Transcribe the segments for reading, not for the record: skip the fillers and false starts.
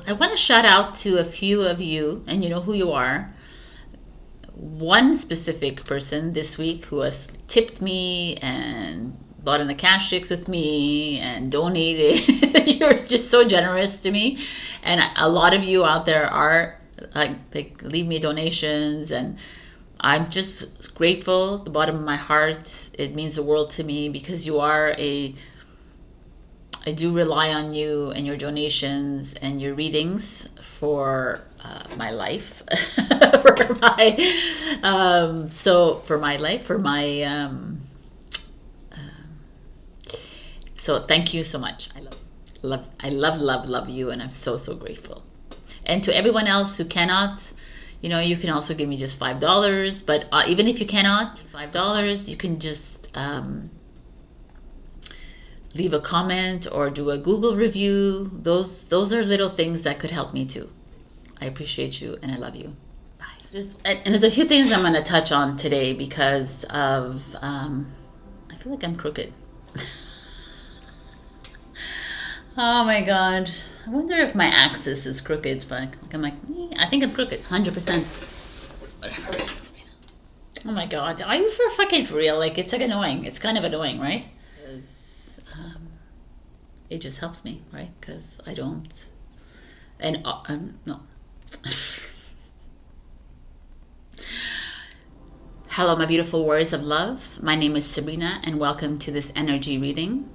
I want to shout out to a few of you, and you know who you are. One specific person this week who has tipped me and bought an Akashics with me and donated. You're just so generous to me. And a lot of you out there are like leave me donations, and I'm just grateful, the bottom of my heart. It means the world to me because you are I do rely on you and your donations and your readings for my life, so thank you so much. I love you, and I'm so grateful. And to everyone else who cannot, you know, you can also give me just $5, but even if you cannot, $5, you can just leave a comment or do a Google review. Those are little things that could help me too. I appreciate you and I love you. Bye. There's a few things I'm going to touch on today because of I feel like I'm crooked. Oh my god, I wonder if my axis is crooked, but I'm like, I think I'm crooked 100%. Whatever. Oh my god, are you for fucking for real? Like, it's like annoying. It's kind of annoying, right? It just helps me, right? Because I don't, and no. Hello, my beautiful warriors of love. My name is Sabrina, and welcome to this energy reading.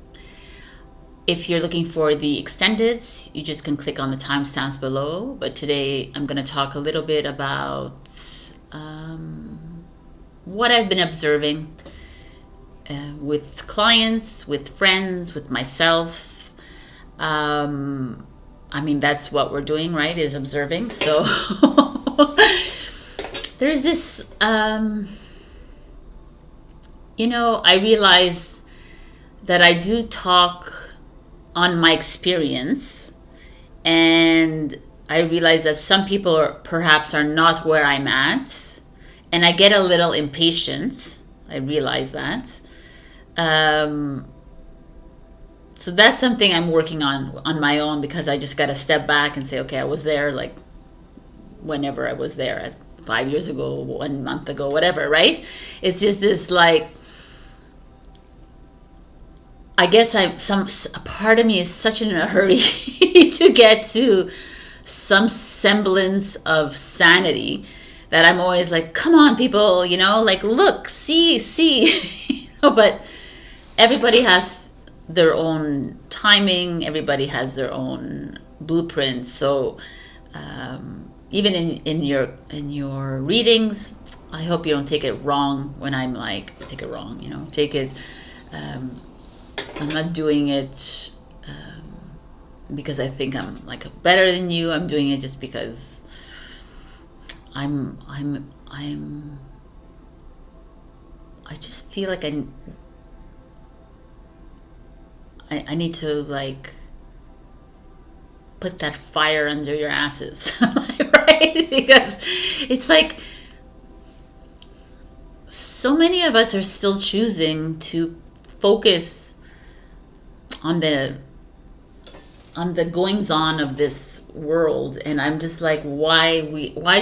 If you're looking for the extendeds, you just can click on the timestamps below. But today I'm going to talk a little bit about what I've been observing with clients, with friends, with myself. I mean, that's what we're doing, right? Is observing. So there's this, you know, I realize that I do talk on my experience, and I realize that some people perhaps are not where I'm at, and I get a little impatient. I realize that. So that's something I'm working on my own, because I just got to step back and say, okay, I was there like whenever I was there, 5 years ago, 1 month ago, whatever, right? It's just this like, I guess a part of me is such in a hurry to get to some semblance of sanity that I'm always like, come on, people, you know, like, look, see, you know, but everybody has their own timing. Everybody has their own blueprint. So even in your readings, I hope you don't take it wrong when I'm like, take it wrong, you know, take it, I'm not doing it because I think I'm like better than you. I'm doing it just because I just feel like I need to like put that fire under your asses, right? Because it's like so many of us are still choosing to focus on the goings on of this world, and I'm just like, why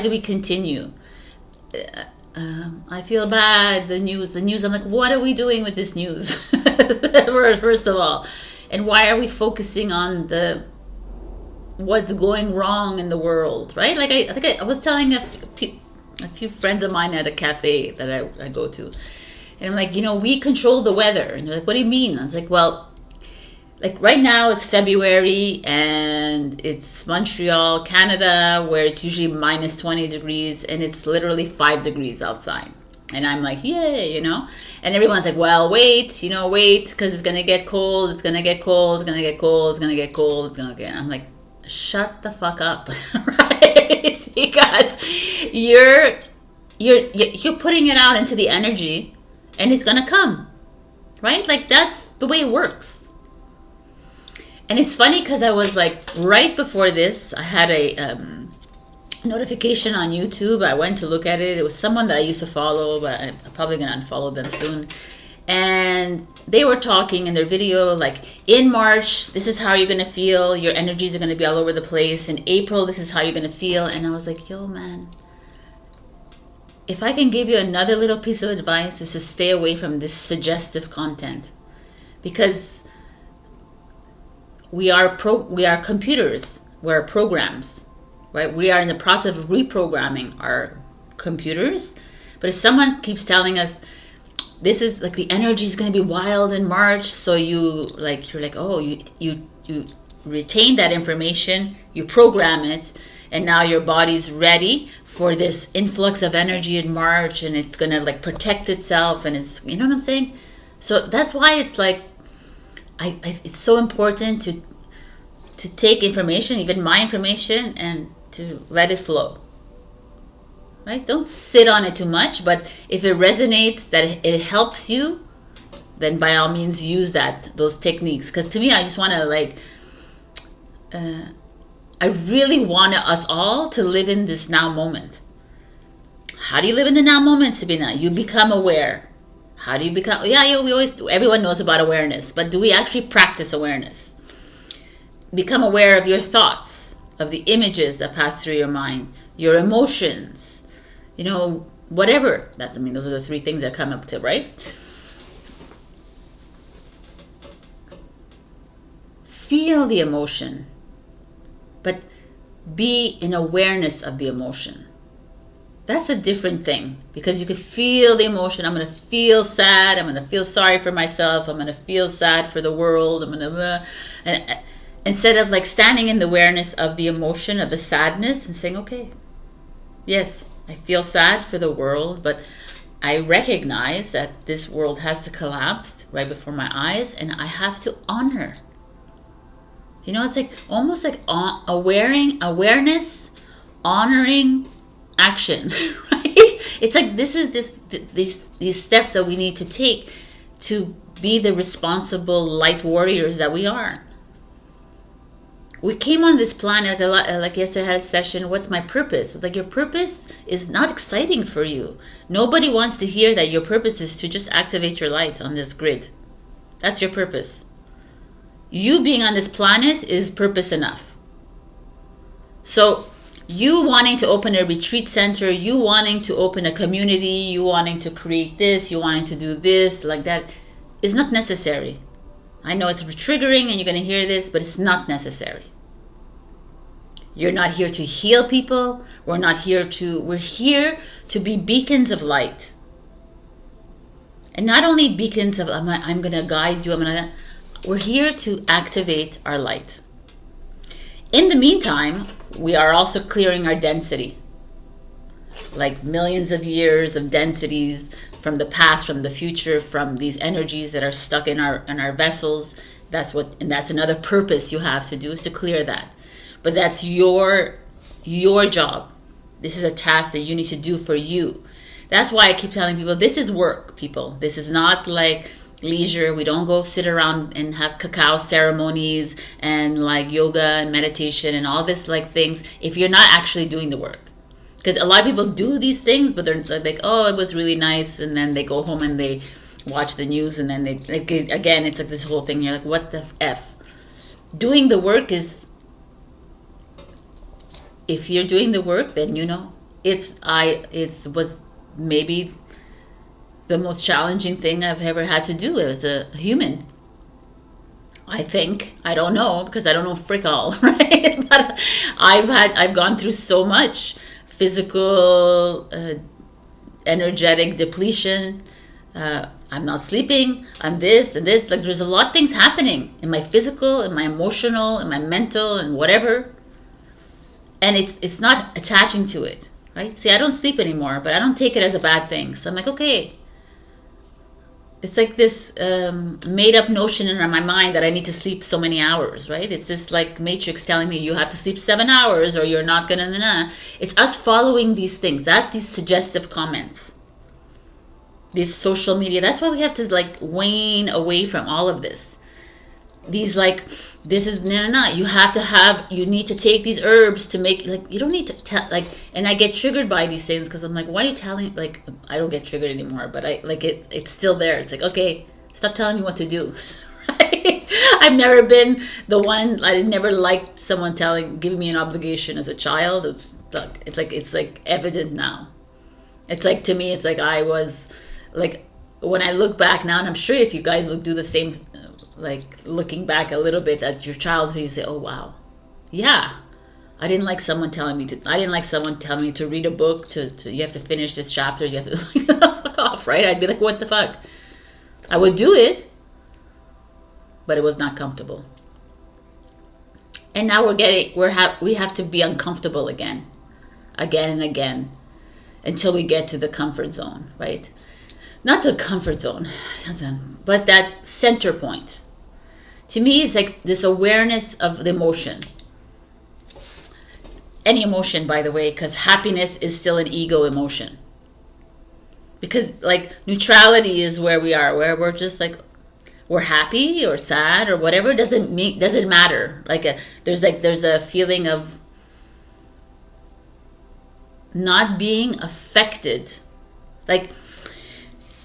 do we continue? I feel bad. The news. I'm like, what are we doing with this news? First of all, and why are we focusing on what's going wrong in the world, right? Like I think I was telling a few friends of mine at a cafe that I go to, and I'm like, you know, we control the weather, and they're like, what do you mean? I was like, well, like right now it's February and it's Montreal, Canada, where it's usually minus 20 degrees and it's literally 5 degrees outside. And I'm like, yay, you know? And everyone's like, well, wait, because it's going to get cold, it's going to get cold, it's going to get cold, it's going to get cold, it's going to get... I'm like, shut the fuck up, right? Because you're putting it out into the energy and it's going to come, right? Like that's the way it works. And it's funny because I was like, right before this, I had a notification on YouTube. I went to look at it. It was someone that I used to follow, but I'm probably going to unfollow them soon. And they were talking in their video, like, in March, this is how you're going to feel. Your energies are going to be all over the place. In April, this is how you're going to feel. And I was like, yo, man, if I can give you another little piece of advice, is to stay away from this suggestive content. Because we are computers. We're programs, right? We are in the process of reprogramming our computers. But if someone keeps telling us, this is like the energy is going to be wild in March, so you're like, oh, you retain that information, you program it, and now your body's ready for this influx of energy in March, and it's going to like protect itself, and it's, you know what I'm saying? So that's why it's like, it's so important to take information, even my information, and to let it flow. Right? Don't sit on it too much, but if it resonates, that it helps you, then by all means use those techniques. Because to me, I just want to like, I really want us all to live in this now moment. How do you live in the now moment, Sabrina? You become aware. How do you become? Yeah, everyone knows about awareness, but do we actually practice awareness? Become aware of your thoughts, of the images that pass through your mind, your emotions. You know, whatever. Those are the three things that come up to, right? Feel the emotion, but be in awareness of the emotion. That's a different thing, because you could feel the emotion. I'm going to feel sad. I'm going to feel sorry for myself. I'm going to feel sad for the world. And instead of like standing in the awareness of the emotion, of the sadness, and saying, okay, yes, I feel sad for the world, but I recognize that this world has to collapse right before my eyes, and I have to honor. You know, it's like almost like awareness, honoring action, right? It's like these steps that we need to take to be the responsible light warriors that we are. We came on this planet, like yesterday I had a session, what's my purpose? Like, your purpose is not exciting for you. Nobody wants to hear that your purpose is to just activate your light on this grid. That's your purpose. You being on this planet is purpose enough. So you wanting to open a retreat center, you wanting to open a community, you wanting to create this, you wanting to do this, like that, is not necessary. I know it's triggering and you're going to hear this, but it's not necessary. You're not here to heal people. We're here to be beacons of light. And not only beacons of, I'm going to guide you, we're here to activate our light. In the meantime, we are also clearing our density. Like millions of years of densities from the past, from the future, from these energies that are stuck in our vessels. That's another purpose you have to do, is to clear that. But that's your job. This is a task that you need to do for you. That's why I keep telling people, this is work, people. This is not like leisure. We don't go sit around and have cacao ceremonies and like yoga and meditation and all this like things if you're not actually doing the work. Because a lot of people do these things, but they're like, oh, it was really nice, and then they go home and they watch the news, and then again, it's like this whole thing. You're like, what the F? Doing the work is, if you're doing the work, then you know, it was maybe the most challenging thing I've ever had to do as a human. I think, I don't know, because I don't know frick all, right? But I've gone through so much physical, energetic depletion. I'm not sleeping. I'm this and this. Like, there's a lot of things happening in my physical, in my emotional, in my mental, and whatever. And it's not attaching to it, right? See, I don't sleep anymore, but I don't take it as a bad thing. So I'm like, okay. It's like this made-up notion in my mind that I need to sleep so many hours, right? It's this like matrix telling me you have to sleep 7 hours or you're not gonna. It's us following these things. That's these suggestive comments. This social media. That's why we have to like wane away from all of this. these like, this is no, you have to have, you need to take these herbs to make, like, you don't need to tell, like, and I get triggered by these things because I'm like, why are you telling, like, I don't get triggered anymore, but I like it's still there. It's like, okay, stop telling me what to do. Right? I've never been the one, I never liked someone giving me an obligation as a child. It's like evident now. It's like, to me, it's like I was like, when I look back now, and I'm sure if you guys do the same, like looking back a little bit at your childhood, you say, oh wow, yeah, I didn't like someone telling me to read a book, to you have to finish this chapter, you have to fuck off, right? I'd be like, what the fuck? I would do it, but it was not comfortable. And now we have to be uncomfortable again and again, until we get to the comfort zone, right? Not the comfort zone, but that center point. To me, it's like this awareness of the emotion. Any emotion, by the way, because happiness is still an ego emotion. Because like neutrality is where we are, where we're just like, we're happy or sad or whatever, doesn't matter. Like there's a feeling of not being affected. Like,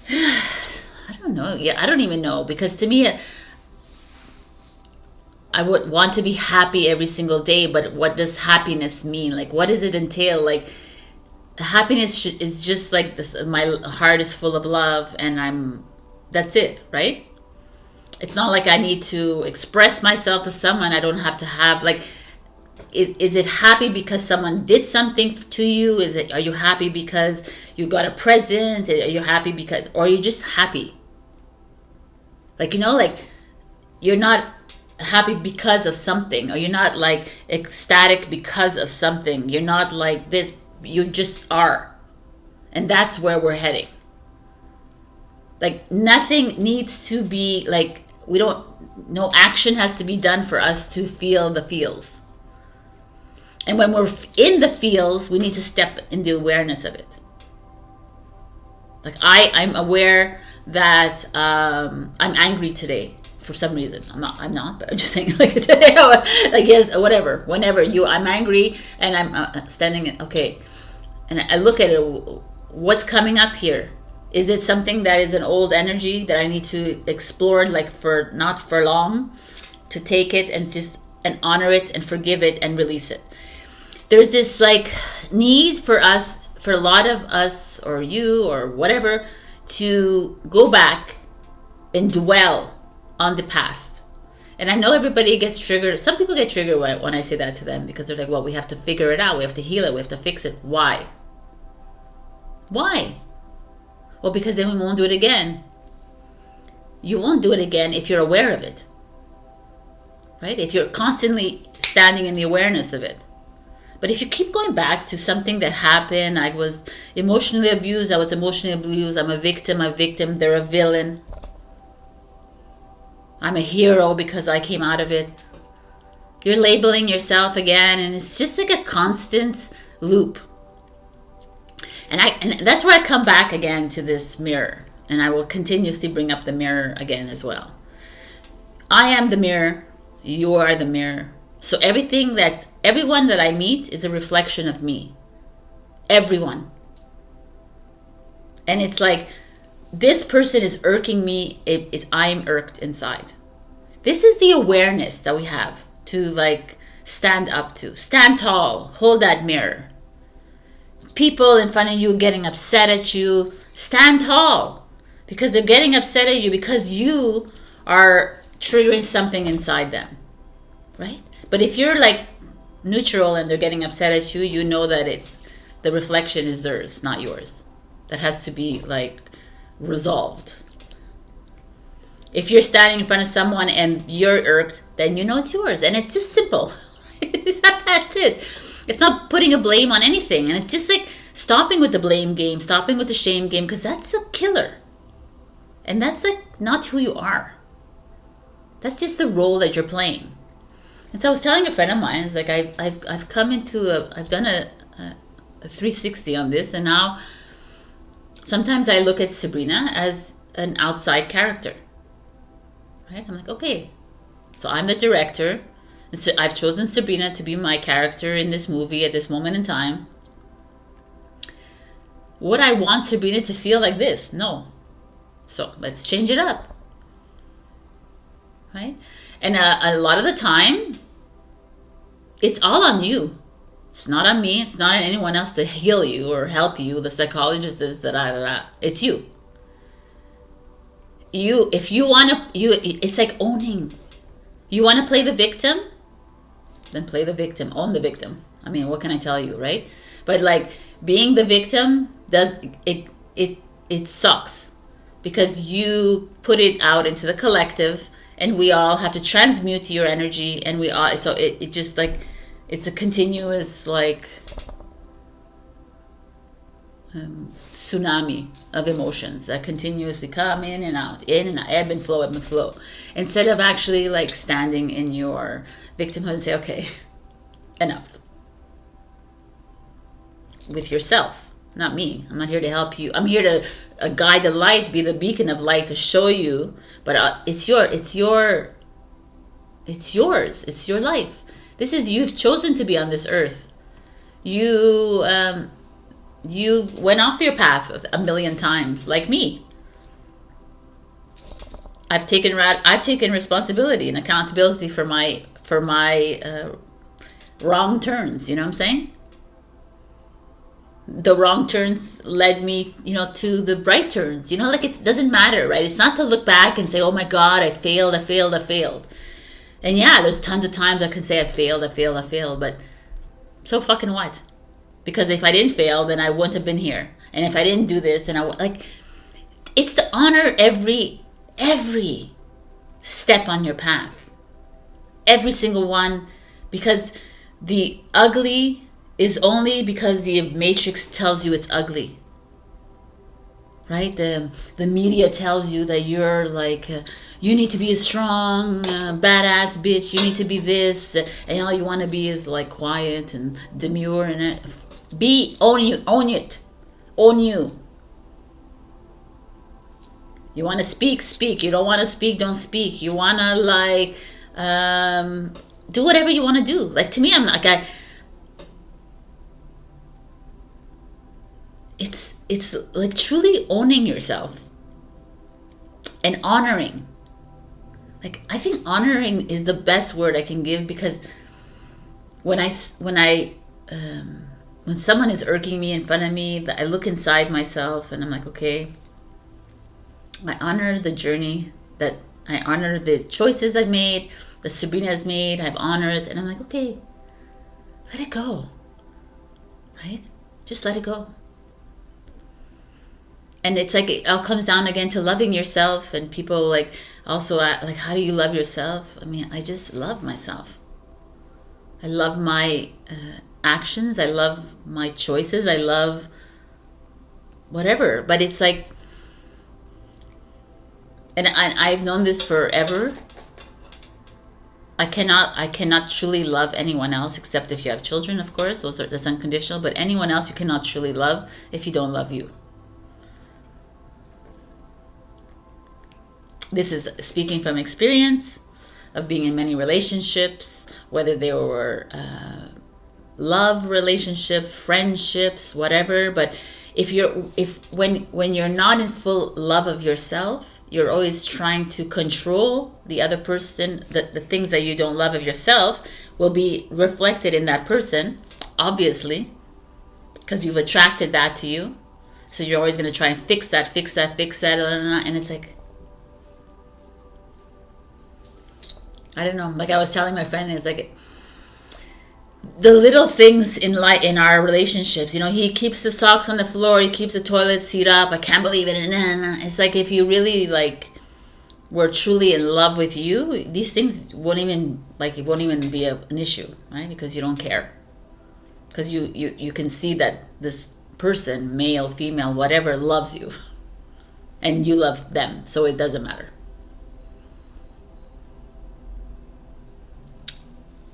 I don't know. Yeah, I don't even know, because to me, I would want to be happy every single day, but what does happiness mean? Like, what does it entail? Like, happiness is just like this. My heart is full of love, and that's it, right? It's not like I need to express myself to someone. I don't have to have like. Is it happy because someone did something to you? Are you happy because you got a present? Are you happy because, or are you just happy? Like, like you're not happy because of something, or you're not like ecstatic because of something. You're not like this. You just are. And that's where we're heading. Like, nothing needs to be like, no action has to be done for us to feel the feels. And when we're in the feels, we need to step in the awareness of it. Like, I'm aware that I'm angry today for some reason. I'm not, but I'm just saying, like, today, like, yes, whatever, whenever I'm angry and I'm standing, okay. And I look at it, what's coming up here? Is it something that is an old energy that I need to explore, like, not for long, to take it and honor it and forgive it and release it? There's this like need for a lot of us, or you, or whatever, to go back and dwell on the past. And I know everybody gets triggered. Some people get triggered when I say that to them, because they're like, well, we have to figure it out. We have to heal it. We have to fix it. Why? Why? Well, because then we won't do it again. You won't do it again if you're aware of it. Right? If you're constantly standing in the awareness of it. But if you keep going back to something that happened, I was emotionally abused, I'm a victim, they're a villain. I'm a hero because I came out of it. You're labeling yourself again, and it's just like a constant loop. And that's where I come back again to this mirror. And I will continuously bring up the mirror again as well. I am the mirror. You are the mirror. So everyone that I meet is a reflection of me. Everyone. And it's like, this person is irking me, I'm irked inside. This is the awareness that we have to like stand up to. Stand tall. Hold that mirror. People in front of you getting upset at you, stand tall. Because they're getting upset at you because you are triggering something inside them. Right? But if you're like neutral and they're getting upset at you, you know that the reflection is theirs, not yours. That has to be like resolved. If you're standing in front of someone and you're irked, then you know it's yours. And it's just simple. That's it. It's not putting a blame on anything. And it's just like stopping with the blame game, stopping with the shame game, because that's a killer. And that's like not who you are. That's just the role that you're playing. And so I was telling a friend of mine, it's like I've come into I've done a 360 on this, and now sometimes I look at Sabrina as an outside character. Right? I'm like, okay, So I'm the director. And so I've chosen Sabrina to be my character in this movie at this moment in time. Would I want Sabrina to feel like this? No. So let's change it up. Right? And a lot of the time, it's all on you. It's not on me. It's not on anyone else to heal you or help you. The psychologist is it's you. If you want to, it's like owning. You want to play the victim? Then play the victim. Own the victim. I mean, what can I tell you, right? But like being the victim it sucks because you put it out into the collective, and we all have to transmute your energy, and we all it just like it's a continuous like tsunami of emotions that continuously come in and out, ebb and flow, instead of actually like standing in your victimhood and say, okay, enough, with yourself, not me. I'm not here to help you. I'm here to guide the light, be the beacon of light to show you, but it's yours. It's your life. This is, you've chosen to be on this earth. You went off your path a million times, like me. I've taken responsibility and accountability for my wrong turns. You know what I'm saying? The wrong turns led me, to the right turns. Like it doesn't matter, right? It's not to look back and say, oh my God, I failed. And yeah, there's tons of times I can say I failed, but so fucking what? Because if I didn't fail, then I wouldn't have been here. And if I didn't do this, then it's to honor every step on your path. Every single one, because the ugly is only because the matrix tells you it's ugly. Right? The media tells you that you're like, you need to be a strong, badass bitch. You need to be this. And all you want to be is like quiet and demure. And own it. Own you. You want to speak. You don't want to speak, don't speak. You want to do whatever you want to do. Like to me, I'm like, it's like truly owning yourself and honoring. Like I think honoring is the best word I can give, because when someone is irking me in front of me, I look inside myself and I'm like, okay, I honor the journey, that I honor the choices I've made, that Sabrina has made, I've honored, and I'm like, okay, let it go, right? Just let it go. And it's like it all comes down again to loving yourself. And people like also like, how do you love yourself? I mean, I just love myself. I love my actions. I love my choices. I love whatever. But it's like, and I've known this forever. I cannot truly love anyone else, except if you have children, of course. That's unconditional. But anyone else you cannot truly love if you don't love you. This is speaking from experience of being in many relationships, whether they were love relationships, friendships, whatever. But when you're not in full love of yourself, you're always trying to control the other person. The things that you don't love of yourself will be reflected in that person, obviously, because you've attracted that to you. So you're always going to try and fix that, and it's like, I don't know. Like I was telling my friend, it's like the little things in our relationships. He keeps the socks on the floor. He keeps the toilet seat up. I can't believe it. It's like if you really were truly in love with you, these things won't even be an issue, right? Because you don't care. Because you can see that this person, male, female, whatever, loves you, and you love them, so it doesn't matter.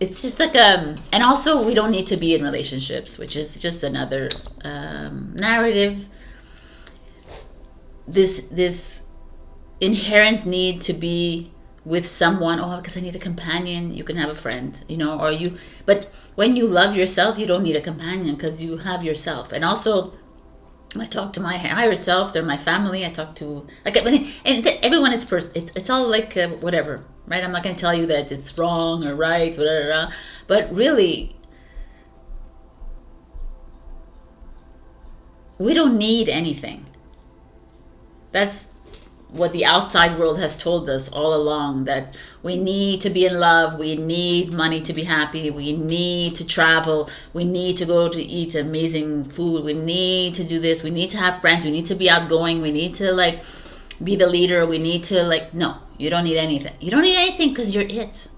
It's just like and also we don't need to be in relationships, which is just another narrative. This inherent need to be with someone, oh, because I need a companion, you can have a friend, you know, or you, but when you love yourself, you don't need a companion because you have yourself. And also, I talk to my higher self, they're my family, I talk to, like, and everyone is it's all like, whatever, right? I'm not going to tell you that it's wrong or right, whatever, but really, we don't need anything. That's what the outside world has told us all along, that we need to be in love, we need money to be happy, we need to travel, we need to go to eat amazing food, we need to do this, we need to have friends, we need to be outgoing, we need to like be the leader, we need to like, no, you don't need anything. You don't need anything because you're it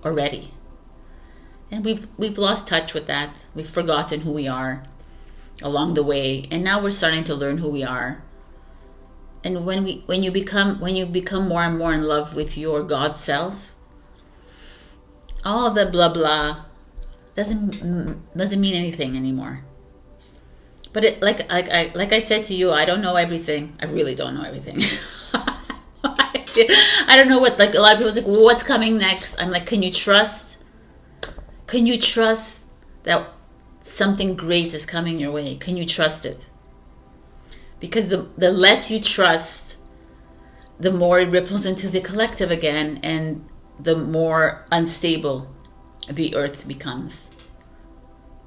already. And we've lost touch with that. We've forgotten who we are along the way, and now we're starting to learn who we are. And when you become more and more in love with your God self, all the blah blah doesn't mean anything anymore. But it, like I said to you, I don't know everything. I really don't know everything. I don't know what, like, a lot of people say, well, what's coming next? I'm like, can you trust? Can you trust that something great is coming your way? Can you trust it? Because the less you trust, the more it ripples into the collective again, and the more unstable the earth becomes.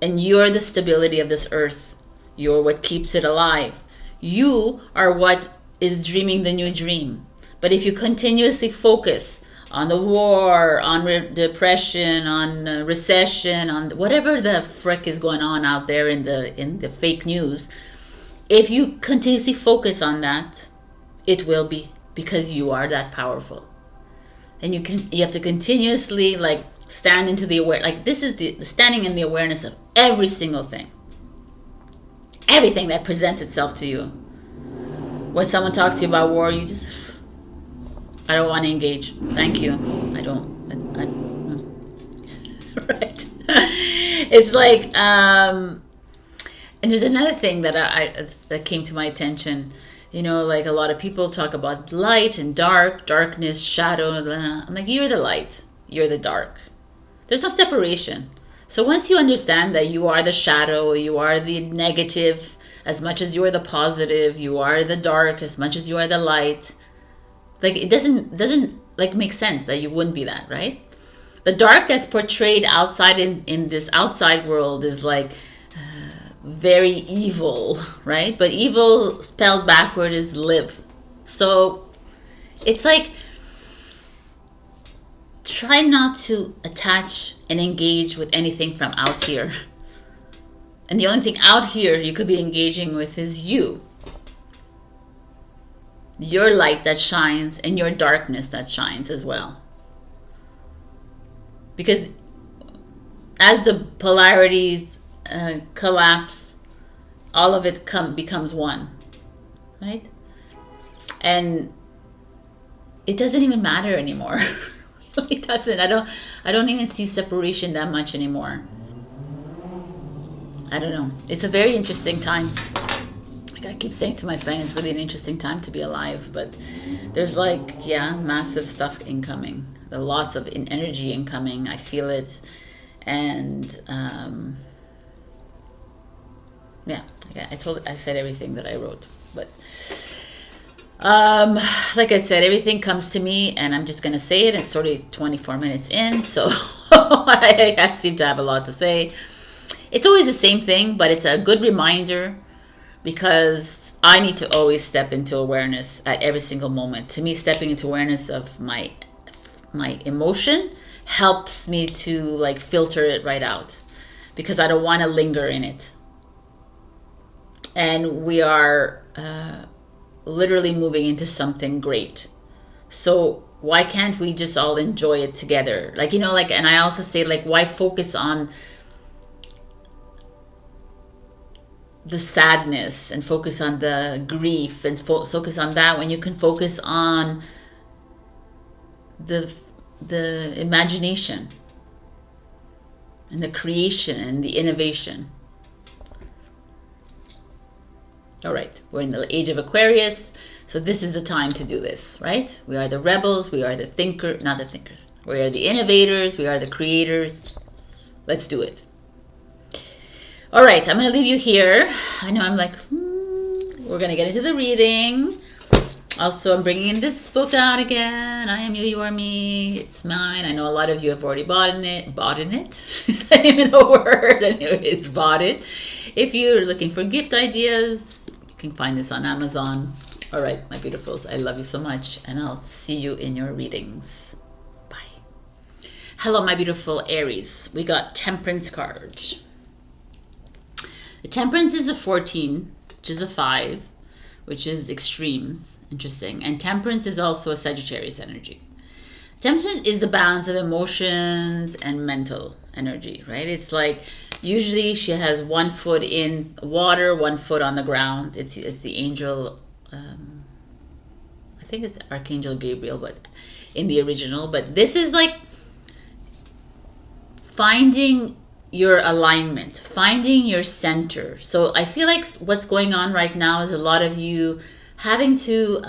And you're the stability of this earth. You're what keeps it alive. You are what is dreaming the new dream. But if you continuously focus on the war, on depression, on recession, on whatever the frick is going on out there in the fake news, if you continuously focus on that, it will be, because you are that powerful. And you have to continuously like stand into the aware, like this is the standing in the awareness of every single thing. Everything that presents itself to you. When someone talks to you about war, you just, I don't want to engage. Thank you. I don't. Right. It's like, and there's another thing that that came to my attention. You know, like a lot of people talk about light and dark, darkness, shadow. I'm like, you're the light, you're the dark. There's no separation. So once you understand that you are the shadow, you are the negative as much as you are the positive, you are the dark as much as you are the light. Like it doesn't like make sense that you wouldn't be that, right? The dark that's portrayed outside in this outside world is like very evil, right? But evil spelled backward is live. So it's like, try not to attach and engage with anything from out here. And the only thing out here you could be engaging with is you. Your light that shines and your darkness that shines as well. Because as the polarities collapse, all of it becomes one, right? And it doesn't even matter anymore. It doesn't. I don't even see separation that much anymore. I don't know. It's a very interesting time. Like I keep saying to my friend, it's really an interesting time to be alive. But there's like, yeah, massive stuff incoming. The loss of energy incoming. I feel it. And yeah, I said everything that I wrote. But like I said, everything comes to me and I'm just going to say it. It's already 24 minutes in, so I seem to have a lot to say. It's always the same thing, but it's a good reminder because I need to always step into awareness at every single moment. To me, stepping into awareness of my emotion helps me to like filter it right out because I don't want to linger in it. And we are literally moving into something great. So why can't we just all enjoy it together? Like, you know, like, and I also say, like, why focus on the sadness and focus on the grief and focus on that when you can focus on the imagination and the creation and the innovation. All right, we're in the age of Aquarius. So this is the time to do this, right? We are the rebels. We are the thinker, not the thinkers. We are the innovators. We are the creators. Let's do it. All right, I'm going to leave you here. I know I'm like, we're going to get into the reading. Also, I'm bringing this book out again. I Am You, You Are Me. It's mine. I know a lot of you have already bought in it. Bought in it? Is that even a word? Anyways, bought it. If you're looking for gift ideas, you can find this on Amazon. All right, my beautifuls, I love you so much, and I'll see you in your readings. Bye. Hello, my beautiful Aries. We got Temperance card. The Temperance is a 14, which is a 5, which is extremes. Interesting. And Temperance is also a Sagittarius energy. Temperance is the balance of emotions and mental energy, right? It's like usually she has 1 foot in water, 1 foot on the ground. It's the angel, I think it's Archangel Gabrielle, but in the original. But this is like finding your alignment, finding your center. So I feel like what's going on right now is a lot of you having to,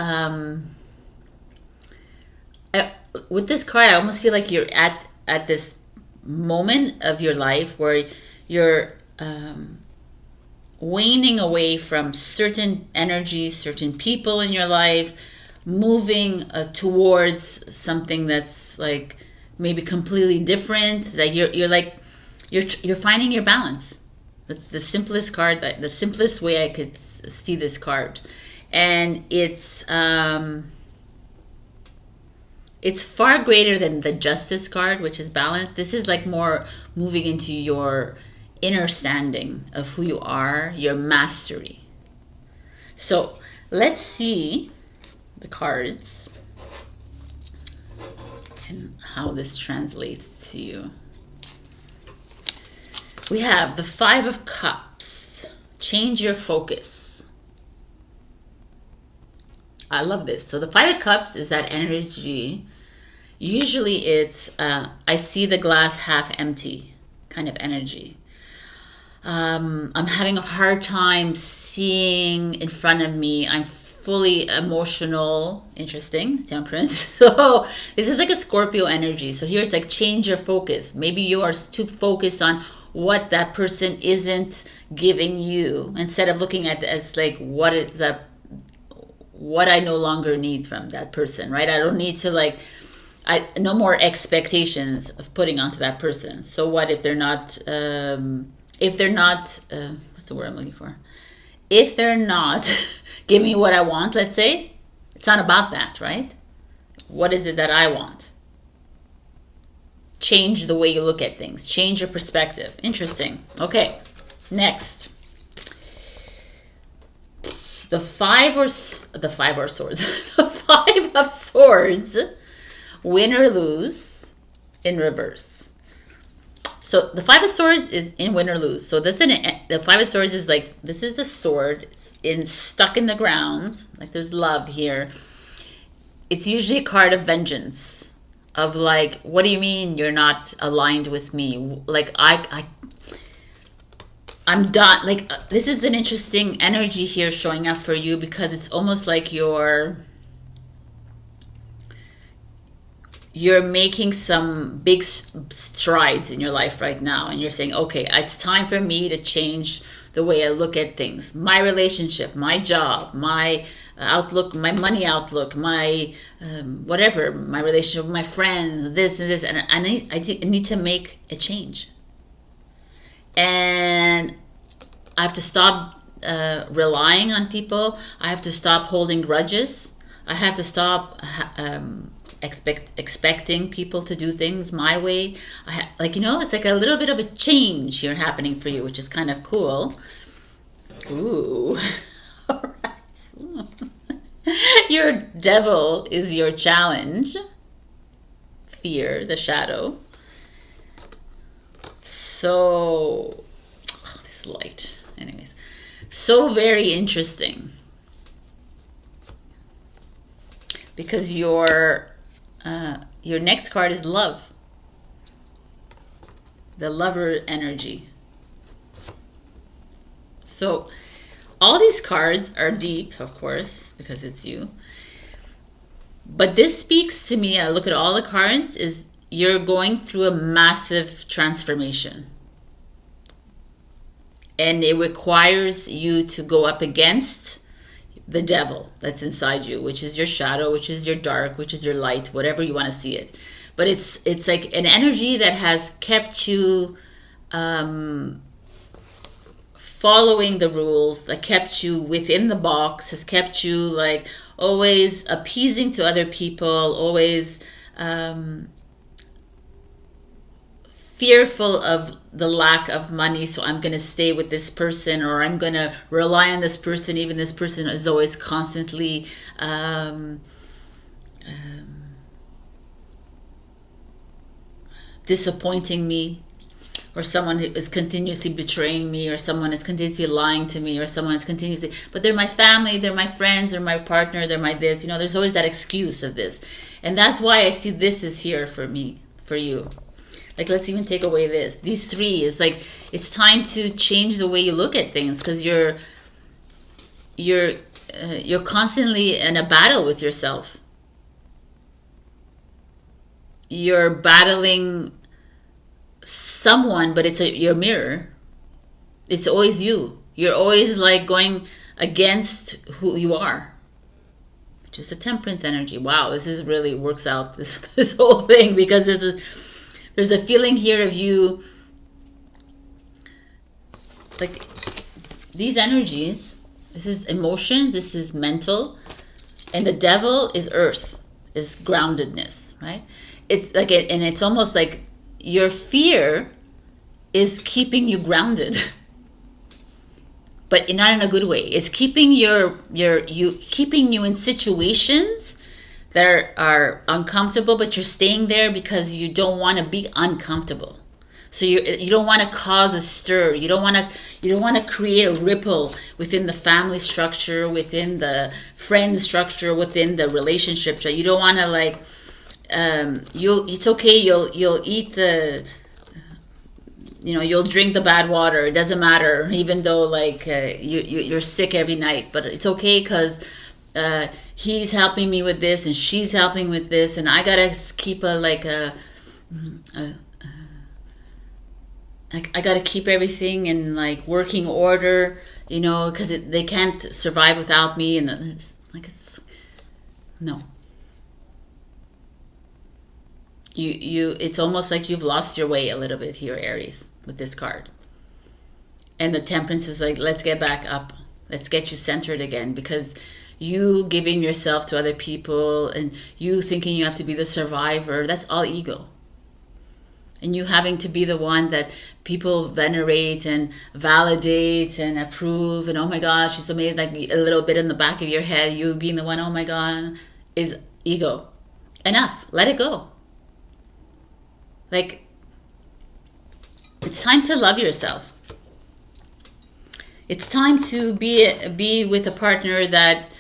with this card, I almost feel like you're at this moment of your life where you're waning away from certain energies, certain people in your life, moving towards something that's like maybe completely different. That you're finding your balance. That's the simplest card, the simplest way I could see this card. And it's far greater than the Justice card, which is balance. This is like more moving into your inner standing of who you are, your mastery. So let's see the cards and how this translates to you. We have the 5 of Cups. Change your focus. I love this. So the 5 of Cups is that energy. Usually it's, I see the glass half empty kind of energy. I'm having a hard time seeing in front of me. I'm fully emotional. Interesting. Temperance. So this is like a Scorpio energy. So here it's like change your focus. Maybe you are too focused on what that person isn't giving you, instead of looking at it as like what I no longer need from that person, right? I don't need to no more expectations of putting onto that person. So what if they're not, what's the word I'm looking for? If they're not giving me what I want, let's say, it's not about that, right? What is it that I want? Change the way you look at things. Change your perspective. Interesting. Okay, next. The 5 of Swords. The 5 of Swords. Win or lose in reverse. So the 5 of Swords is in win or lose. So that's the 5 of Swords is like, this is the sword. It's stuck in the ground. Like there's love here. It's usually a card of vengeance. Of like, what do you mean you're not aligned with me? Like I'm done. Like this is an interesting energy here showing up for you, because it's almost like you're making some big strides in your life right now, and you're saying, okay, it's time for me to change the way I look at things. My relationship, my job, my outlook, my money outlook, my whatever, my relationship with my friends, this and this, and I need to make a change. And I have to stop relying on people. I have to stop holding grudges. I have to stop expecting people to do things my way. It's like a little bit of a change here happening for you, which is kind of cool. Ooh. All right. Your devil is your challenge. Fear, the shadow. So, this light. Anyways, so very interesting. Because your next card is love. The lover energy. So All these cards are deep, of course, because it's you. But this speaks to me, I look at all the cards, is you're going through a massive transformation. And it requires you to go up against the devil that's inside you, which is your shadow, which is your dark, which is your light, whatever you want to see it. But it's like an energy that has kept you following the rules, that kept you within the box, has kept you like always appeasing to other people, always fearful of the lack of money, so I'm going to stay with this person, or I'm going to rely on this person, even this person is always constantly disappointing me, or someone is continuously betraying me, or someone is continuously lying to me, or someone is continuously, but they're my family, they're my friends, they're my partner, they're my this, you know, there's always that excuse of this. And that's why I see this is here for me, for you. Like, let's even take away this. These three is like, it's time to change the way you look at things, because you're constantly in a battle with yourself. You're battling someone, but it's your mirror. It's always you. You're always like going against who you are. Just a temperance energy. Wow, this is really works out, this whole thing, because there's a feeling here of you, like these energies, this is emotion, this is mental, and the devil is earth, is groundedness, right? It's like, and it's almost like your fear is keeping you grounded, but not in a good way. It's keeping keeping you in situations that are uncomfortable, but you're staying there because you don't want to be uncomfortable. So you don't want to cause a stir. You don't want to create a ripple within the family structure, within the friend structure, within the relationship structure. You don't want to like. It's okay. You'll eat the. You'll drink the bad water. It doesn't matter, even though like you're sick every night. But it's okay because. He's helping me with this, and she's helping with this, and I gotta keep I gotta keep everything in like working order, because they can't survive without me, and no. It's almost like you've lost your way a little bit here, Aries, with this card, and the Temperance is like, let's get back up, let's get you centered again, because. You giving yourself to other people and you thinking you have to be the survivor, that's all ego. And you having to be the one that people venerate and validate and approve, and oh my gosh, she's amazing, like a little bit in the back of your head, you being the one, oh my God, is ego. Enough, let it go. Like, it's time to love yourself. It's time to be with a partner that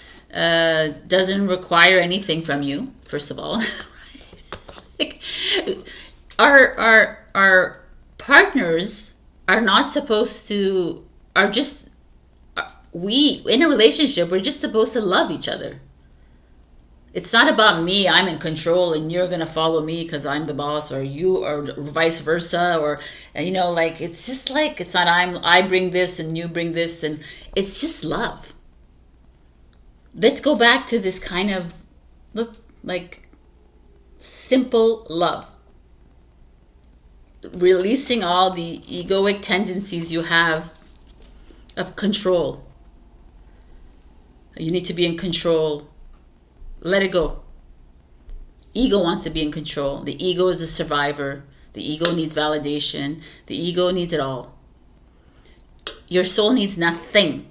doesn't require anything from you, first of all. Like, our partners are not supposed to, we, in a relationship, we're just supposed to love each other. It's not about me, I'm in control and you're going to follow me because I'm the boss, or you, or vice versa, or, like, it's just like, it's not I bring this and you bring this, and it's just love. Let's go back to this kind of, simple love. Releasing all the egoic tendencies you have of control. You need to be in control. Let it go. Ego wants to be in control. The ego is a survivor. The ego needs validation. The ego needs it all. Your soul needs nothing.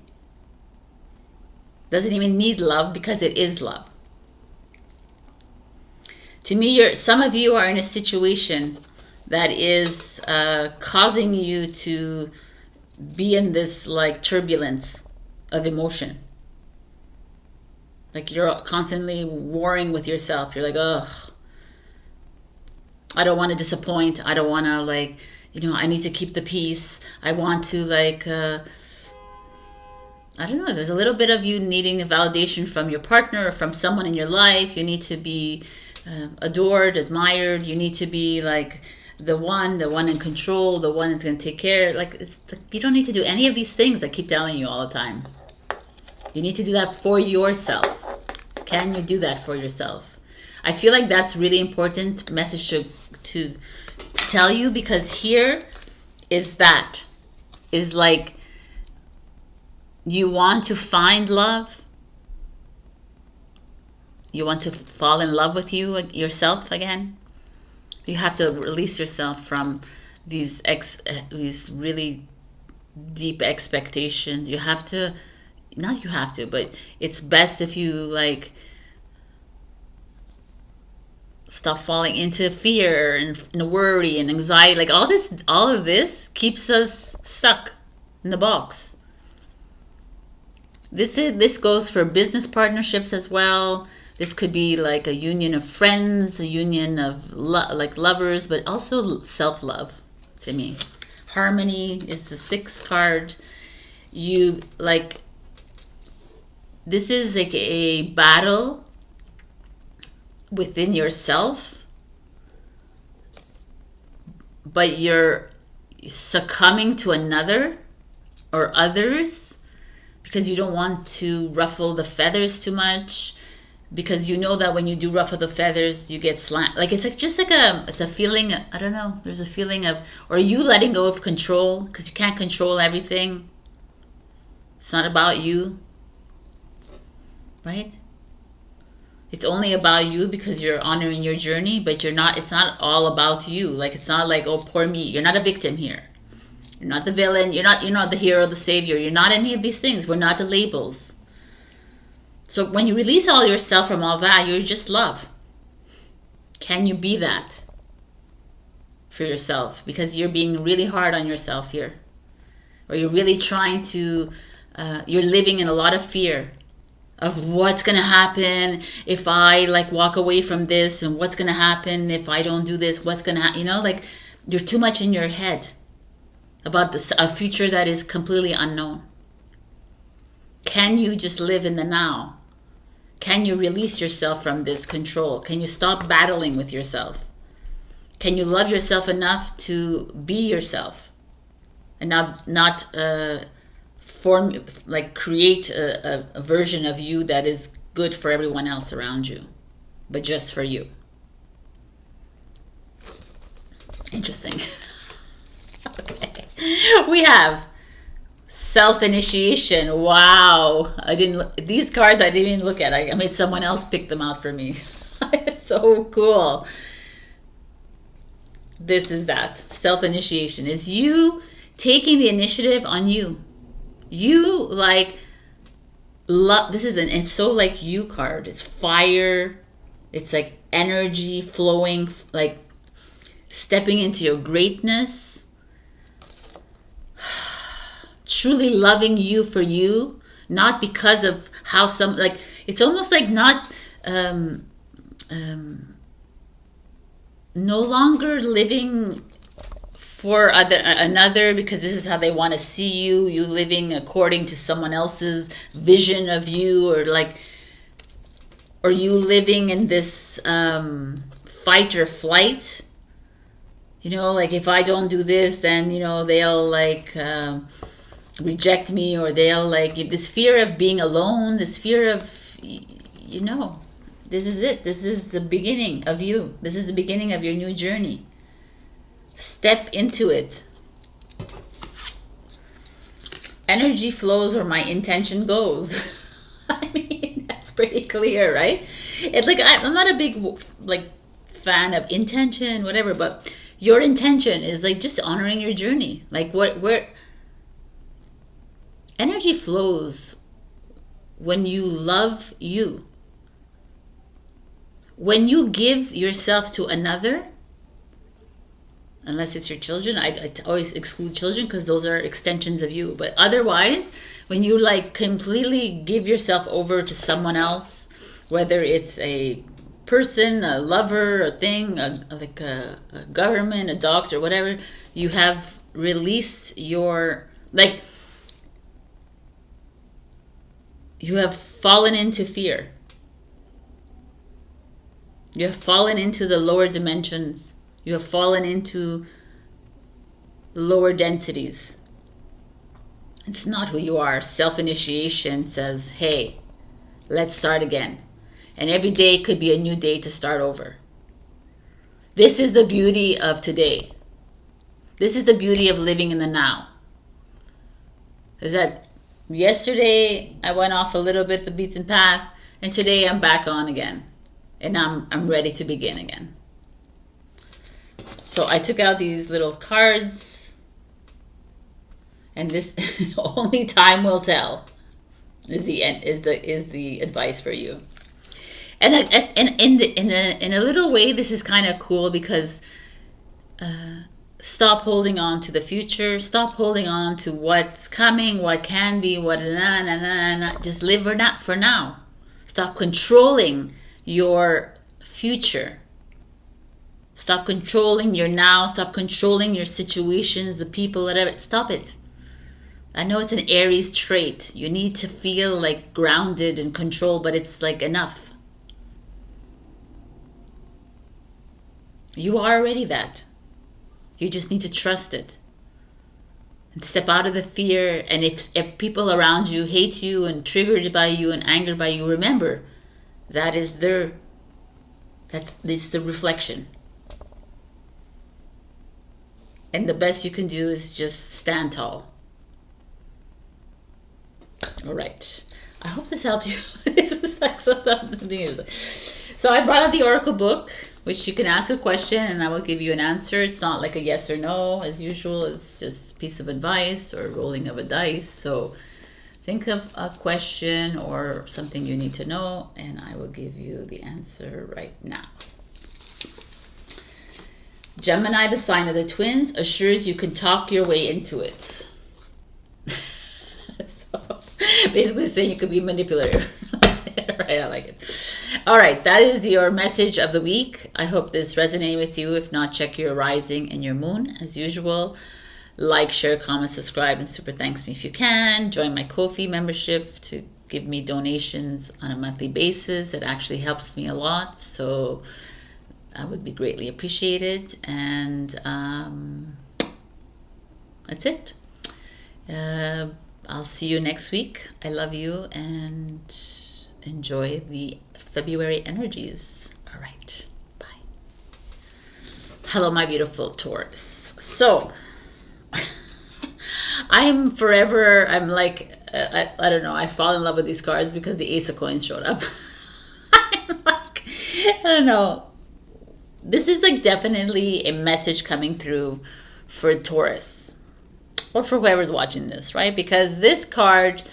Doesn't even need love, because it is love. To me, some of you are in a situation that is causing you to be in this like turbulence of emotion. Like you're constantly warring with yourself. You're like, ugh, I don't want to disappoint. I don't want to I need to keep the peace. I want to I don't know, there's a little bit of you needing a validation from your partner or from someone in your life. You need to be adored, admired. You need to be like the one in control, the one that's going to take care. Like, you don't need to do any of these things I keep telling you all the time. You need to do that for yourself. Can you do that for yourself? I feel like that's really important message to tell you, because here is like, you want to find love. You want to fall in love with yourself again. You have to release yourself from these really deep expectations. You have to, not you have to, but it's best if you like stop falling into fear and worry and anxiety. Like all of this keeps us stuck in the box. This goes for business partnerships as well. This could be like a union of friends, a union of like lovers, but also self-love to me. Harmony is the 6th card. You like, this is like a battle within yourself, but you're succumbing to another or others because you don't want to ruffle the feathers too much, because you know that when you do ruffle the feathers, you get slammed. Like, it's like it's a feeling, I don't know, there's a feeling of, or you letting go of control, because you can't control everything. It's not about you, right? It's only about you because you're honoring your journey, but it's not all about you. Like, it's not like, oh, poor me. You're not a victim here. You're not the villain. You're not the hero, the savior. You're not any of these things. We're not the labels. So when you release all yourself from all that, you're just love. Can you be that for yourself? Because you're being really hard on yourself here. Or you're really trying to, you're living in a lot of fear of what's going to happen if I like walk away from this, and what's going to happen if I don't do this, what's going to happen, like you're too much in your head about a future that is completely unknown. Can you just live in the now? Can you release yourself from this control? Can you stop battling with yourself? Can you love yourself enough to be yourself and not create a version of you that is good for everyone else around you, but just for you? Interesting. Okay. We have self-initiation. Wow. These cards I didn't even look at. I made someone else pick them out for me. It's so cool. This is that. Self-initiation is you taking the initiative on you. You like love. This is it's so like you card. It's fire. It's like energy flowing, like stepping into your greatness. Truly loving you for you, not because of how like it's almost like not no longer living for another because this is how they want to see you. You living according to someone else's vision of you, or you living in this fight or flight. Like if I don't do this, then they'll like reject me, or they'll like this fear of being alone, this fear of this is it. This is the beginning of you. This is the beginning of your new journey. Step into it. Energy flows where my intention goes. I mean, that's pretty clear, right? It's like I'm not a big like fan of intention, whatever, but your intention is like just honoring your journey. Like where energy flows when you love you. When you give yourself to another, unless it's your children, I always exclude children because those are extensions of you. But otherwise, when you like completely give yourself over to someone else, whether it's a person, a lover, a thing, like a government, a doctor, whatever, you have released your, like, you have fallen into fear. You have fallen into the lower dimensions. You have fallen into lower densities. It's not who you are. Self-initiation says, hey, let's start again. And every day could be a new day to start over. This is the beauty of today. This is the beauty of living in the now. Is that yesterday I went off a little bit the beaten path, and today I'm back on again. And I'm ready to begin again. So I took out these little cards, and this only time will tell is the advice for you. And in a little way, this is kind of cool because stop holding on to the future. Stop holding on to what's coming, what can be, just live for now. Stop controlling your future. Stop controlling your now. Stop controlling your situations, the people, whatever. Stop it. I know it's an Aries trait. You need to feel like grounded and controlled, but it's like enough. You are already that. You just need to trust it. And step out of the fear. And if people around you hate you and triggered by you and angered by you, remember, this is the reflection. And the best you can do is just stand tall. All right. I hope this helped you. This was like something. So I brought out the Oracle book, which you can ask a question and I will give you an answer. It's not like a yes or no as usual. It's just a piece of advice or rolling of a dice. So think of a question or something you need to know, and I will give you the answer right now. Gemini, the sign of the twins, assures you can talk your way into it. So basically saying you could be manipulative. Right, I like it. All right, that is your message of the week. I hope this resonated with you. If not, check your rising and your moon as usual. Like, share, comment, subscribe, and super thanks me if you can. Join my Ko-fi membership to give me donations on a monthly basis. It actually helps me a lot, so I would be greatly appreciated. And that's it. I'll see you next week. I love you and enjoy the February energies. All right. Bye. Hello, my beautiful Taurus. So I'm like, I don't know, I fall in love with these cards because the Ace of Coins showed up. I'm like, I don't know. This is like definitely a message coming through for Taurus or for whoever's watching this, right? Because this card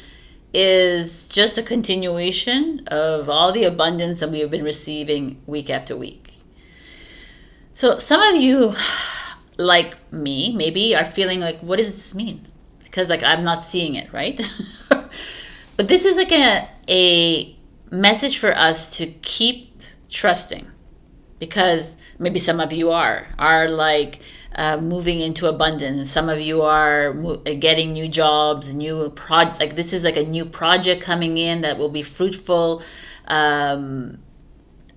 is just a continuation of all the abundance that we have been receiving week after week. So some of you, like me, maybe are feeling like, what does this mean? Because like I'm not seeing it, right? But this is like a message for us to keep trusting, because maybe some of you are like moving into abundance. Some of you are getting new jobs, like this is like a new project coming in that will be fruitful.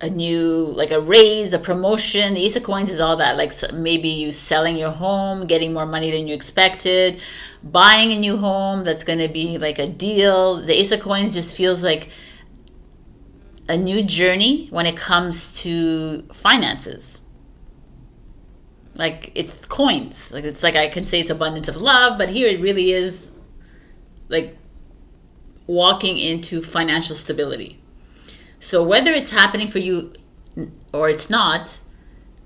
A new, like a raise, a promotion. The Ace of Coins is all that. Like maybe you selling your home, getting more money than you expected, buying a new home that's going to be like a deal. The Ace of Coins just feels like a new journey when it comes to finances. Like it's coins. Like it's like I can say it's abundance of love, but here it really is like walking into financial stability. So whether it's happening for you or it's not,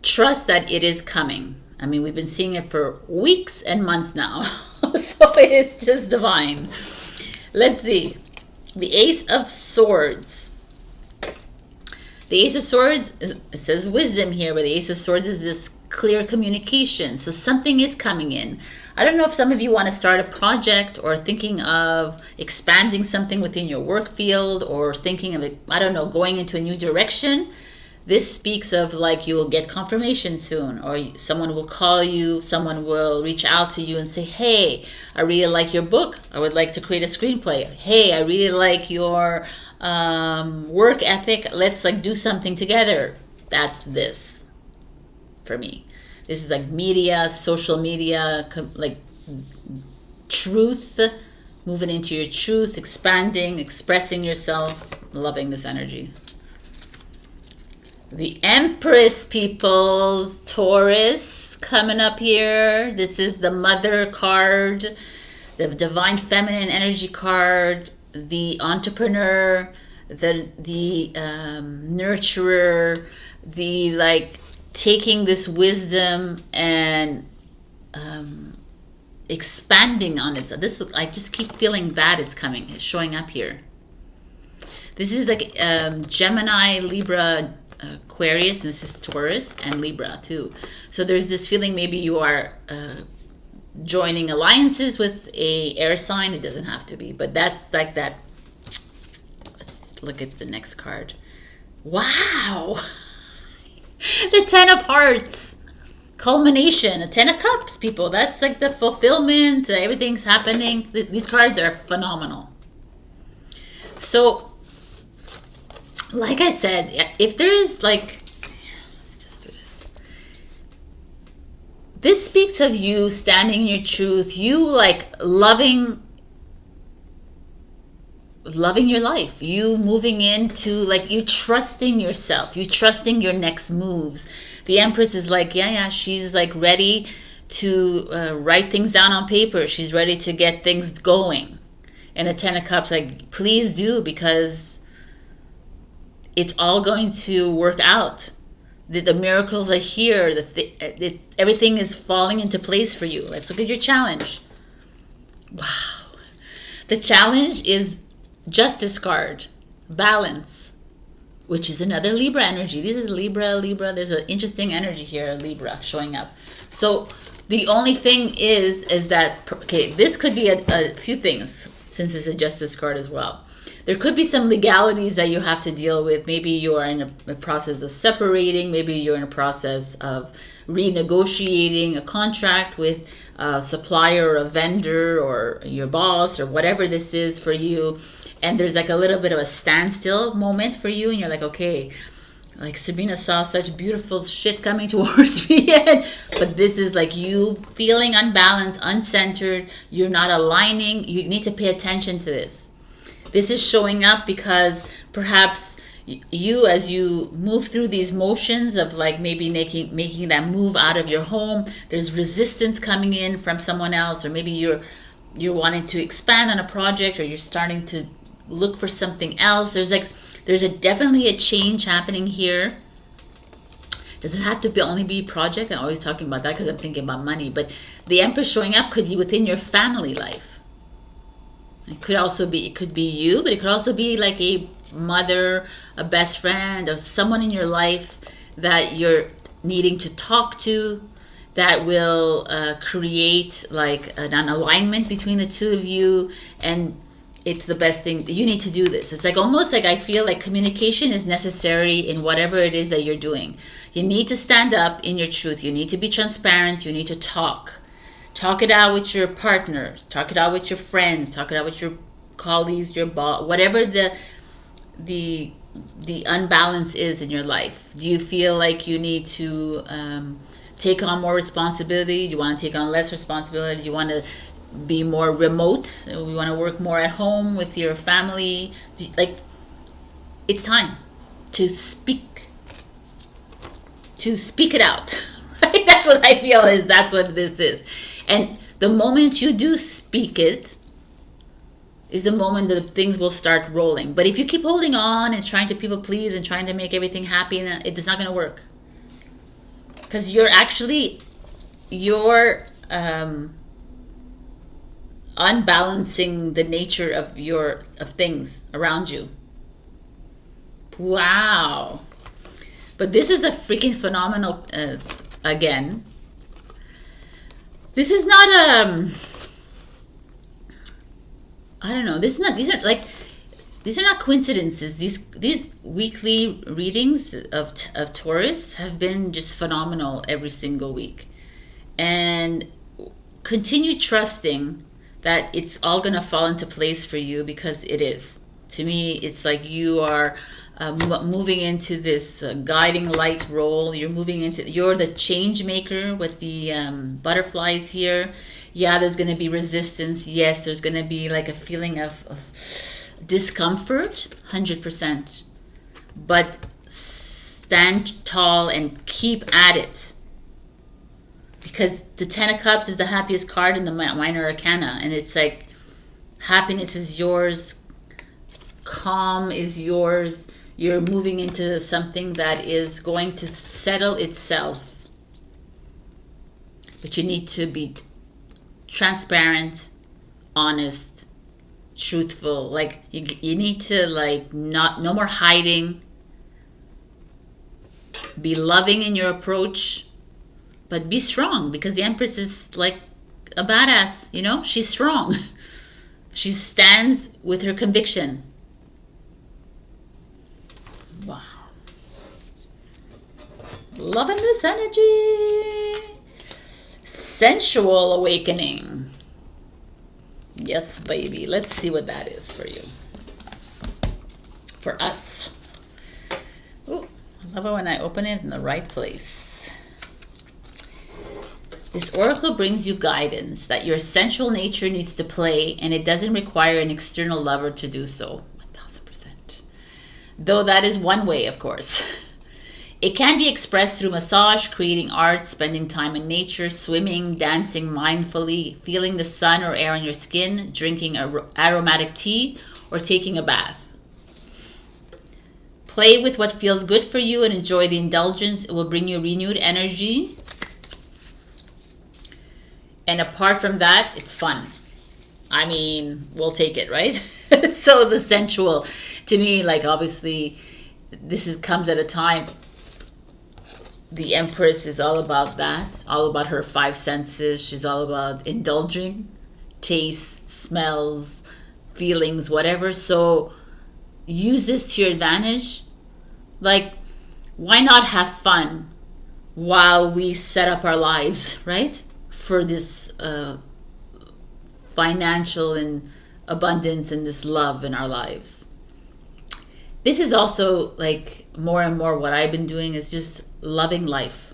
trust that it is coming. I mean, we've been seeing it for weeks and months now. So it's just divine. Let's see. The Ace of Swords. The Ace of Swords, it says wisdom here, but the Ace of Swords is this clear communication. So something is coming in. I don't know if some of you want to start a project or thinking of expanding something within your work field or thinking of, I don't know, going into a new direction. This speaks of like you will get confirmation soon, or someone will call you, someone will reach out to you and say, hey, I really like your book. I would like to create a screenplay. Hey, I really like your work ethic. Let's like do something together. That's this for me. This is like media, social media, like truth, moving into your truth, expanding, expressing yourself. Loving this energy. The Empress, people, Taurus coming up here. This is the Mother card, the Divine Feminine Energy card, the Entrepreneur, the Nurturer, the like taking this wisdom and expanding on it. So this, I just keep feeling that it's coming, it's showing up here. This is like Gemini, Libra, Aquarius, and this is Taurus and Libra too. So there's this feeling maybe you are joining alliances with a air sign. It doesn't have to be, but that's like that. Let's look at the next card. Wow. The Ten of Hearts. Culmination. The Ten of Cups, people. That's like the fulfillment. Everything's happening. These cards are phenomenal. So like I said, if there is like, let's just do this. This speaks of you standing in your truth, you like loving your life, you moving into like you trusting yourself, you trusting your next moves. The Empress is like, yeah, she's like ready to write things down on paper. She's ready to get things going. And the Ten of Cups, like, please do, because it's all going to work out. The miracles are here. Everything is falling into place for you. Let's look at your challenge. Wow. The challenge is Justice card. Balance. Which is another Libra energy. This is Libra. There's an interesting energy here, Libra, showing up. So the only thing is that, okay, this could be a few things, since it's a Justice card as well. There could be some legalities that you have to deal with. Maybe you are in a process of separating. Maybe you're in a process of renegotiating a contract with a supplier or a vendor or your boss or whatever this is for you. And there's like a little bit of a standstill moment for you. And you're like, okay, like Sabrina saw such beautiful shit coming towards me. But this is like you feeling unbalanced, uncentered. You're not aligning. You need to pay attention to this. This is showing up because perhaps you, as you move through these motions of like maybe making that move out of your home, there's resistance coming in from someone else, or maybe you're wanting to expand on a project, or you're starting to look for something else. There's definitely a change happening here. Does it have to only be project? I'm always talking about that because I'm thinking about money. But the Empress showing up could be within your family life. It could be you, but it could also be like a mother, a best friend, or someone in your life that you're needing to talk to, that will create like an alignment between the two of you. And it's the best thing. You need to do this. It's like almost like I feel like communication is necessary in whatever it is that you're doing. You need to stand up in your truth. You need to be transparent. You need to talk. Talk it out with your partner. Talk it out with your friends. Talk it out with your colleagues, your boss, whatever the unbalance is in your life. Do you feel like you need to take on more responsibility? Do you want to take on less responsibility? Do you want to be more remote? We want to work more at home with your family? It's time to speak it out. Right? That's what I feel that's what this is. And the moment you do speak it is the moment that things will start rolling. But if you keep holding on and trying to people please and trying to make everything happy, it's not going to work. Because you're unbalancing the nature of things around you. Wow. But this is a freaking phenomenal, again. This is not, I don't know, these are like, these are not coincidences. These weekly readings of Taurus have been just phenomenal every single week. And continue trusting that it's all going to fall into place for you, because it is. To me, it's like you are moving into this guiding light role. You're the change maker with the butterflies here. Yeah, there's going to be resistance. Yes, there's going to be like a feeling of discomfort, 100%. But stand tall and keep at it. Because the Ten of Cups is the happiest card in the minor arcana. And it's like, happiness is yours. Calm is yours. You're moving into something that is going to settle itself. But you need to be transparent, honest, truthful. Like, you need to, like, no more hiding. Be loving in your approach. But be strong, because the Empress is like a badass, you know? She's strong. She stands with her conviction. Wow. Loving this energy. Sensual awakening. Yes, baby. Let's see what that is for you. For us. Ooh, I love it when I open it in the right place. This oracle brings you guidance that your sensual nature needs to play, and it doesn't require an external lover to do so. 1000%. Though that is one way, of course. It can be expressed through massage, creating art, spending time in nature, swimming, dancing mindfully, feeling the sun or air on your skin, drinking aromatic tea, or taking a bath. Play with what feels good for you and enjoy the indulgence. It will bring you renewed energy. And apart from that, it's fun. I mean, we'll take it, right? So the sensual, to me, like, obviously, comes at a time. The Empress is all about that, all about her five senses. She's all about indulging, taste, smells, feelings, whatever. So use this to your advantage. Like, why not have fun while we set up our lives, right? For this financial and abundance and this love in our lives. This is also, like, more and more what I've been doing is just loving life.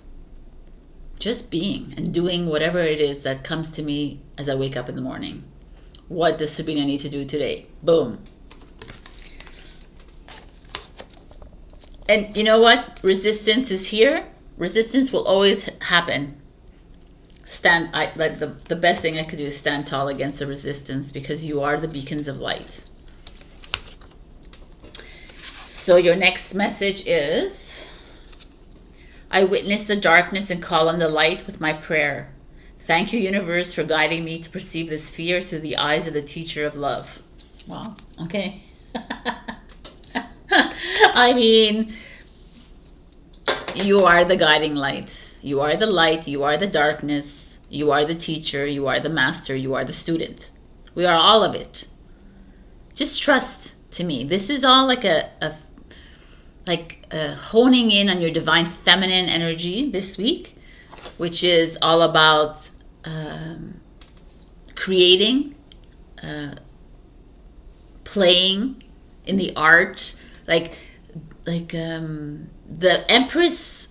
Just being and doing whatever it is that comes to me as I wake up in the morning. What does Sabrina need to do today? Boom. And you know what? Resistance is here. Resistance will always happen. The best thing I could do is stand tall against the resistance, because you are the beacons of light. So your next message is, I witness the darkness and call on the light with my prayer. Thank you, universe, for guiding me to perceive this fear through the eyes of the teacher of love. Wow. Okay. I mean, you are the guiding light. You are the light. You are the darkness. You are the teacher. You are the master. You are the student. We are all of it. Just trust. To me, this is all like a honing in on your divine feminine energy this week, which is all about creating, playing in the art, the Empress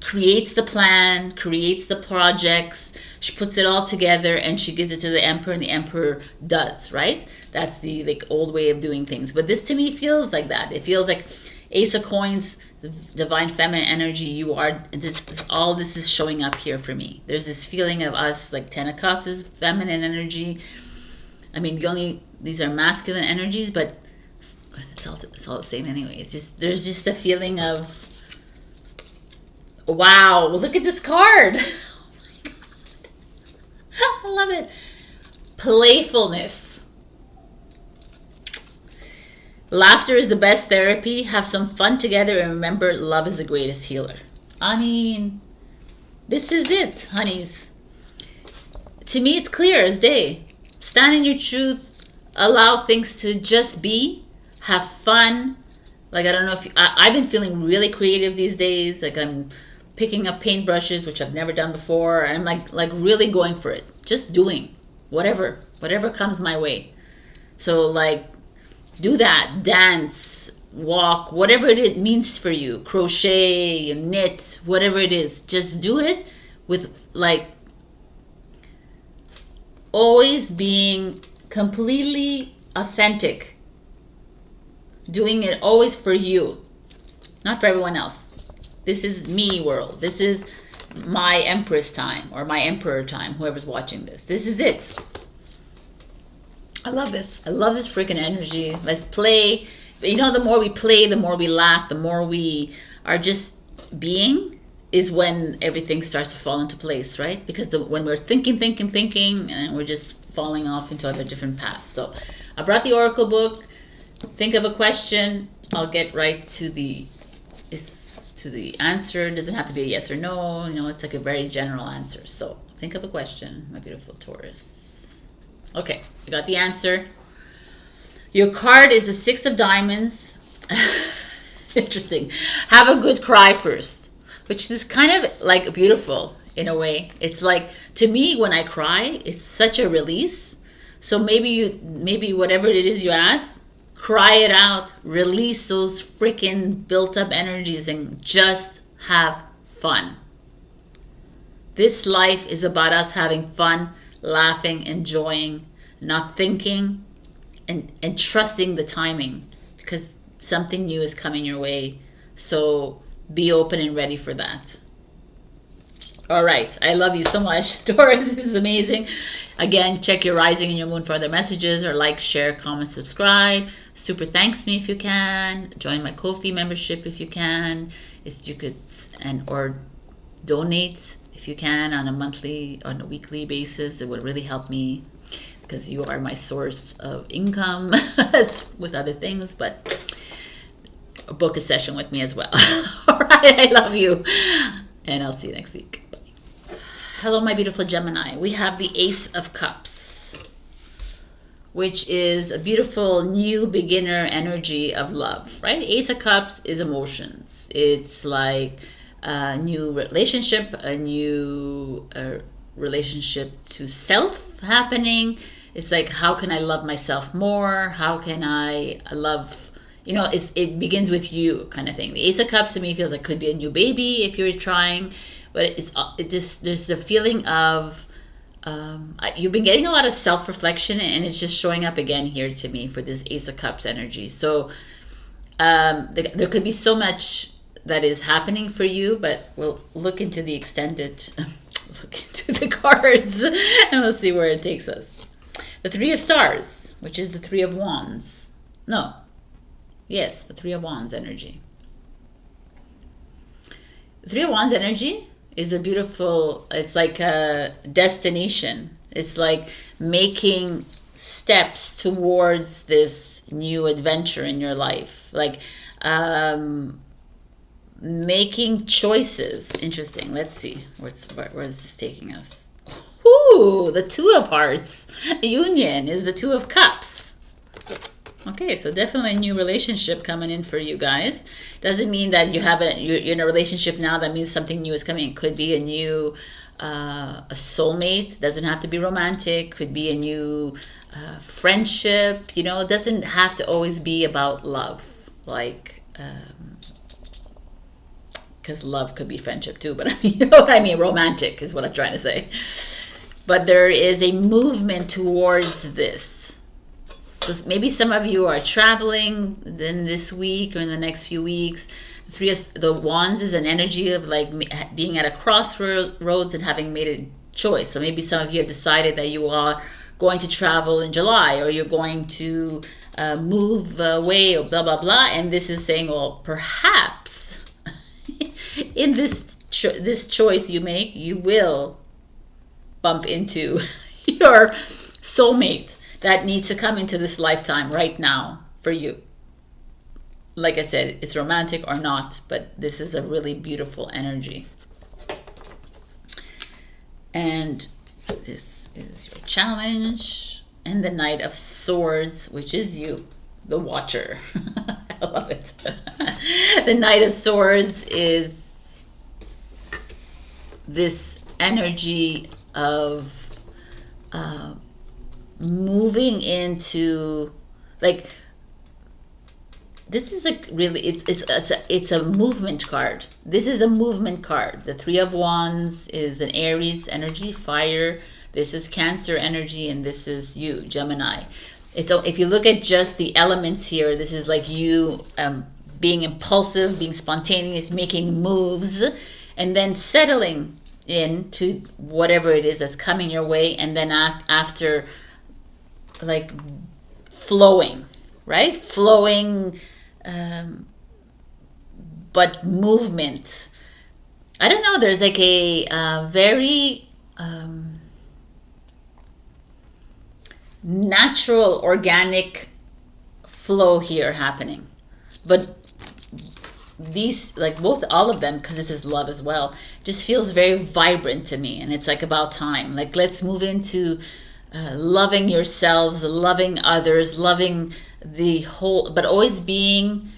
creates the plan, creates the projects, she puts it all together and she gives it to the Emperor, and the Emperor does, right? That's the old way of doing things. But this to me feels like that. It feels like Ace of Coins, the divine feminine energy. You are this. All this is showing up here for me. There's this feeling of us, like Ten of Cups is feminine energy. I mean, these are masculine energies, but it's all the same anyway. It's just, there's just a feeling of, wow, look at this card. Oh my God. I love it. Playfulness. Laughter is the best therapy. Have some fun together and remember, love is the greatest healer. I mean, this is it, honeys. To me, it's clear as day. Stand in your truth. Allow things to just be. have fun. Like, I don't know if I've been feeling really creative these days. Like, I'm picking up paintbrushes, which I've never done before, and I'm like really going for it. Just doing whatever comes my way. So like, do that, dance, walk, whatever it means for you, crochet, knit, whatever it is, just do it with like always being completely authentic, doing it always for you, not for everyone else. This is me world. This is my Empress time, or my Emperor time, whoever's watching this. This is it. I love this. I love this freaking energy. Let's play. You know, the more we play, the more we laugh, the more we are just being, is when everything starts to fall into place, right? Because when we're thinking, and we're just falling off into other different paths. So I brought the Oracle book. Think of a question. I'll get right to the answer. It doesn't have to be a yes or no. You know, it's like a very general answer. So think of a question, my beautiful Taurus. Okay, you got the answer. Your card is the 6 of Diamonds. Interesting. Have a good cry first, which is kind of like beautiful in a way. It's like, to me, when I cry, it's such a release. So maybe whatever it is you ask, cry it out, release those freaking built up energies, and just have fun. This life is about us having fun, laughing, enjoying, not thinking, and trusting the timing, because something new is coming your way. So be open and ready for that. All right. I love you so much. Taurus, this is amazing. Again, check your rising and your moon for other messages, or like, share, comment, subscribe. Super thanks me if you can. Join my Ko-fi membership if you can. You could, or donate if you can on a weekly basis. It would really help me, because you are my source of income with other things, but book a session with me as well. All right, I love you, and I'll see you next week. Bye. Hello, my beautiful Gemini. We have the Ace of Cups, which is a beautiful new beginner energy of love, right? Ace of Cups is emotions. It's like a new relationship, a new relationship to self happening. It's like, how can I love myself more? How can I love, you know, it begins with you kind of thing. The Ace of Cups to me feels like could be a new baby if you're trying, but there's a feeling of, you've been getting a lot of self-reflection, and it's just showing up again here to me for this Ace of Cups energy. So there could be so much that is happening for you, but we'll look into the extended, look into the cards, and we'll see where it takes us. The 3 of Stars, which is the 3 of Wands. No. Yes, the 3 of Wands energy. The 3 of Wands energy is a beautiful, it's like a destination. It's like making steps towards this new adventure in your life. Like making choices. Interesting. Let's see. Where is this taking us? Ooh, the 2 of Hearts. Union is the 2 of Cups. Okay, so definitely a new relationship coming in for you guys. Doesn't mean that you're in a relationship now. That means something new is coming. It could be a new a soulmate. Doesn't have to be romantic. Could be a new friendship. You know, it doesn't have to always be about love. Like, because love could be friendship too. But I mean, you know what I mean? Romantic is what I'm trying to say. But there is a movement towards this. So maybe some of you are traveling then this week or in the next few weeks. The Wands is an energy of like being at a crossroads and having made a choice. So maybe some of you have decided that you are going to travel in July, or you're going to move away, or blah, blah, blah. And this is saying, well, perhaps in this choice you make, you will bump into your soulmate that needs to come into this lifetime right now for you. Like I said, it's romantic or not, but this is a really beautiful energy. And this is your challenge. And the Knight of Swords, which is you. the Watcher. I love it. The Knight of Swords is this energy of moving into, like, this is like really, it's a movement card. This is a movement card. The Three of Wands is an Aries energy, fire. This is Cancer energy, and this is you, Gemini. If you look at just the elements here, this is like you being impulsive, being spontaneous, making moves, and then settling into whatever it is that's coming your way, and then after, like, flowing, right? Flowing, but movement. I don't know, there's like a very natural, organic flow here happening. But these, like, all of them, because this is love as well, just feels very vibrant to me. And it's like about time. Like, let's move into loving yourselves, loving others, loving the whole, but always being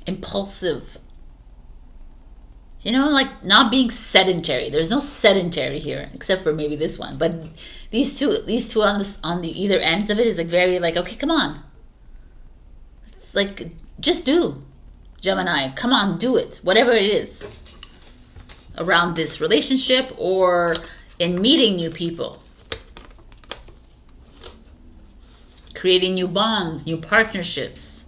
impulsive. You know, like, not being sedentary. There's no sedentary here, except for maybe this one. But these two on the either ends of it is like very like, okay, come on. It's like, just do, Gemini. Come on, do it. Whatever it is around this relationship or in meeting new people, creating new bonds, new partnerships.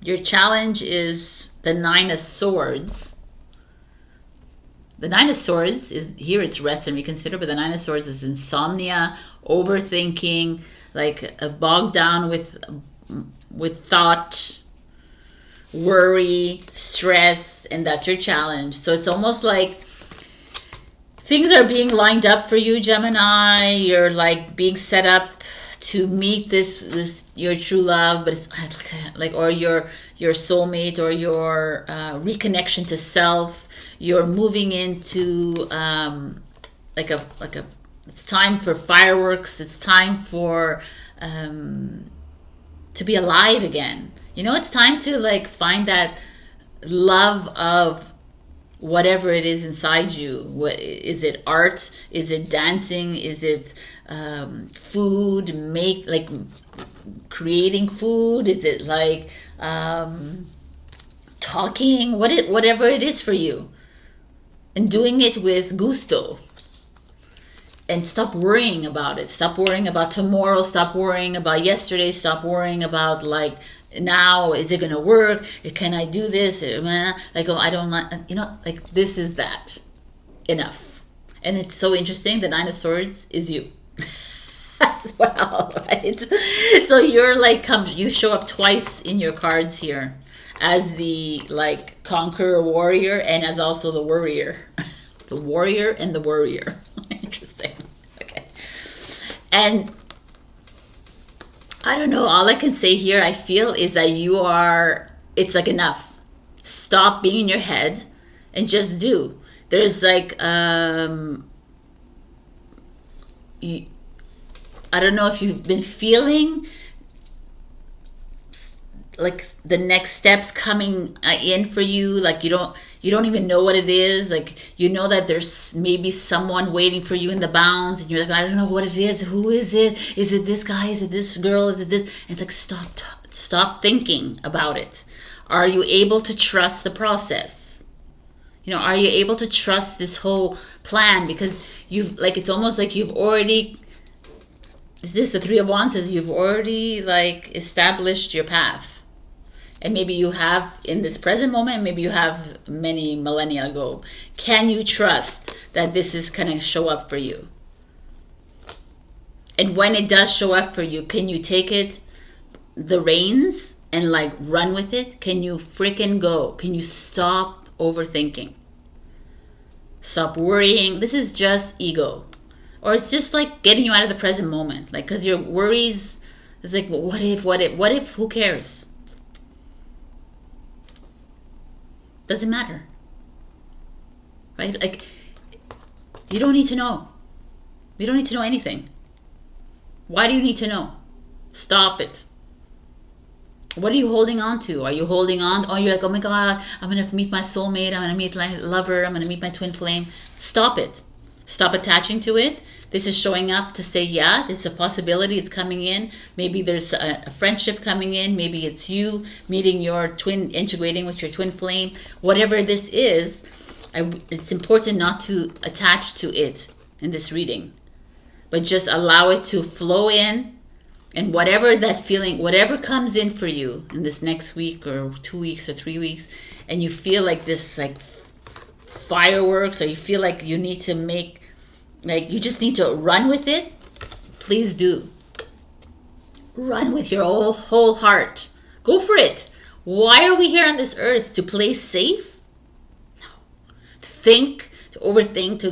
Your challenge is the Nine of Swords. The Nine of Swords is here, it's rest and reconsider, but the Nine of Swords is insomnia, overthinking, like bogged down with thought, worry, stress, and that's your challenge. So it's almost like things are being lined up for you, Gemini. You're like being set up to meet this your true love, but it's like, or your soulmate, or your reconnection to self. You're moving into like a it's time for fireworks. It's time for to be alive again. You know, it's time to like find that love of whatever it is inside you. What is it? Art? Is it dancing? Is it food? Like creating food? Is it like talking? Whatever it is for you, and doing it with gusto. And stop worrying about it. Stop worrying about tomorrow. Stop worrying about yesterday. Stop worrying about, like, now, is it gonna work? Can I do this? Like, oh, I don't like, you know, like, this is that. Enough. And it's so interesting. The Nine of Swords is you as well, right? So you're like, you show up twice in your cards here as the, like, conqueror, warrior, and as also the worrier. The warrior and the worrier. Interesting. Okay. And I don't know, all I can say here, I feel, is that you are, it's like, enough. Stop being in your head and just do. There's like, I don't know if you've been feeling like the next steps coming in for you, like you don't even know what it is. Like, you know that there's maybe someone waiting for you in the bounds, and you're like, I don't know what it is. Who is it? Is it this guy? Is it this girl? Is it this? And it's like, stop thinking about it. Are you able to trust the process? You know, are you able to trust this whole plan? Because you've, like, it's almost like you've already, is this the Three of Wands? Says you've already, like, established your path. And maybe you have in this present moment, maybe you have many millennia ago. Can you trust that this is going to show up for you? And when it does show up for you, can you take it, the reins, and like run with it? Can you freaking go? Can you stop overthinking? Stop worrying. This is just ego. Or it's just like getting you out of the present moment. Like, because your worries, it's like, well, what if, who cares? Doesn't matter, right? Like, you don't need to know. We don't need to know anything. Why do you need to know? Stop it. What are you holding on to? Are you holding on? Oh, you're like, oh my God, I'm going to meet my soulmate. I'm going to meet my lover. I'm going to meet my twin flame. Stop it. Stop attaching to it. This is showing up to say, yeah, this is a possibility. It's coming in. Maybe there's a friendship coming in. Maybe it's you meeting your twin, integrating with your twin flame. Whatever this is, it's important not to attach to it in this reading, but just allow it to flow in. And whatever that feeling, whatever comes in for you in this next week or 2 weeks or 3 weeks, and you feel like this like fireworks, or you feel like you need to make, like you just need to run with it, please do. Run with your whole heart. Go for it. Why are we here on this earth? To play safe? No. To think, to overthink, to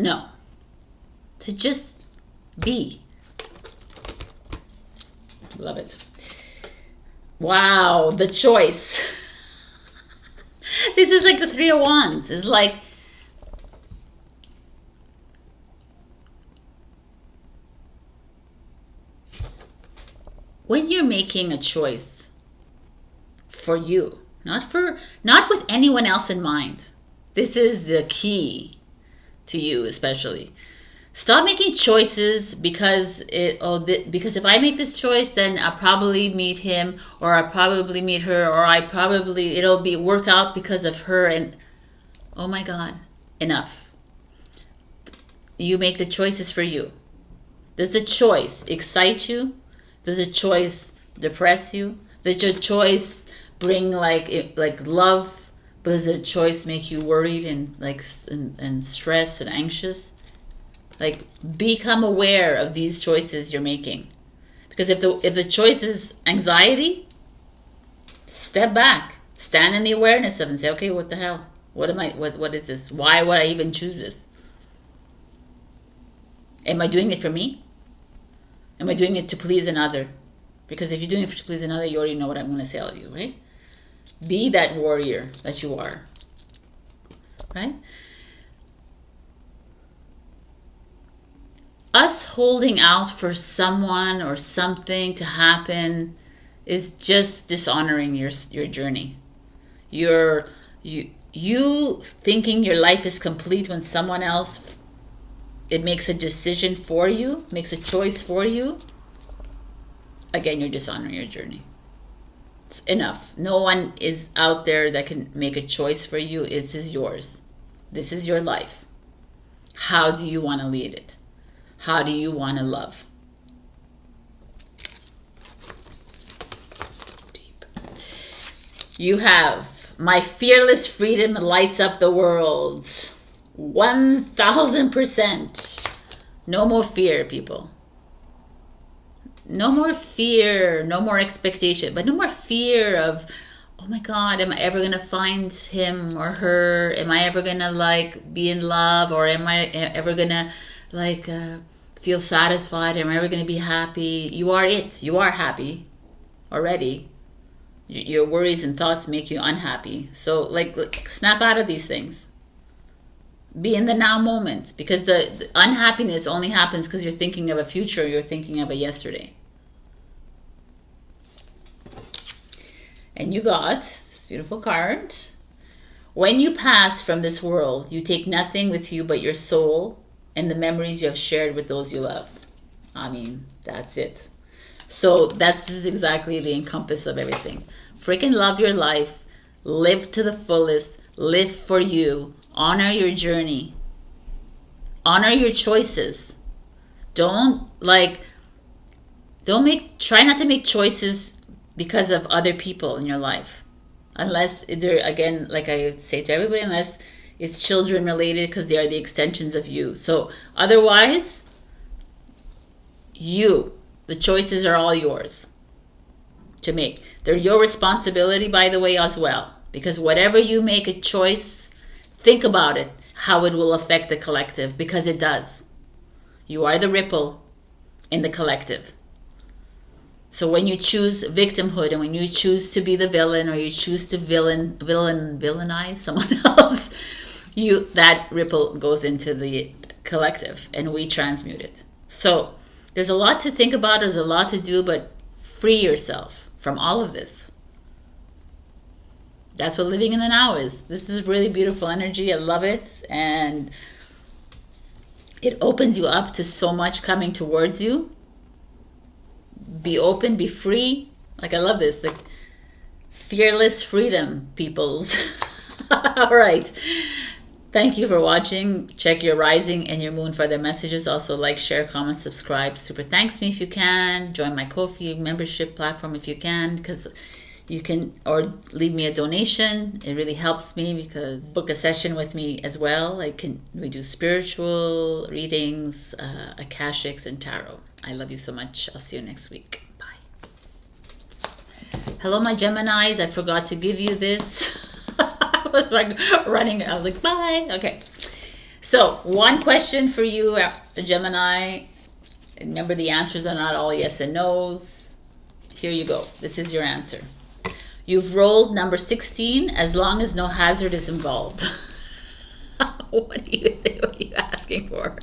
no. To just be. Love it. Wow, the choice. This is like the Three of Wands. It's like, when you're making a choice for you, not with anyone else in mind. This is the key to you, especially. Stop making choices because because if I make this choice, then I'll probably meet him, or I'll probably meet her, or it'll work out because of her. And oh my God, enough. You make the choices for you. Does the choice excite you? Does the choice depress you? Does your choice bring like love? But does the choice make you worried and stressed and anxious? Like, become aware of these choices you're making. Because if the choice is anxiety, step back, stand in the awareness of it and say, okay, what the hell? What is this? Why would I even choose this? Am I doing it for me? Am I doing it to please another? Because if you're doing it to please another, you already know what I'm going to tell you, right? Be that warrior that you are, right? Us holding out for someone or something to happen is just dishonoring your journey. You thinking your life is complete when someone else, it makes a decision for you, makes a choice for you. Again, you're dishonoring your journey. It's enough. No one is out there that can make a choice for you. This is yours. This is your life. How do you want to lead it? How do you want to love? Deep. You have my fearless freedom lights up the world. 1000%. No more fear, people. No more fear. No more expectation. But no more fear of, oh my God, am I ever going to find him or her? Am I ever going to be in love? Or am I ever going to feel satisfied? Am I ever going to be happy? You are it. You are happy already. Your worries and thoughts make you unhappy. So snap out of these things. Be in the now moment, because the unhappiness only happens because you're thinking of a future, you're thinking of a yesterday. And you got this beautiful card. When you pass from this world, you take nothing with you but your soul and the memories you have shared with those you love. I mean, that's it. So that's exactly the encompass of everything. Freaking love your life. Live to the fullest. Live for you. Honor your journey. Honor your choices. Try not to make choices because of other people in your life. Unless they're, again, like I say to everybody, unless it's children related, because they are the extensions of you. So otherwise, the choices are all yours to make. They're your responsibility, by the way, as well. Because whatever you make a choice, think about it, how it will affect the collective, because it does. You are the ripple in the collective. So when you choose victimhood, and when you choose to be the villain, or you choose to villainize someone else, that ripple goes into the collective, and we transmute it. So there's a lot to think about, there's a lot to do, but free yourself from all of this. That's what living in the now is. This is really beautiful energy. I love it. And it opens you up to so much coming towards you. Be open, be free. Like, I love this. The fearless freedom, peoples. All right. Thank you for watching. Check your rising and your moon for their messages. Also like, share, comment, subscribe. Super thanks me if you can. Join my Ko-fi membership platform if you can, because you can, or leave me a donation. It really helps me, because book a session with me as well. We do spiritual readings, Akashics, and tarot. I love you so much. I'll see you next week. Bye. Hello, my Geminis. I forgot to give you this. I was like running. I was like, bye. Okay. So one question for you, Gemini. Remember, the answers are not all yes and no's. Here you go. This is your answer. You've rolled number 16 as long as no hazard is involved. What do you think? What are you asking for?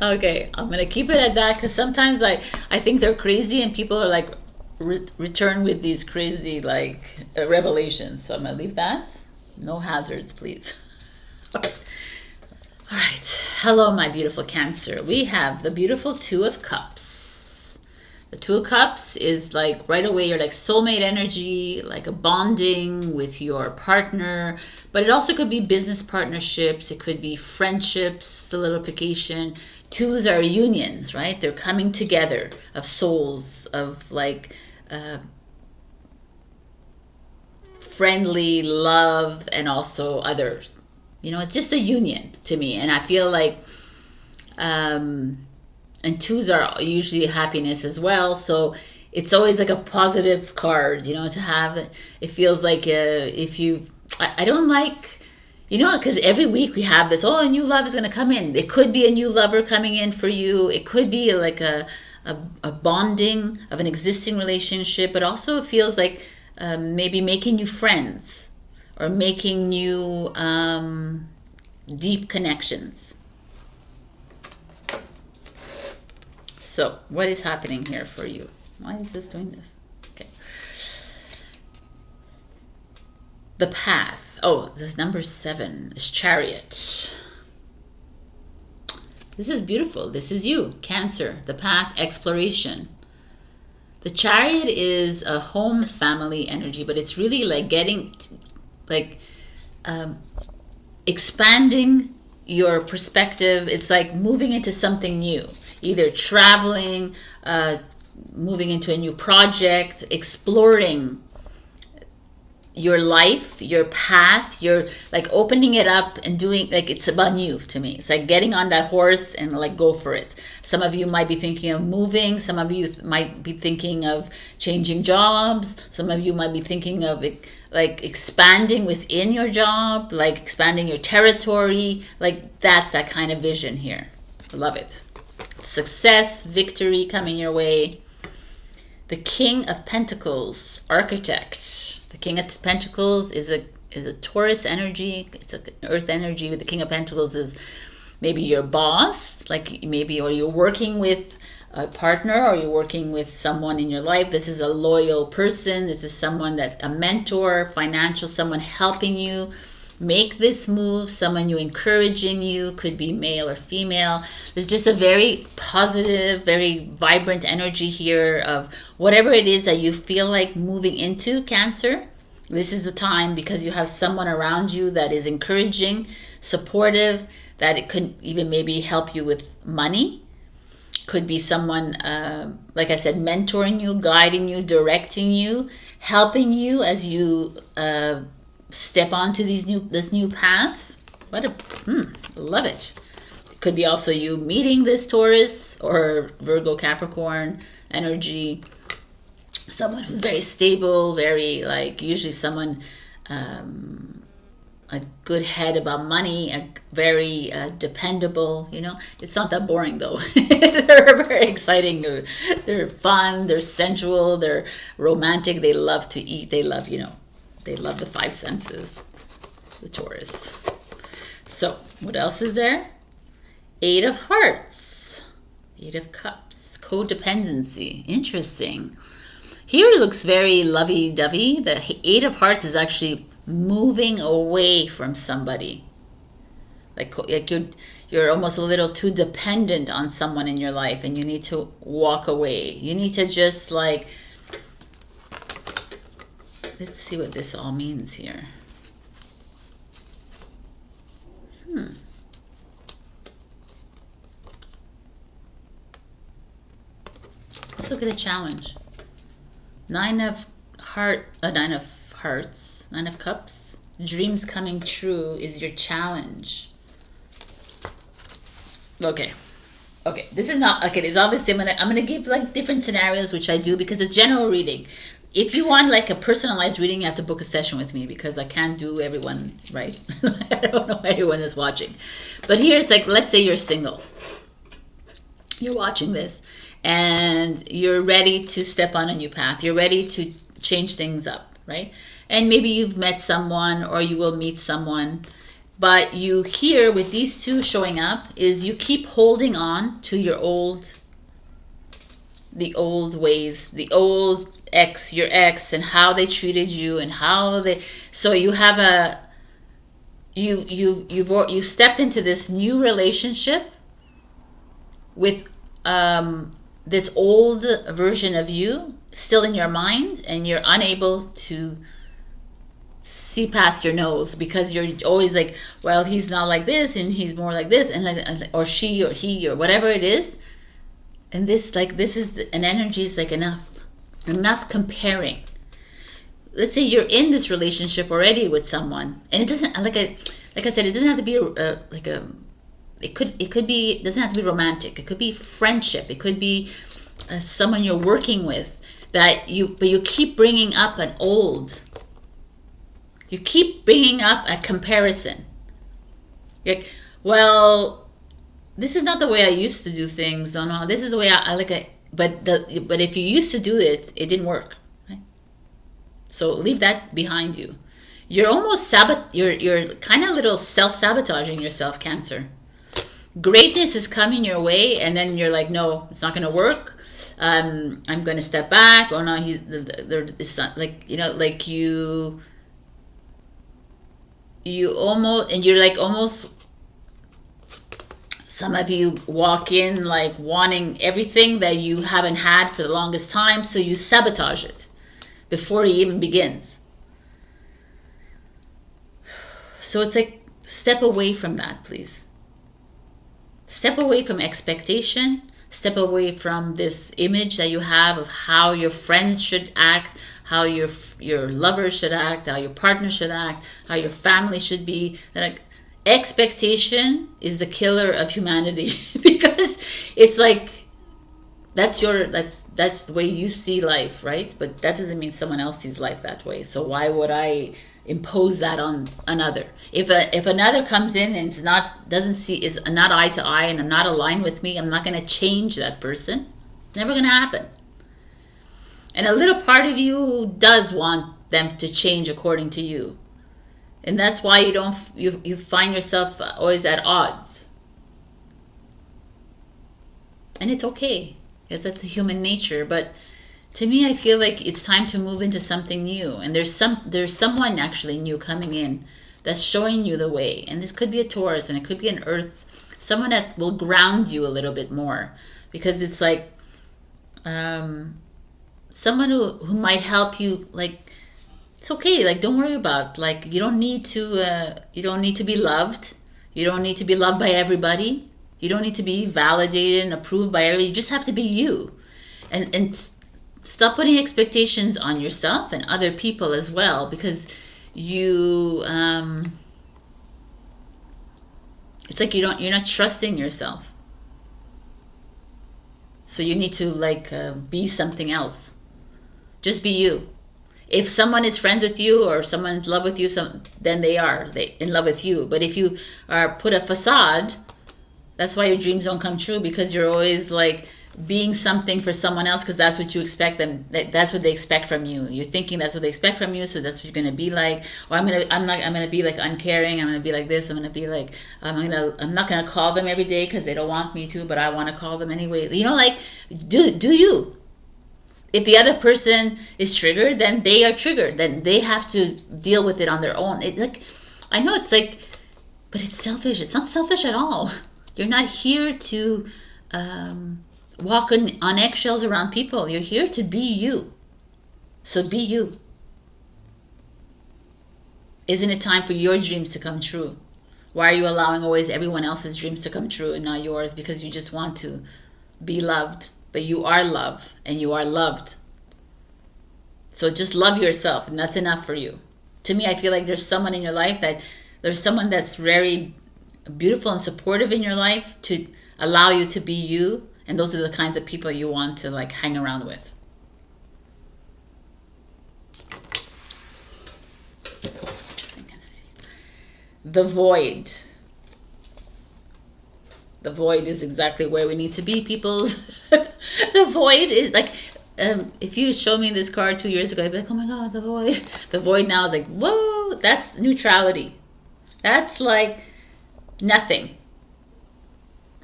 Okay, I'm going to keep it at that, because sometimes I think they're crazy and people are like, return with these crazy like revelations. So I'm going to leave that. No hazards, please. All right. Hello, my beautiful Cancer. We have the beautiful Two of Cups. The Two of Cups is like right away, you're like soulmate energy, like a bonding with your partner, but it also could be business partnerships. It could be friendships, solidification. Twos are unions, right? They're coming together of souls, of like friendly love, and also others. You know, it's just a union to me. And I feel like, and twos are usually happiness as well. So it's always like a positive card, you know, to have. It feels like if you, I don't like, you know, because every week we have this, oh, a new love is going to come in. It could be a new lover coming in for you. It could be like a bonding of an existing relationship, but also it feels like maybe making new friends or making new deep connections. So what is happening here for you? Why is this doing this? Okay. The path. Oh, this number 7 is Chariot. This is beautiful. This is you, Cancer. The path, exploration. The Chariot is a home family energy, but it's really like getting, like expanding your perspective. It's like moving into something new. Either traveling, moving into a new project, exploring your life, your path, you're like opening it up and doing, like, it's about you to me. It's like getting on that horse and like go for it. Some of you might be thinking of moving. Some of you might be thinking of changing jobs. Some of you might be thinking of like expanding within your job, like expanding your territory. Like that's that kind of vision here. I love it. Success, victory coming your way. The King of Pentacles, Architect. The King of Pentacles is a Taurus energy. It's an earth energy. With the King of Pentacles is maybe your boss, like maybe, or you're working with a partner, or you're working with someone in your life. This is a loyal person. This is someone that, a mentor, financial, someone helping you make this move, someone you encouraging you, could be male or female. There's just a very positive, very vibrant energy here of whatever it is that you feel like moving into, Cancer. This is the time, because you have someone around you that is encouraging, supportive, that it could even maybe help you with money. Could be someone, like I said, mentoring you, guiding you, directing you, helping you as you step onto this new path. What a love it. It could be also you meeting this Taurus or Virgo Capricorn energy. Someone who's very stable, very like, usually someone a good head about money, a very dependable, you know. It's not that boring though. They're very exciting. They're fun, they're sensual, they're romantic, they love to eat, they love, you know, they love the 5 senses, the Taurus. So what else is there? Eight of Hearts, Eight of Cups, codependency. Interesting. Here it looks very lovey-dovey. The Eight of Hearts is actually moving away from somebody. Like you're almost a little too dependent on someone in your life, and you need to walk away. You need to just like, let's see what this all means here. Let's look at the challenge. Nine of Hearts, Nine of Cups. Dreams coming true is your challenge. Okay. This is not okay. There's obviously I'm gonna give like different scenarios, which I do because it's general reading. If you want like a personalized reading, you have to book a session with me because I can't do everyone right. I don't know everyone is watching, but here's like, let's say you're single. You're watching this, and you're ready to step on a new path. You're ready to change things up, right? And maybe you've met someone or you will meet someone. But you here with these two showing up is you keep holding on to your the old ways, the old your ex and how they treated you and how they, so you have you stepped into this new relationship with this old version of you still in your mind, and you're unable to see past your nose because you're always like, well, he's not like this and he's more like this, and like, or she or he or whatever it is. And this is an energy is like enough comparing. Let's say you're in this relationship already with someone, and it doesn't like I said, it doesn't have to be it doesn't have to be romantic. It could be friendship. It could be someone you're working with but you keep bringing up you keep bringing up a comparison. Like, well, this is not the way I used to do things. Oh no, this is the way I like it. But if you used to do it, it didn't work. Right? So leave that behind you. You're almost you're kind of little self-sabotaging yourself, Cancer. Greatness is coming your way, and then you're like, no, it's not going to work. I'm going to step back. Oh no, it's not like, like you almost, and you're like almost, some of you walk in like wanting everything that you haven't had for the longest time, so you sabotage it before it even begins. So it's like, step away from that, please. Step away from expectation. Step away from this image that you have of how your friends should act, how your lover should act, how your partner should act, how your family should be. Like, expectation is the killer of humanity because it's like that's the way you see life, right? But that doesn't mean someone else sees life that way. So why would I impose that on another? If another comes in and is not eye to eye and not aligned with me, I'm not going to change that person. It's never going to happen. And a little part of you does want them to change according to you, and that's why you find yourself always at odds. And it's okay, because that's the human nature. But to me, I feel like it's time to move into something new, and there's someone actually new coming in that's showing you the way. And this could be a Taurus, and it could be an Earth, someone that will ground you a little bit more, because it's like someone who might help you. Like, it's okay, like, don't worry about, like, you don't need to be loved. You don't need to be loved by everybody. You don't need to be validated and approved by everybody. You just have to be you, and stop putting expectations on yourself and other people as well, because you it's like you're not trusting yourself. So you need to be something else. Just be you. If someone is friends with you or someone is in love with you, then they in love with you. But if you put a facade, that's why your dreams don't come true, because you're always like being something for someone else because that's what you expect them, that's what they expect from you. You're thinking that's what they expect from you, so that's what you're gonna be like. Or I'm gonna be like uncaring, I'm gonna be like this, I'm gonna be like I'm not gonna call them every day because they don't want me to, but I want to call them anyway. You know, like do you. If the other person is triggered, then they are triggered. Then they have to deal with it on their own. It's like, I know it's like, but it's selfish. It's not selfish at all. You're not here to walk on eggshells around people. You're here to be you. So be you. Isn't it time for your dreams to come true? Why are you allowing always everyone else's dreams to come true and not yours? Because you just want to be loved. But you are love and you are loved. So just love yourself, and that's enough for you. To me, I feel like there's someone in your life there's someone that's very beautiful and supportive in your life to allow you to be you. And those are the kinds of people you want to like hang around with. The void. The void is exactly where we need to be, peoples. The void is like, if you showed me this card 2 years ago, I'd be like, oh my God, the void. The void now is like, whoa, that's neutrality. That's like nothing.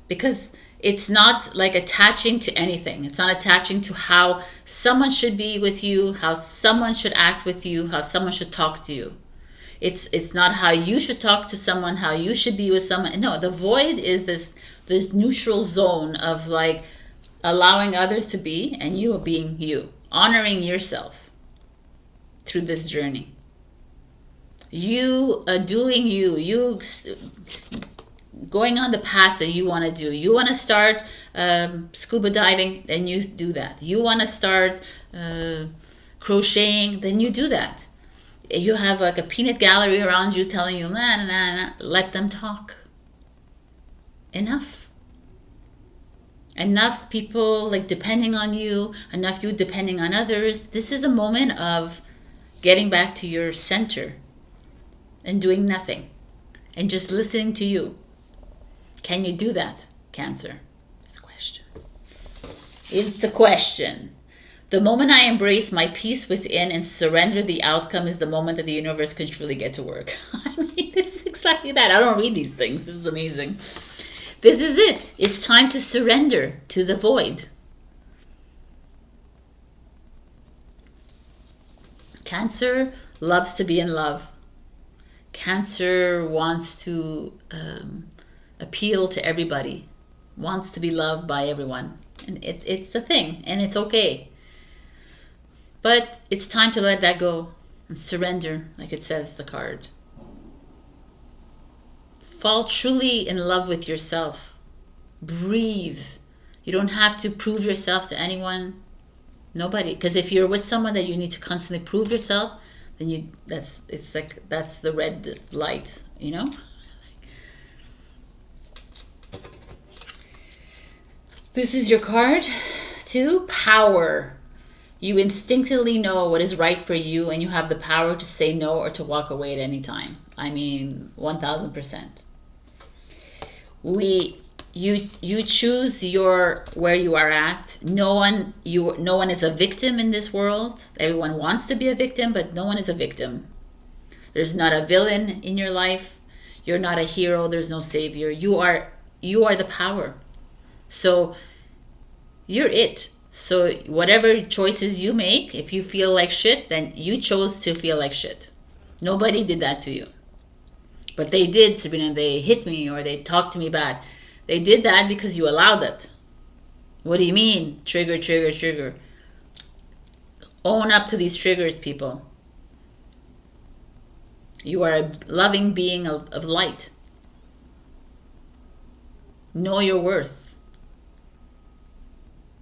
Because it's not like attaching to anything. It's not attaching to how someone should be with you, how someone should act with you, how someone should talk to you. It's not how you should talk to someone, how you should be with someone. No, the void is this neutral zone of like allowing others to be and you being you, honoring yourself through this journey. You doing you going on the path that you want to do. You want to start scuba diving, then you do that. You want to start crocheting, then you do that. You have like a peanut gallery around you telling you, nah, nah, nah, nah. Let them talk. Enough. Enough people like depending on you, enough you depending on others. This is a moment of getting back to your center and doing nothing and just listening to you. Can you do that, Cancer? It's a question. It's a question. The moment I embrace my peace within and surrender the outcome is the moment that the universe can truly get to work. I mean, this is exactly that. I don't read these things. This is amazing. This is it. It's time to surrender to the void. Cancer loves to be in love. Cancer wants to appeal to everybody, wants to be loved by everyone. And it's a thing, and it's okay. But it's time to let that go and surrender, like it says the card. Fall truly in love with yourself. Breathe. You don't have to prove yourself to anyone. Nobody. Because if you're with someone that you need to constantly prove yourself, then that's the red light, you know? This is your card too. Power. You instinctively know what is right for you, and you have the power to say no or to walk away at any time. I mean, 1000%. You choose where you are at. No one is a victim in this world. Everyone wants to be a victim, but no one is a victim. There's not a villain in your life. You're not a hero. There's no savior. You are the power. So you're it. So whatever choices you make, if you feel like shit, then you chose to feel like shit. Nobody did that to you. But they did, Sabrina. They hit me or they talked to me bad. They did that because you allowed it. What do you mean? Trigger, trigger, trigger. Own up to these triggers, people. You are a loving being of light. Know your worth.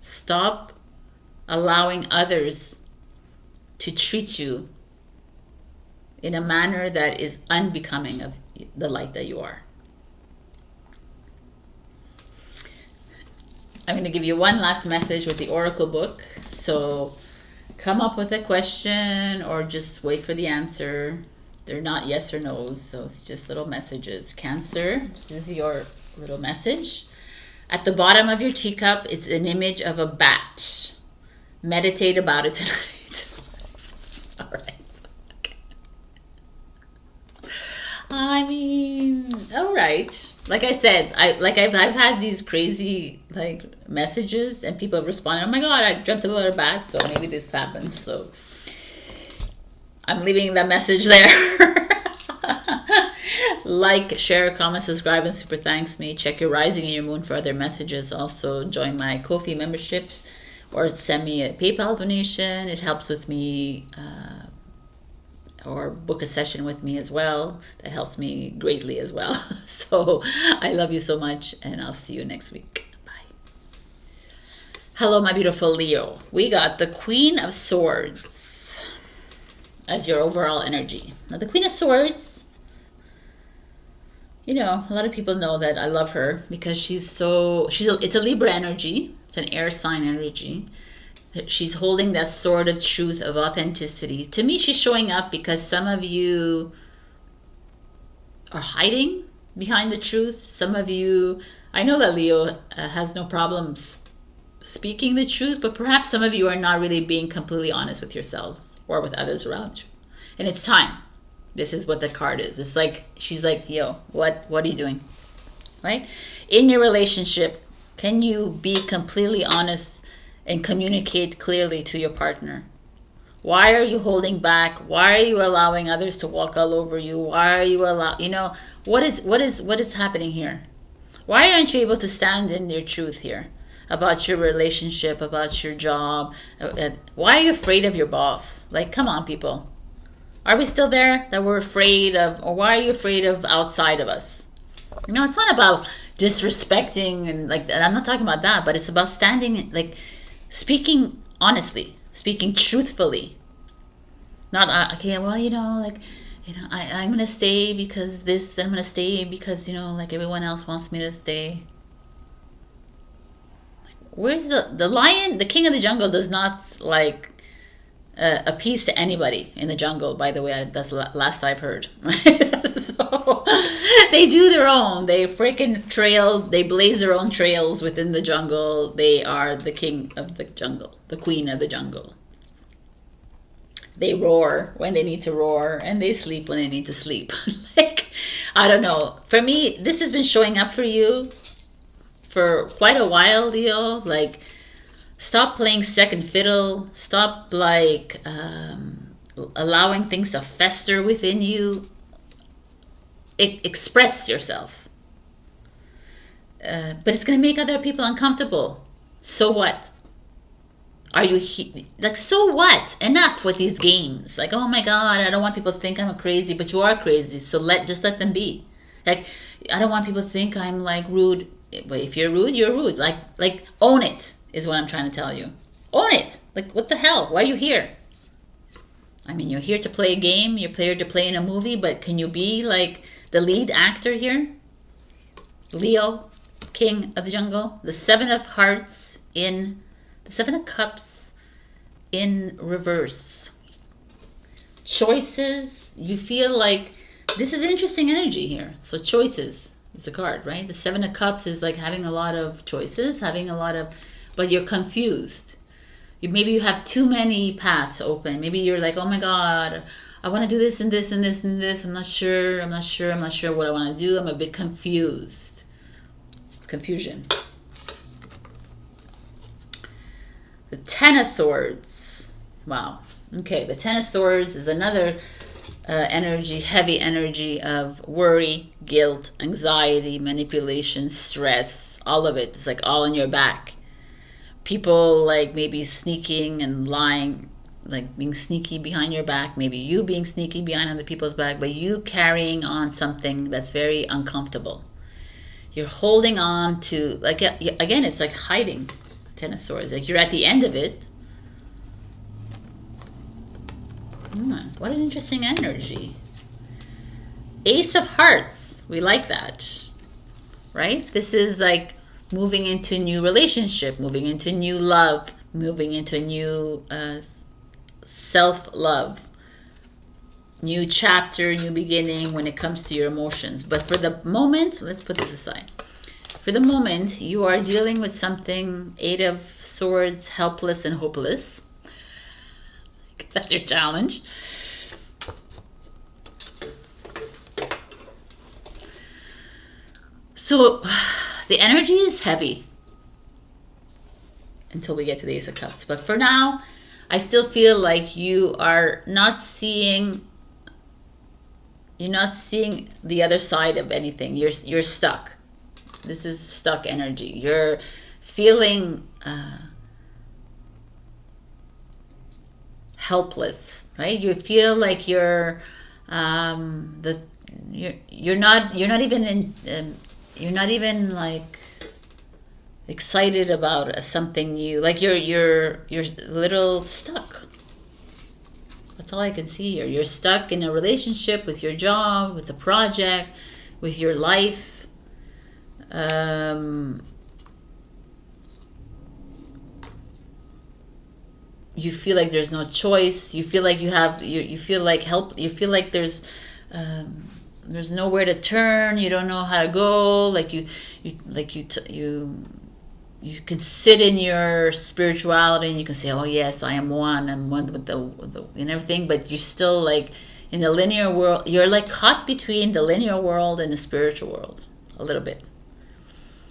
Stop allowing others to treat you in a manner that is unbecoming of the light that you are. I'm going to give you one last message with the Oracle book. So come up with a question or just wait for the answer. They're not yes or no's, so it's just little messages. Cancer, this is your little message. At the bottom of your teacup, it's an image of a bat. Meditate about it tonight. All right. Okay. I mean, all right. Like I said, I've had these crazy like messages, and people have responded, "Oh my God, I dreamt about a bat, so maybe this happens." So I'm leaving that message there. Like, share, comment, subscribe, and super thanks me. Check your rising and your moon for other messages. Also, join my Ko-fi membership or send me a PayPal donation. It helps with me, or book a session with me as well. That helps me greatly as well. So, I love you so much, and I'll see you next week. Bye. Hello, my beautiful Leo. We got the Queen of Swords as your overall energy. Now, the Queen of Swords, you know, a lot of people know that I love her because it's a Libra energy. It's an air sign energy. She's holding that sword of truth, of authenticity. To me, she's showing up because some of you are hiding behind the truth. Some of you, I know that Leo has no problems speaking the truth, but perhaps some of you are not really being completely honest with yourselves or with others around you. And it's time. This is what the card is. It's like, she's like, yo, what are you doing? Right? In your relationship, can you be completely honest and communicate clearly to your partner? Why are you holding back? Why are you allowing others to walk all over you? Why are you what is happening here? Why aren't you able to stand in your truth here about your relationship, about your job? Why are you afraid of your boss? Like, come on, people. Are we still there that we're afraid of, or why are you afraid of outside of us? You know, it's not about disrespecting and like, I'm not talking about that, but it's about standing, like speaking honestly, speaking truthfully. Not, okay, well, I'm going to stay because this, I'm going to stay because, like everyone else wants me to stay. Where's the lion? The king of the jungle does not like appease to anybody in the jungle, by the way. That's last I've heard. So they do their own. They freaking trails. They blaze their own trails within the jungle. They are the king of the jungle, the queen of the jungle. They roar when they need to roar, and they sleep when they need to sleep. Like, I don't know. For me, this has been showing up for you for quite a while, Leo. Like, stop playing second fiddle. Stop allowing things to fester within you. Express yourself. But it's going to make other people uncomfortable. So what? Are you like, so what? Enough with these games. Like, oh my God, I don't want people to think I'm crazy, but you are crazy. So just let them be. Like, I don't want people to think I'm like rude. But if you're rude, you're rude. Like own it is what I'm trying to tell you. Own it. Like, what the hell? Why are you here? I mean, you're here to play a game. You're here to play in a movie, but can you be like the lead actor here? Leo, king of the jungle. The 7 of hearts in the 7 of cups in reverse. Choices. You feel like this is interesting energy here. So choices is the card, right? The 7 of cups is like having a lot of choices, but you're confused. Maybe you have too many paths open. Maybe you're like, oh my God, I want to do this and this and this and this. I'm not sure what I want to do. I'm a bit confused. Confusion. The 10 of Swords. Wow. Okay, the 10 of Swords is another energy, heavy energy of worry, guilt, anxiety, manipulation, stress. All of it. It's like all on your back. People like maybe sneaking and lying, like being sneaky behind your back. Maybe you being sneaky behind other people's back, but you carrying on something that's very uncomfortable. You're holding on to, like, again, it's like hiding. 10 of Swords. Like, you're at the end of it. What an interesting energy. Ace of Hearts. We like that. Right? This is like moving into new relationship, moving into new love, moving into new self-love, new chapter, new beginning when it comes to your emotions. But for the moment, let's put this aside. for the moment, you are dealing with something, 8 of Swords, helpless and hopeless. That's your challenge. So the energy is heavy until we get to the Ace of Cups. But for now, I still feel like you are not seeing, you're not seeing the other side of anything. You're stuck. This is stuck energy. You're feeling helpless, right? You feel like you're you're not even like excited about something new. Like you're a little stuck. That's all I can see here. You're stuck in a relationship, with your job, with a project, with your life. You feel like there's no choice. You feel like you have. You feel like help. You feel like there's nowhere to turn. You don't know how to go. Like you can sit in your spirituality and you can say, "Oh yes, I am one. I'm one with the and everything." But you're still like in the linear world. You're like caught between the linear world and the spiritual world a little bit.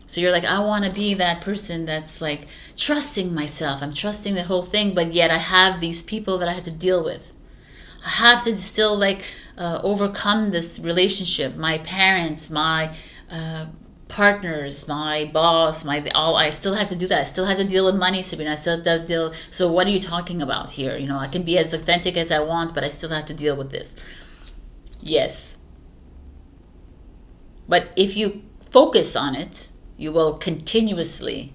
So you're like, I want to be that person that's like trusting myself. I'm trusting the whole thing, but yet I have these people that I have to deal with. I have to still like overcome this relationship. My parents, my partners, my boss, I still have to do that. I still have to deal with money, Sabrina. I still have to deal. So what are you talking about here? You know, I can be as authentic as I want, but I still have to deal with this. Yes. But if you focus on it, you will continuously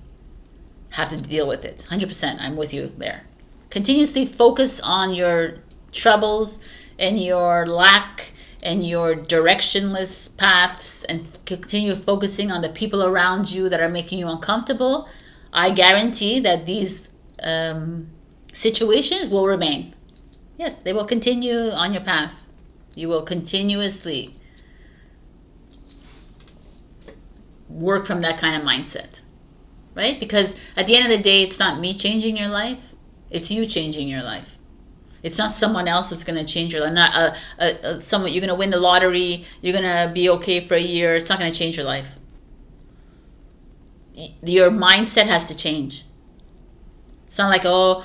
have to deal with it. 100%. I'm with you there. Continuously focus on your troubles and your lack and your directionless paths, and continue focusing on the people around you that are making you uncomfortable. I guarantee that these situations will remain. Yes, they will continue on your path. You will continuously work from that kind of mindset, right? Because at the end of the day, it's not me changing your life, it's you changing your life. It's not someone else that's going to change your life. Not someone, you're going to win the lottery, you're going to be okay for a year. It's not going to change your life. Your mindset has to change. It's not like, I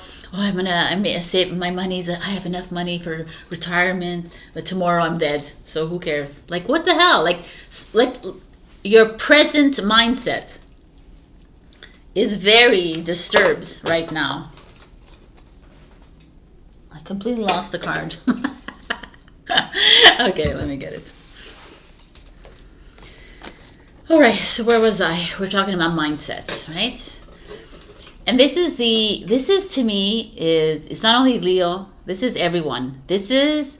save my money, that I have enough money for retirement, but tomorrow I'm dead, so who cares? Like, what the hell? Like your present mindset is very disturbed right now. I completely lost the card. Okay, let me get it. All right, so where was I? We're talking about mindset, right? And this is to me, it's not only Leo, this is everyone. This is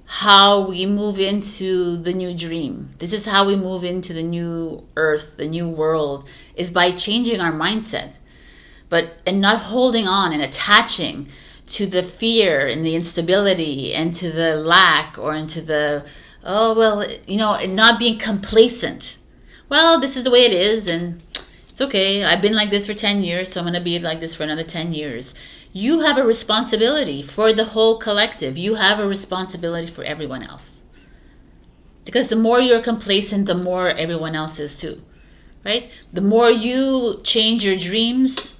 how we move into the new dream. This is how we move into the new earth, the new world, is by changing our mindset, and not holding on and attaching to the fear and the instability and to the lack, or into the, and not being complacent. Well, this is the way it is, and it's okay. I've been like this for 10 years, so I'm going to be like this for another 10 years. You have a responsibility for the whole collective. You have a responsibility for everyone else. Because the more you're complacent, the more everyone else is too, right? The more you change your dreams,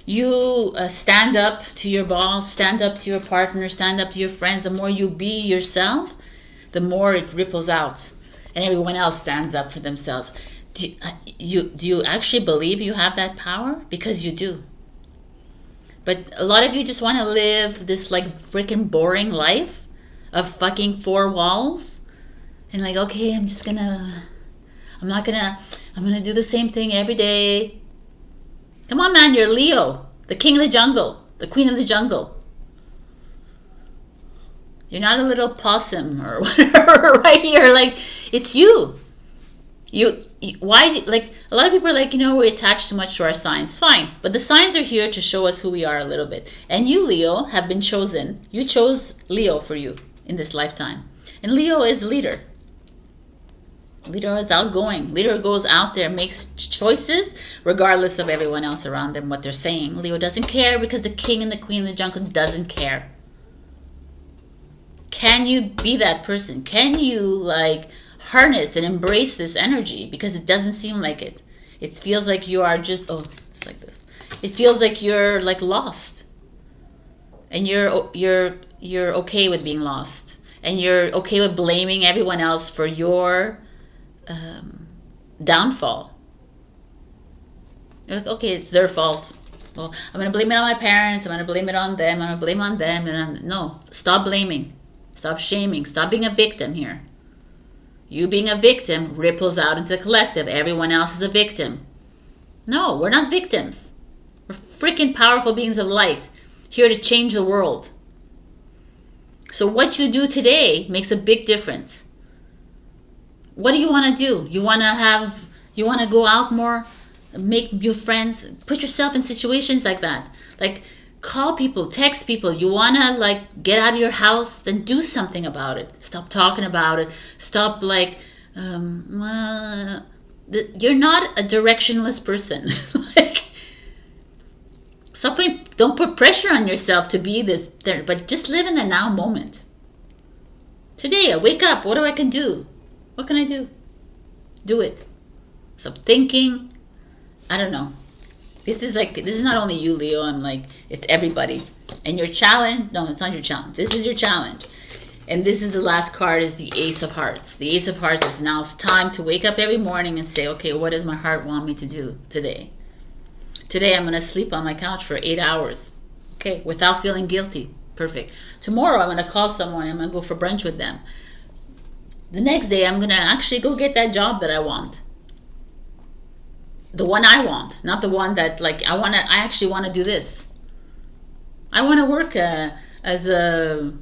you stand up to your boss, stand up to your partner, stand up to your friends. The more you be yourself, the more it ripples out, and everyone else stands up for themselves. Do you actually believe you have that power? Because you do. But a lot of you just want to live this like freaking boring life of fucking 4 walls, and like, okay, I'm gonna do the same thing every day. Come on, man, you're Leo, the king of the jungle, the queen of the jungle. You're not a little possum or whatever, right? You're like, it's you. Why, like, a lot of people are like, we attach too much to our signs. Fine, but the signs are here to show us who we are a little bit. And you, Leo, have been chosen. You chose Leo for you in this lifetime. And Leo is leader. Leader is outgoing. Leader goes out there, makes choices regardless of everyone else around them, what they're saying. Leo doesn't care because the king and the queen of the jungle doesn't care. Can you be that person? Can you like harness and embrace this energy? Because it doesn't seem like it. It feels like you are just, oh, it's like this. It feels like you're like lost. And you're okay with being lost. And you're okay with blaming everyone else for your downfall. You're like, okay, it's their fault. Well, I'm going to blame it on my parents. I'm going to blame it on them. I'm going to blame on them. No, stop blaming. Stop shaming. Stop being a victim here. You being a victim ripples out into the collective. Everyone else is a victim. No, we're not victims. We're freaking powerful beings of light, here to change the world. So what you do today makes a big difference. What do you want to do? You want to go out more, make new friends, put yourself in situations like that. Like, call people, text people. You want to like get out of your house, then do something about it. Stop talking about it. Stop like, you're not a directionless person. Like, don't put pressure on yourself to be this, but just live in the now moment. Today, I wake up. What I can do? What can I do? Do it. Stop thinking. I don't know. This is not only you, Leo. I'm like, it's everybody. And your challenge, no, it's not your challenge. This is your challenge. And this is the last card, is the Ace of Hearts. The Ace of Hearts is now time to wake up every morning and say, okay, what does my heart want me to do today? Today I'm going to sleep on my couch for 8 hours. Okay, without feeling guilty. Perfect. Tomorrow I'm going to call someone. I'm going to go for brunch with them. The next day I'm going to actually go get that job that I want. The one I want, not the one that like I actually want to do this. I want to work as a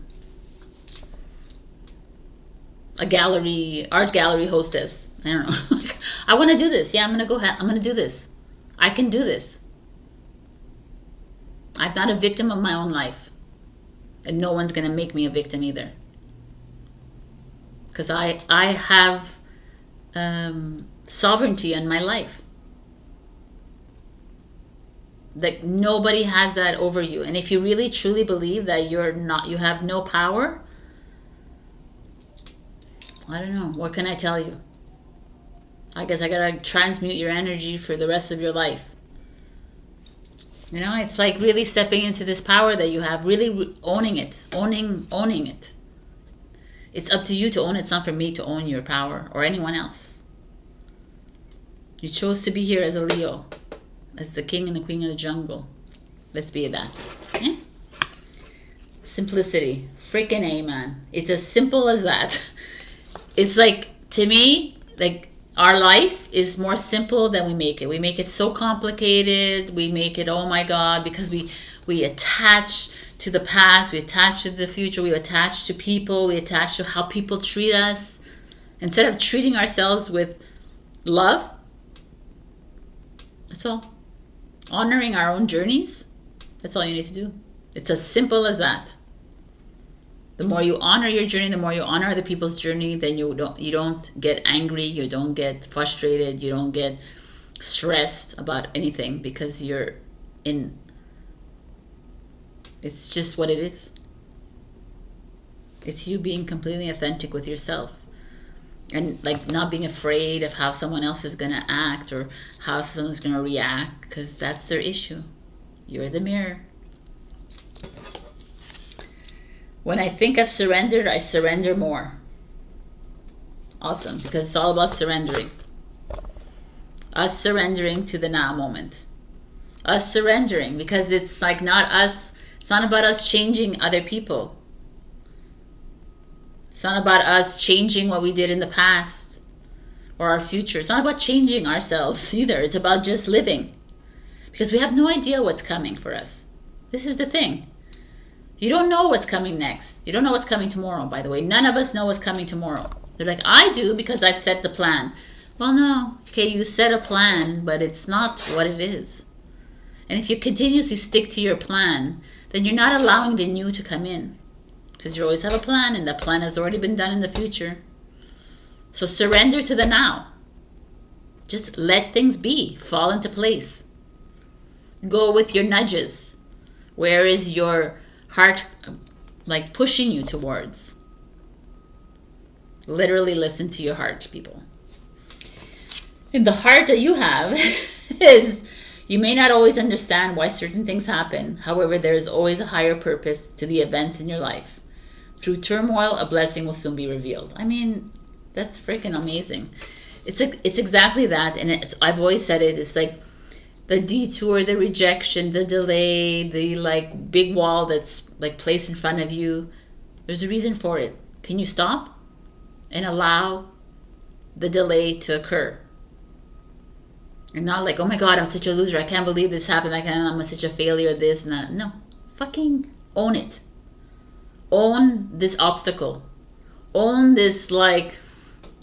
art gallery hostess. I don't know. I want to do this. Yeah, I'm going to do this. I can do this. I'm not a victim of my own life. And no one's going to make me a victim either. Because I have sovereignty in my life. Like, nobody has that over you. And if you really truly believe that you have no power, I don't know. What can I tell you? I guess I gotta transmute your energy for the rest of your life. You know, it's like really stepping into this power that you have, really owning it, owning it. It's up to you to own it. It's not for me to own your power or anyone else. You chose to be here as a Leo, as the king and the queen of the jungle. Let's be that. Okay? Simplicity. Freaking A, man. It's as simple as that. It's like, to me, like, our life is more simple than we make it. We make it so complicated. We make it, oh my God, because we attach to the past. We attach to the future. We attach to people. We attach to how people treat us. Instead of treating ourselves with love, that's all. Honoring our own journeys, that's all you need to do. It's as simple as that. The more you honor your journey, the more you honor other people's journey, then you don't get angry, you don't get frustrated, you don't get stressed about anything, because it's just what it is. It's you being completely authentic with yourself. And like not being afraid of how someone else is going to act or how someone's going to react, because that's their issue. You're the mirror. When I think I've surrendered, I surrender more. Awesome, because it's all about surrendering. Us surrendering to the now moment. Us surrendering, because it's like not us, it's not about us changing other people. It's not about us changing what we did in the past or our future. It's not about changing ourselves either. It's about just living. Because we have no idea what's coming for us. This is the thing. You don't know what's coming next. You don't know what's coming tomorrow, by the way. None of us know what's coming tomorrow. They're like, I do because I've set the plan. Well, no. Okay, you set a plan, but it's not what it is. And if you continuously stick to your plan, then you're not allowing the new to come in. Because you always have a plan, and that plan has already been done in the future. So surrender to the now. Just let things be, fall into place. Go with your nudges. Where is your heart like pushing you towards? Literally listen to your heart, people. And the heart that you have is, you may not always understand why certain things happen. However, there is always a higher purpose to the events in your life. Through turmoil, a blessing will soon be revealed. I mean, that's freaking amazing. It's exactly that. And I've always said it. It's like the detour, the rejection, the delay, the like big wall that's like placed in front of you. There's a reason for it. Can you stop and allow the delay to occur? And not like, oh my God, I'm such a loser. I can't believe this happened. I'm such a failure, this and that. No, fucking own it. Own this obstacle. Own this like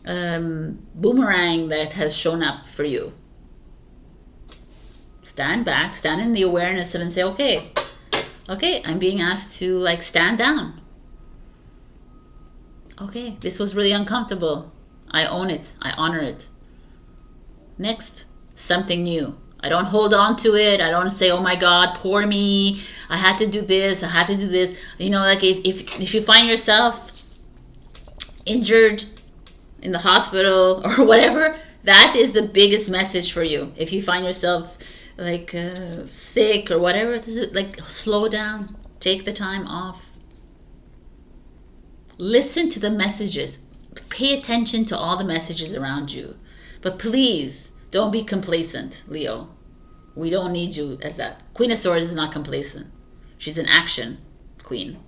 boomerang that has shown up for you. Stand back, stand in the awareness of it and say, okay, I'm being asked to like stand down. Okay, this was really uncomfortable. I own it. I honor it. Next, something new. I don't hold on to it. I don't say, oh my God, poor me. I had to do this. I had to do this. You know, like if you find yourself injured in the hospital or whatever, that is the biggest message for you. If you find yourself like sick or whatever, this is like, slow down. Take the time off. Listen to the messages. Pay attention to all the messages around you. But please, don't be complacent, Leo. We don't need you as that. Queen of Swords is not complacent. She's an action queen.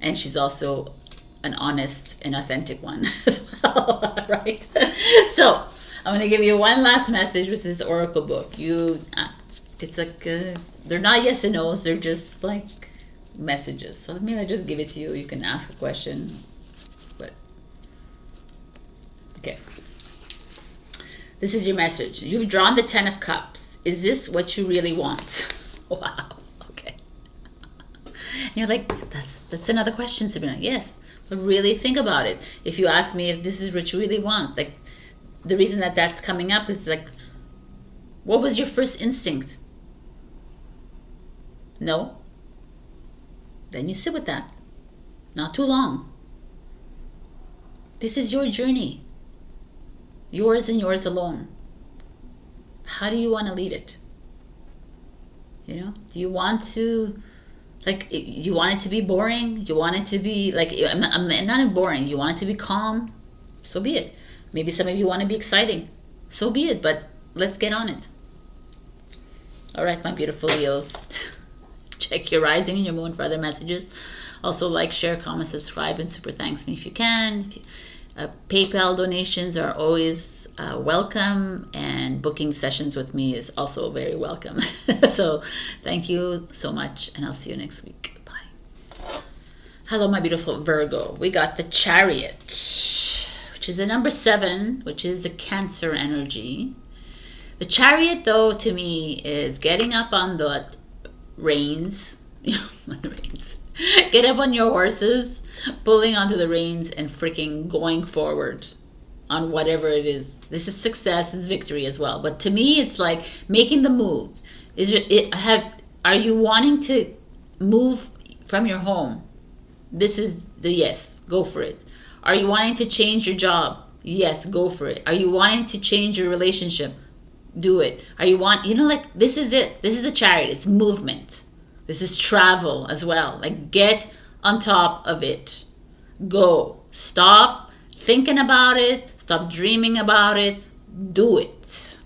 And she's also an honest and authentic one as well, right? So, I'm going to give you one last message with this Oracle book. It's like, they're not yes and no's. They're just like messages. So maybe I just give it to you. You can ask a question. But, okay. This is your message. You've drawn the 10 of Cups. Is this what you really want? Wow. Okay. And you're like, that's another question, Sabrina. Yes. But really think about it. If you ask me if this is what you really want, like the reason that that's coming up is like, what was your first instinct? No. Then you sit with that. Not too long. This is your journey. Yours and yours alone. How do you want to lead it? You know, do you want to, like, you want it to be boring? You want it to be, like, I'm not boring. You want it to be calm? So be it. Maybe some of you want to be exciting. So be it, but let's get on it. All right, my beautiful Leos. Check your rising and your moon for other messages. Also, like, share, comment, subscribe, and super thanks me if you can. PayPal donations are always welcome, and booking sessions with me is also very welcome. So thank you so much, and I'll see you next week. Bye. Hello, my beautiful Virgo. We got the Chariot, which is a number 7, which is a Cancer energy. The Chariot, though, to me is getting up on the reins. Get up on your horses, pulling onto the reins and freaking going forward on whatever it is. This is success, is victory as well. But to me, it's like making the move. Are you wanting to move from your home? This is the yes, go for it. Are you wanting to change your job? Yes, go for it. Are you wanting to change your relationship? Do it. This is it. This is the Chariot. It's movement. This is travel as well. Like, get on top of it. Go. Stop thinking about it. Stop dreaming about it. Do it.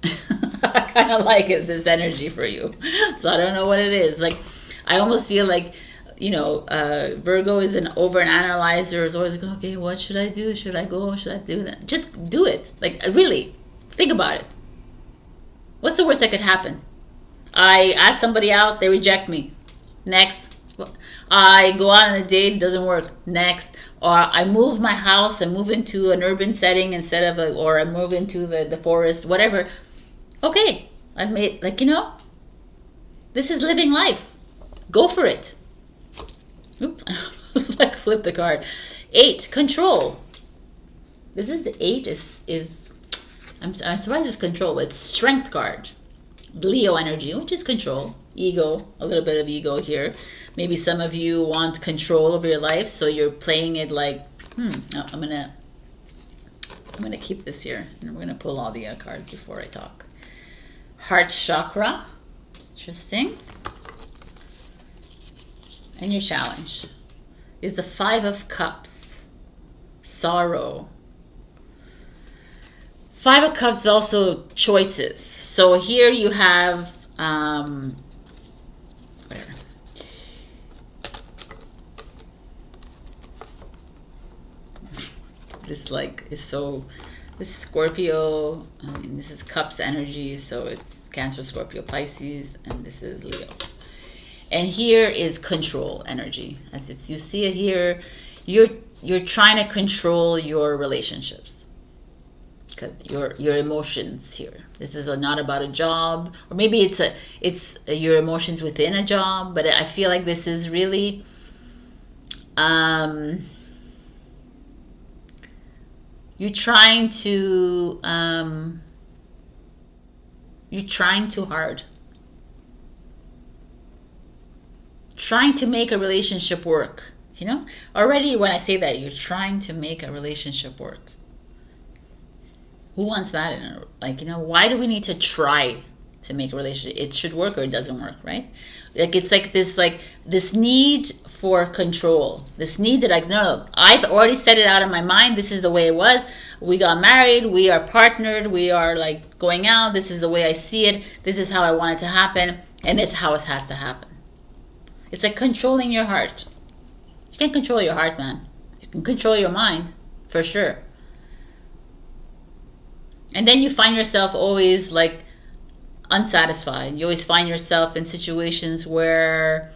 I kind of like it, this energy for you. So I don't know what it is. Like, I almost feel like, Virgo is an over-analyzer. It's always like, okay, what should I do? Should I go? Should I do that? Just do it. Like, really, think about it. What's the worst that could happen? I ask somebody out, they reject me. Next. I go out on a date, it doesn't work. Next. Or I move my house and move into an urban setting or I move into the forest, whatever. Okay. I've made, this is living life. Go for it. Oops. It's like flip the card. 8, control. This is the 8 I'm surprised it's control, but it's strength card. Leo energy, which is control. Ego, a little bit of ego here. Maybe some of you want control over your life, so you're playing it like, I'm gonna keep this here, and we're gonna pull all the cards before I talk. Heart chakra, interesting. And your challenge is the 5 of Cups, sorrow. 5 of Cups is also choices. So here you have, whatever. This this is Scorpio, this is Cups energy, so it's Cancer, Scorpio, Pisces, and this is Leo. And here is control energy. As you see it here, you're trying to control your relationships, because your emotions here. This is not about a job, or maybe it's your emotions within a job. But I feel like this is really you're trying too hard. Trying to make a relationship work, you know? Already when I say that, you're trying to make a relationship work. Who wants that in a, like, you know, why do we need to try to make a relationship? It should work or it doesn't work, right? Like, it's like this need for control. This need that, like, no, I've already set it out in my mind. This is the way it was. We got married. We are partnered. We are, like, going out. This is the way I see it. This is how I want it to happen. And this is how it has to happen. It's like controlling your heart. You can't control your heart, man. You can control your mind, for sure. And then you find yourself always like unsatisfied. You always find yourself in situations where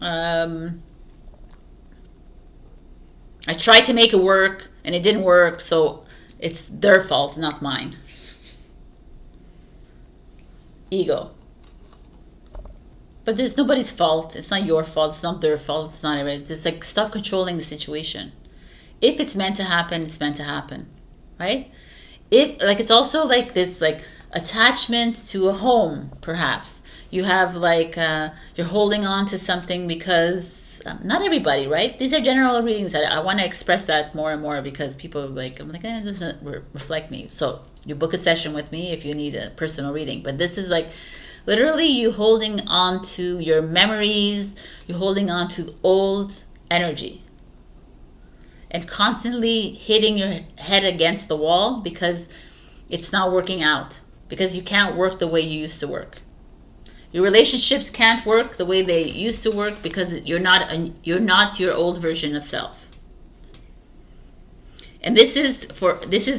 I tried to make it work and it didn't work, so it's their fault, not mine. Ego. But there's nobody's fault. It's not your fault. It's not their fault. It's not everybody. It's like, stop controlling the situation. If it's meant to happen, it's meant to happen, right? If, like, it's also like this, like, attachment to a home, perhaps. You have, like, you're holding on to something because, not everybody, right? These are general readings. I want to express that more and more because people, like, I'm like, it doesn't reflect me. So you book a session with me if you need a personal reading. But this is like, literally you holding on to your memories, you're holding on to old energy. And constantly hitting your head against the wall because it's not working out. Because you can't work the way you used to work. Your relationships can't work the way they used to work because you're not your old version of self. And this is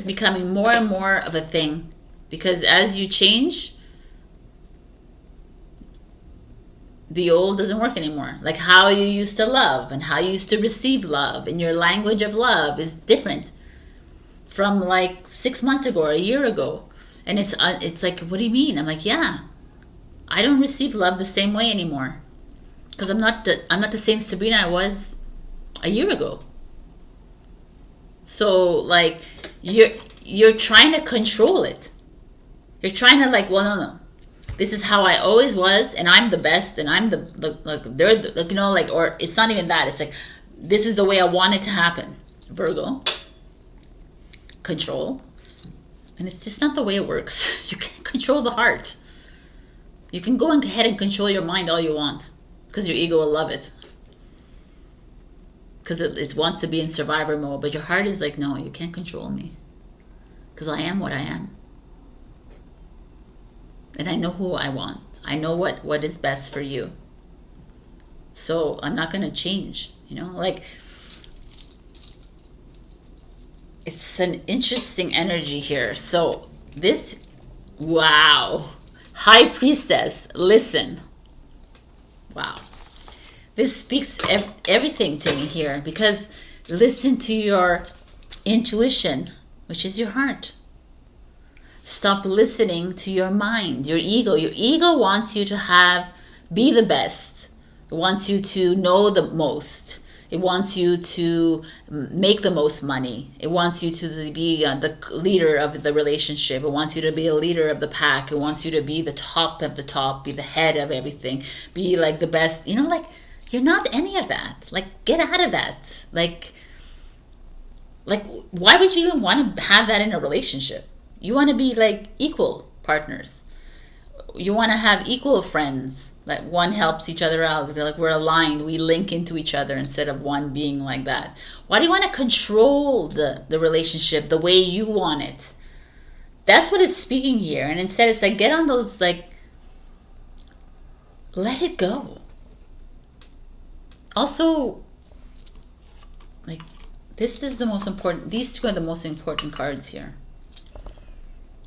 becoming more and more of a thing, because as you change, the old doesn't work anymore. Like how you used to love and how you used to receive love, and your language of love is different from like 6 months ago or a year ago. And it's like, what do you mean? I'm like, yeah, I don't receive love the same way anymore, because I'm not the same Sabrina I was a year ago. So like you're trying to control it. You're trying to like, well, no. This is how I always was, and I'm the best, and I'm or it's not even that. It's like, this is the way I want it to happen. Virgo. Control. And it's just not the way it works. You can't control the heart. You can go ahead and control your mind all you want, because your ego will love it. Because it wants to be in survivor mode, but your heart is like, no, you can't control me, because I am what I am. And I know who I want. I know what is best for you. So I'm not going to change, you know, like, it's an interesting energy here. So this, wow, High Priestess, listen. Wow. This speaks everything to me here, because listen to your intuition, which is your heart. Stop listening to your mind, your ego. Your ego wants you to be the best. It wants you to know the most. It wants you to make the most money. It wants you to be the leader of the relationship. It wants you to be a leader of the pack. It wants you to be the top of the top, be the head of everything, be like the best. You know, like, you're not any of that. Like, get out of that. Like, why would you even want to have that in a relationship? You want to be like equal partners. You want to have equal friends. Like, one helps each other out. Like, we're aligned. We link into each other instead of one being like that. Why do you want to control the relationship the way you want it? That's what it's speaking here. And instead, it's like, get on those, like, let it go. Also, like, this is the most important. These two are the most important cards here.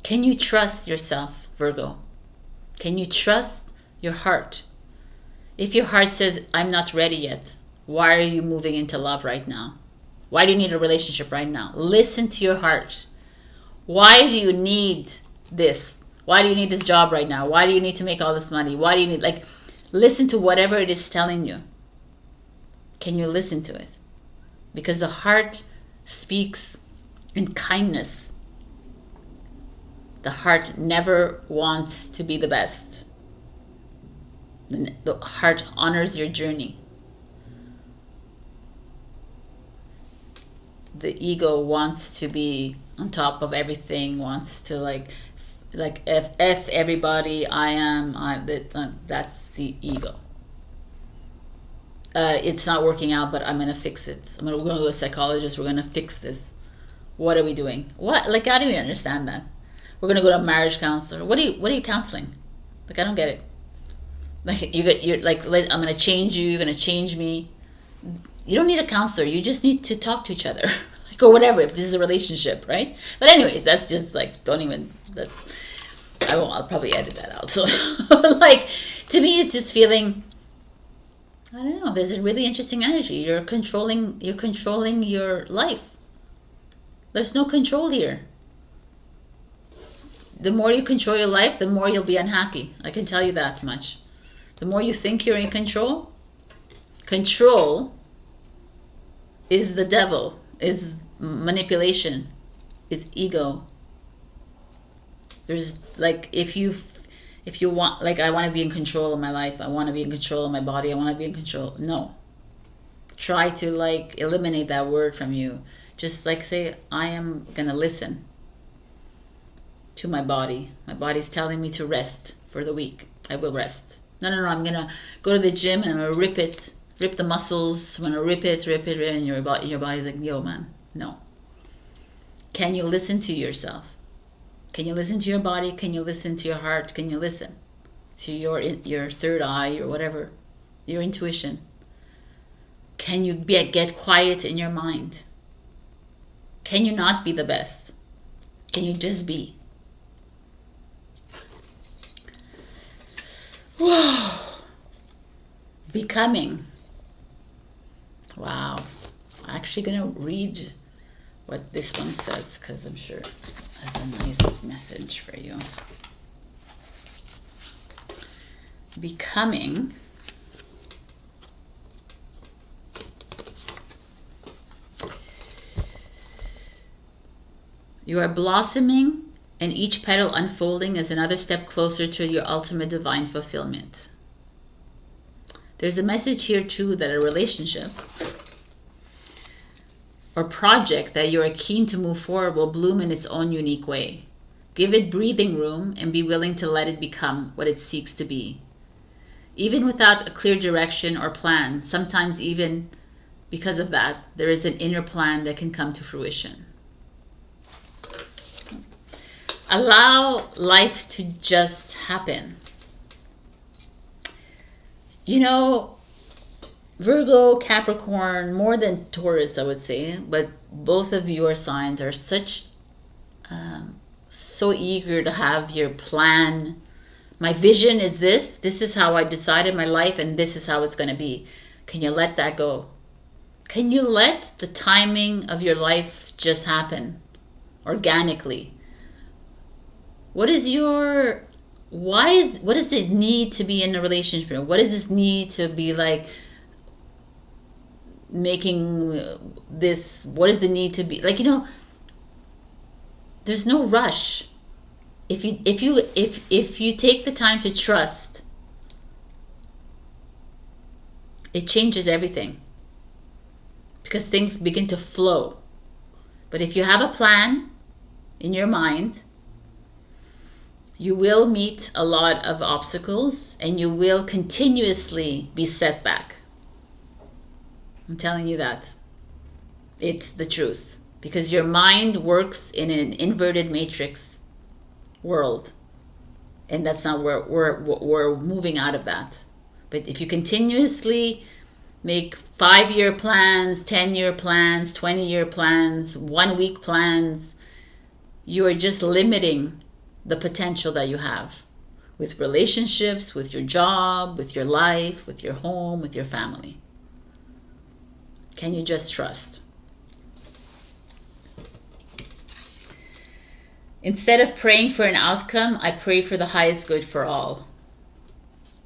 Can you trust yourself, Virgo? Can you trust your heart? If your heart says, I'm not ready yet, why are you moving into love right now? Why do you need a relationship right now? Listen to your heart. Why do you need this? Why do you need this job right now? Why do you need to make all this money? Why do you need, like, listen to whatever it is telling you. Can you listen to it? Because the heart speaks in kindness. The heart never wants to be the best. The heart honors your journey. The ego wants to be on top of everything, wants to like F everybody, that's the ego. It's not working out, but I'm going to fix it. We're going to go to a psychologist. We're going to fix this. What are we doing? What? Like, I don't even understand that. We're going to go to a marriage counselor. What are you counseling? Like, I don't get it. Like, you're like, I'm going to change you. You're going to change me. You don't need a counselor. You just need to talk to each other. Like, or whatever, if this is a relationship, right? But anyways, that's just like, I'll probably edit that out. So, like, to me, it's just feeling, I don't know, there's a really interesting energy. You're controlling your life. There's no control here. The more you control your life, the more you'll be unhappy. I can tell you that much. The more you think you're in control is the devil, is manipulation, is ego. There's like, if you want, like, I want to be in control of my life, I want to be in control of my body, I want to be in control. No. Try to like eliminate that word from you. Just like say, I am going to listen to my body. My body's telling me to rest for the week. I will rest. No, I'm going to go to the gym and I'm going to rip the muscles. I'm going to rip it, and your body's like, yo, man, no. Can you listen to yourself? Can you listen to your body? Can you listen to your heart? Can you listen to your third eye or whatever, your intuition? Can you get quiet in your mind? Can you not be the best? Can you just be? Whoa. Becoming. Wow. I'm actually going to read what this one says because I'm sure it has a nice message for you. Becoming. You are blossoming, and each petal unfolding is another step closer to your ultimate divine fulfillment. There's a message here too that a relationship or project that you are keen to move forward will bloom in its own unique way. Give it breathing room and be willing to let it become what it seeks to be. Even without a clear direction or plan, sometimes even because of that, there is an inner plan that can come to fruition. Allow life to just happen. You know, Virgo, Capricorn, more than Taurus, I would say, but both of your signs are so eager to have your plan. My vision is this. This is how I decided my life, and this is how it's going to be. Can you let that go? Can you let the timing of your life just happen organically? What does it need to be in a relationship? What does this need to be like? making this, what is the need to be, like, there's no rush. If you take the time to trust, it changes everything, because things begin to flow. But if you have a plan in your mind, you will meet a lot of obstacles and you will continuously be set back. I'm telling you that. It's the truth. Because your mind works in an inverted matrix world. And that's not where we're moving out of that. But if you continuously make 5-year plans, 10-year plans, 20-year plans, 1-week plans, you are just limiting the potential that you have with relationships, with your job, with your life, with your home, with your family. Can you just trust? Instead of praying for an outcome, I pray for the highest good for all.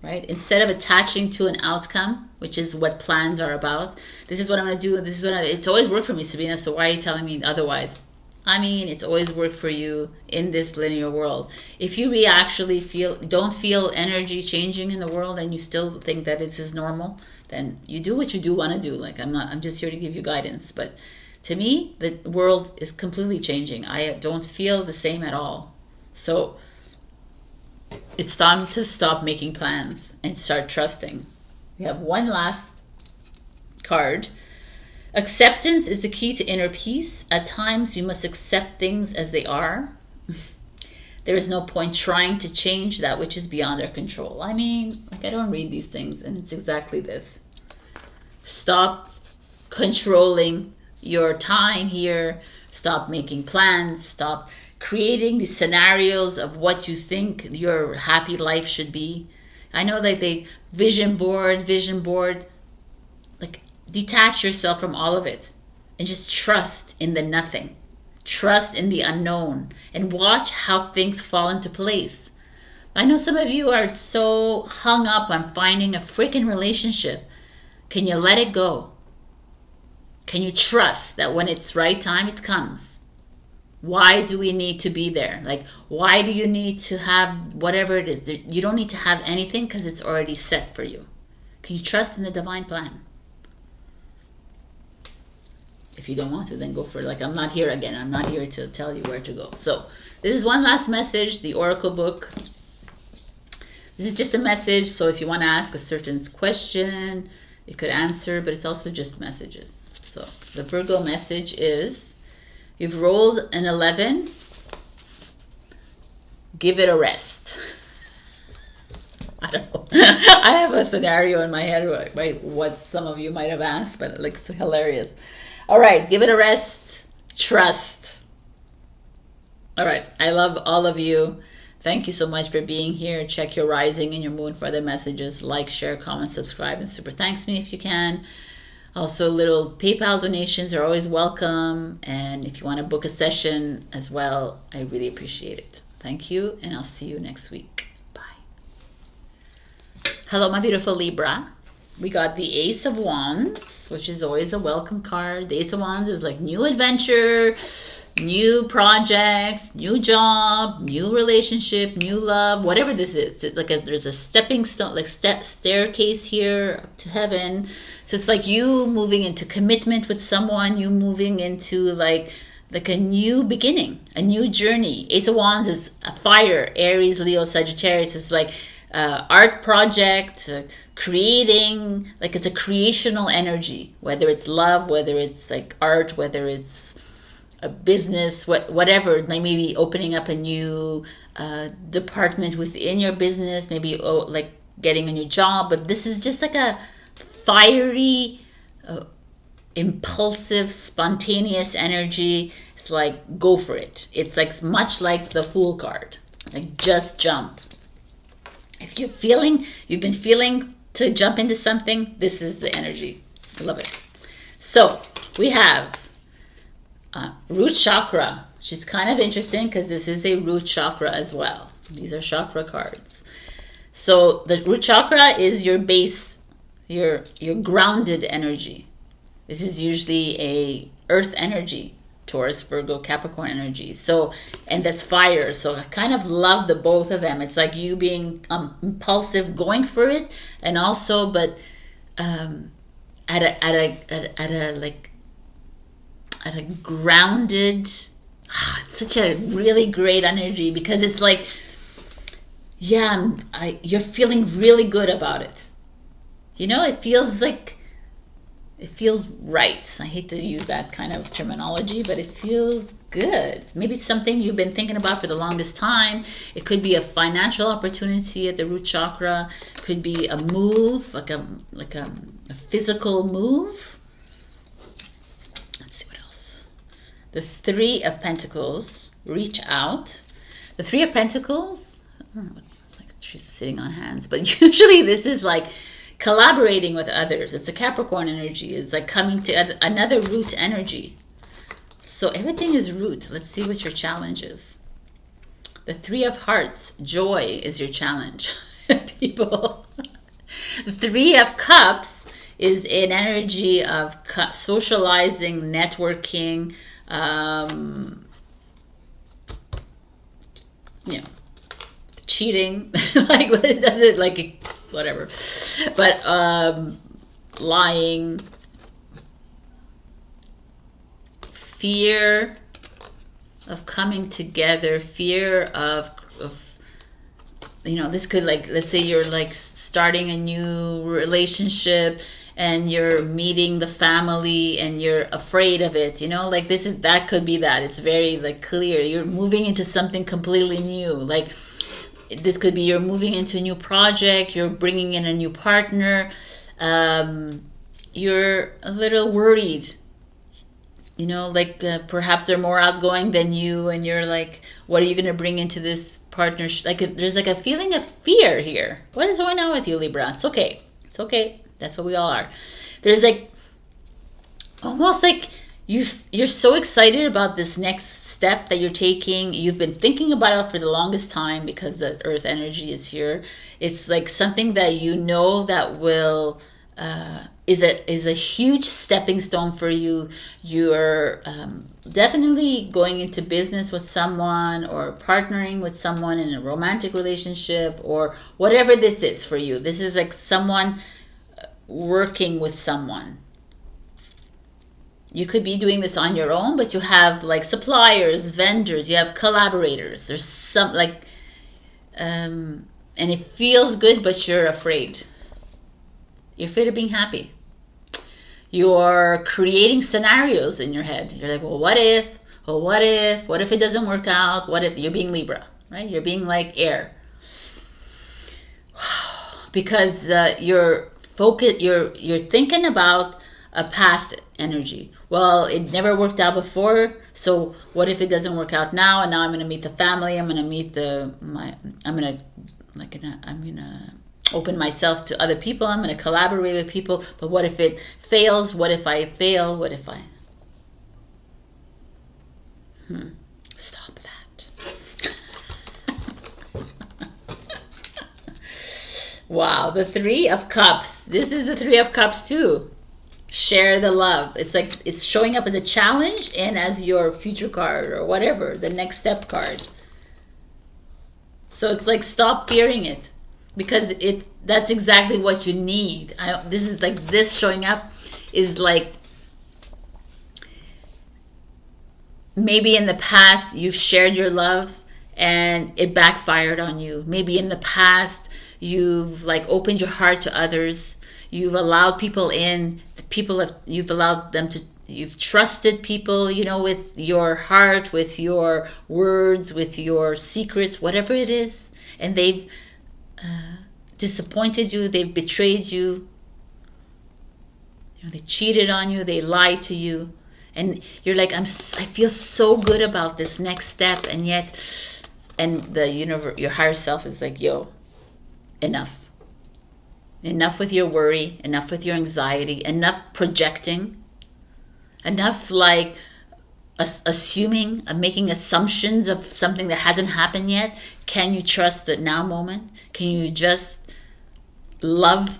Right? Instead of attaching to an outcome, which is what plans are about. This is what I'm going to do. This is what it's always worked for me, Sabrina. So why are you telling me otherwise? I mean, it's always worked for you in this linear world. If you actually don't feel energy changing in the world, and you still think that this is normal, then you do what you do want to do. Like, I'm just here to give you guidance. But to me, the world is completely changing. I don't feel the same at all. So it's time to stop making plans and start trusting. We have one last card. Acceptance is the key to inner peace. At times, we must accept things as they are. There is no point trying to change that which is beyond our control. I mean, like, I don't read these things, and it's exactly this. Stop controlling your time here. Stop making plans. Stop creating these scenarios of what you think your happy life should be. I know that they vision board. Like, detach yourself from all of it and just trust in the nothing. Trust in the unknown and watch how things fall into place. I know some of you are so hung up on finding a freaking relationship. Can you let it go? Can you trust that when it's right time, it comes? Why do we need to be there? Like, why do you need to have whatever it is? You don't need to have anything because it's already set for you. Can you trust in the divine plan? If you don't want to, then go for it. Like, I'm not here again. I'm not here to tell you where to go. So this is one last message, the Oracle book. This is just a message. So if you want to ask a certain question, you could answer, but it's also just messages. So the Virgo message is, you've rolled an 11. Give it a rest. I don't know. I have a scenario in my head, right, what some of you might have asked, but it looks hilarious. All right, give it a rest. Trust. All right, I love all of you. Thank you so much for being here. Check your rising and your moon for other messages. Like, share, comment, subscribe, and super thanks me if you can. Also, little PayPal donations are always welcome. And if you want to book a session as well, I really appreciate it. Thank you, and I'll see you next week. Bye. Hello, my beautiful Libra. We got the Ace of Wands, which is always a welcome card. The Ace of Wands is like new adventure, new projects, new job, new relationship, new love, whatever this is. It's like there's a stepping stone, like staircase here up to heaven. So it's like you moving into commitment with someone, you moving into like a new beginning, a new journey. Ace of Wands is a fire, Aries, Leo, Sagittarius. It's like art project, creating, like it's a creational energy, whether it's love, whether it's like art, whether it's a business, whatever. Maybe opening up a new department within your business, maybe like getting a new job. But this is just like a fiery, impulsive, spontaneous energy. It's like, go for it. It's like much like the Fool card, like just jump. If you've been feeling to jump into something, this is the energy. I love it. So we have root chakra, which is kind of interesting because this is a root chakra as well. These are chakra cards. So the root chakra is your base, your grounded energy. This is usually a earth energy, Taurus, Virgo, Capricorn energy. So, and that's fire. So I kind of love the both of them. It's like you being impulsive, going for it, and also, but at a grounded. It's such a really great energy because it's like, yeah, you're feeling really good about it. You know, it feels right. I hate to use that kind of terminology, but it feels good. Maybe it's something you've been thinking about for the longest time. It could be a financial opportunity at the root chakra. It could be a move, like a physical move. Let's see what else. The Three of Pentacles. Reach out. The Three of Pentacles. Like she's sitting on hands, but usually this is like collaborating with others. It's a Capricorn energy. It's like coming to another root energy. So everything is root. Let's see what your challenge is. The Three of Hearts. Joy is your challenge, people. The Three of Cups is an energy of socializing, networking, you know, cheating. Like, what it does it like whatever, but lying, fear of coming together, fear of you know, this could, like, let's say you're like starting a new relationship and you're meeting the family and you're afraid of it, you know, like that could be that. It's very like clear. You're moving into something completely new. Like, this could be you're moving into a new project, you're bringing in a new partner, you're a little worried, you know, like perhaps they're more outgoing than you, and you're like, what are you going to bring into this partnership? Like, there's like a feeling of fear here. What is going on with you, Libra? It's okay. It's okay. That's what we all are. There's like, almost like you're so excited about this next step that you're taking. You've been thinking about it for the longest time because the earth energy is here. It's like something that you know that will is a huge stepping stone for you. You're definitely going into business with someone or partnering with someone in a romantic relationship or whatever this is for you. This is like someone working with someone. You could be doing this on your own, but you have like suppliers, vendors, you have collaborators. There's some like, and it feels good, but you're afraid. You're afraid of being happy. You're creating scenarios in your head. You're like, well, what if? Well, what if? What if it doesn't work out? What if? You're being Libra, right? You're being like air. Because you're focused, you're thinking about a past energy. Well, it never worked out before, so what if it doesn't work out now? And now I'm going to meet the family. I'm going to meet I'm going to open myself to other people. I'm going to collaborate with people. But what if it fails? What if I fail? What if I? Stop that. Wow, the Three of Cups. This is the Three of Cups too. Share the love. It's like it's showing up as a challenge and as your future card or whatever, the next step card. So it's like, stop fearing it, because that's exactly what you need. This is like, this showing up is like, maybe in the past you've shared your love and it backfired on you. Maybe in the past you've like opened your heart to others. You've allowed people in. You've allowed them to. You've trusted people, you know, with your heart, with your words, with your secrets, whatever it is, and they've disappointed you. They've betrayed you. You know, they cheated on you. They lied to you, and you're like, I feel so good about this next step, and yet, and the universe, your higher self is like, yo, enough. Enough with your worry, enough with your anxiety, enough projecting, enough like assuming, making assumptions of something that hasn't happened yet. Can you trust the now moment? Can you just love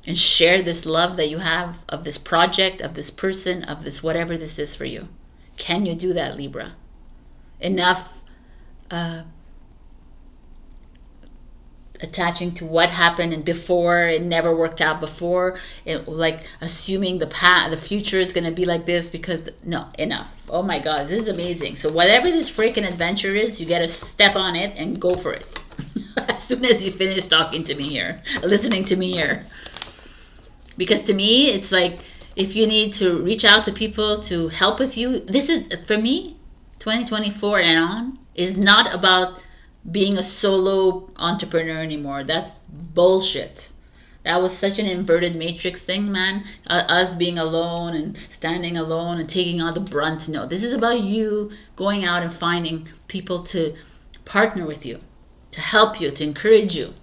and share this love that you have of this project, of this person, of this whatever this is for you. Can you do that, Libra? Enough attaching to what happened and before it never worked out before, like assuming the future is going to be like this because no, enough. Oh my God, this is amazing. So whatever this freaking adventure is, you got to step on it and go for it. As soon as you finish talking to me here, listening to me here. Because to me, it's like, if you need to reach out to people to help with you, this is, for me, 2024 and on, is not about being a solo entrepreneur anymore. That's bullshit. That was such an inverted matrix thing, man. Us being alone and standing alone and taking on the brunt. No, this is about you going out and finding people to partner with you, to help you, to encourage you.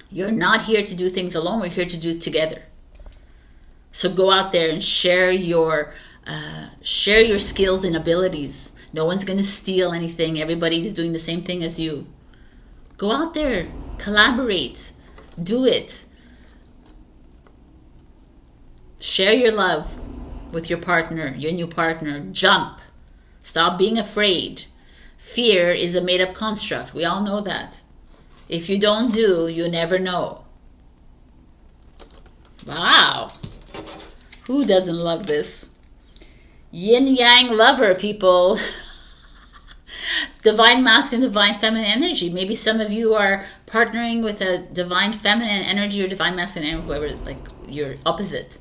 You're not here to do things alone. We're here to do it together. So go out there and share your skills and abilities. No one's going to steal anything. Everybody's doing the same thing as you. Go out there. Collaborate. Do it. Share your love with your partner, your new partner. Jump. Stop being afraid. Fear is a made-up construct. We all know that. If you don't do, you never know. Wow. Who doesn't love this? Yin-yang lover, people. Divine masculine, divine feminine energy. Maybe some of you are partnering with a divine feminine energy or divine masculine energy, whoever, like your opposite.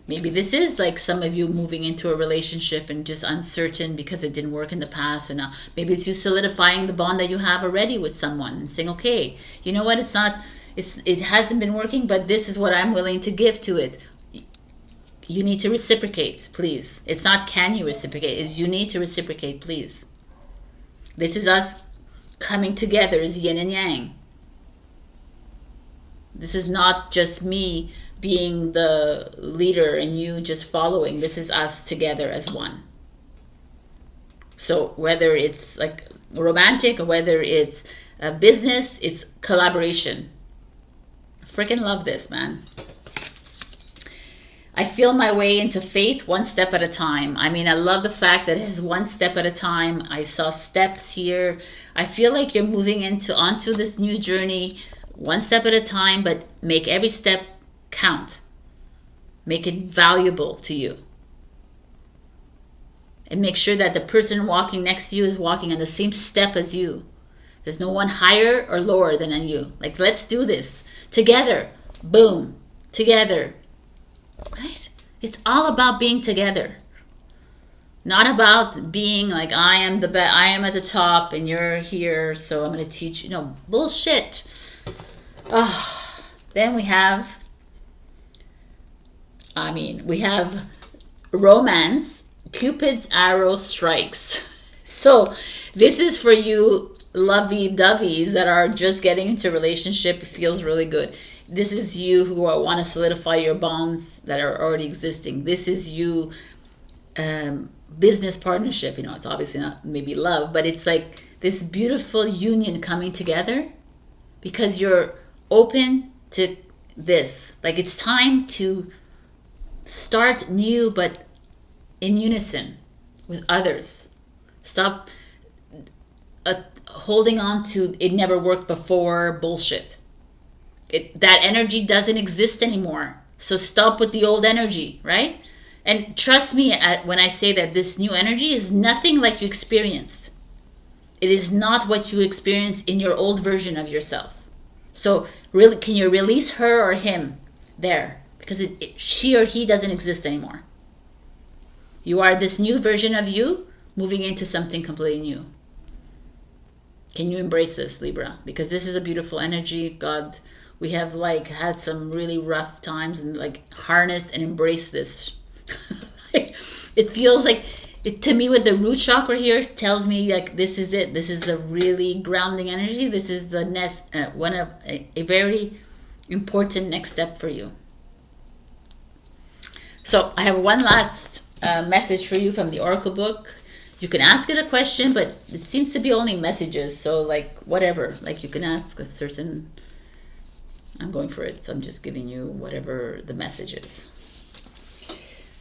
Maybe this is like some of you moving into a relationship and just uncertain because it didn't work in the past. And now maybe it's you solidifying the bond that you have already with someone and saying, okay, you know what? It hasn't been working, but this is what I'm willing to give to it. You need to reciprocate, please. It's not can you reciprocate, it's you need to reciprocate, please. This is us coming together as yin and yang. This is not just me being the leader and you just following. This is us together as one. So whether it's like romantic or whether it's a business, it's collaboration. I freaking love this, man. I feel my way into faith one step at a time. I mean, I love the fact that it is one step at a time. I saw steps here. I feel like you're moving onto this new journey one step at a time, but make every step count. Make it valuable to you. And make sure that the person walking next to you is walking on the same step as you. There's no one higher or lower than you. Like, let's do this together. Boom. Together. Right? It's all about being together. Not about being like, I am the best, I am at the top and you're here, so I'm going to teach you. No, bullshit. Oh, then we have romance. Cupid's arrow strikes. So this is for you lovey-doveys that are just getting into a relationship. It feels really good. This is you who want to solidify your bonds that are already existing. This is you, business partnership. You know, it's obviously not maybe love, but it's like this beautiful union coming together because you're open to this. Like, it's time to start new, but in unison with others. Stop holding on to it never worked before bullshit. That energy doesn't exist anymore. So stop with the old energy, right? And trust me when I say that this new energy is nothing like you experienced. It is not what you experienced in your old version of yourself. So really, can you release her or him there? Because she or he doesn't exist anymore. You are this new version of you moving into something completely new. Can you embrace this, Libra? Because this is a beautiful energy. God, we have like had some really rough times and like harnessed and embraced this. It feels like to me with the root chakra here tells me like this is it. This is a really grounding energy. This is the next one of a very important next step for you. So I have one last message for you from the Oracle book. You can ask it a question, but it seems to be only messages. So like whatever, like you can ask a certain I'm going for it, so I'm just giving you whatever the message is.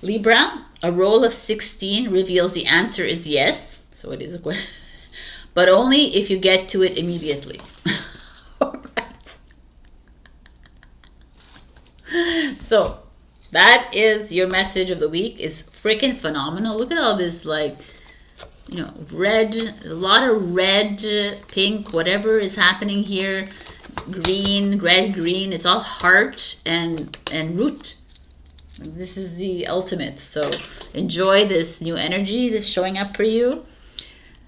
Libra, a roll of 16 reveals the answer is yes. So it is a question, but only if you get to it immediately. All right. So that is your message of the week. It's freaking phenomenal. Look at all this, like, you know, red, a lot of red, pink, whatever is happening here. Green, red, green. It's all heart and root. This is the ultimate. So enjoy this new energy that's showing up for you.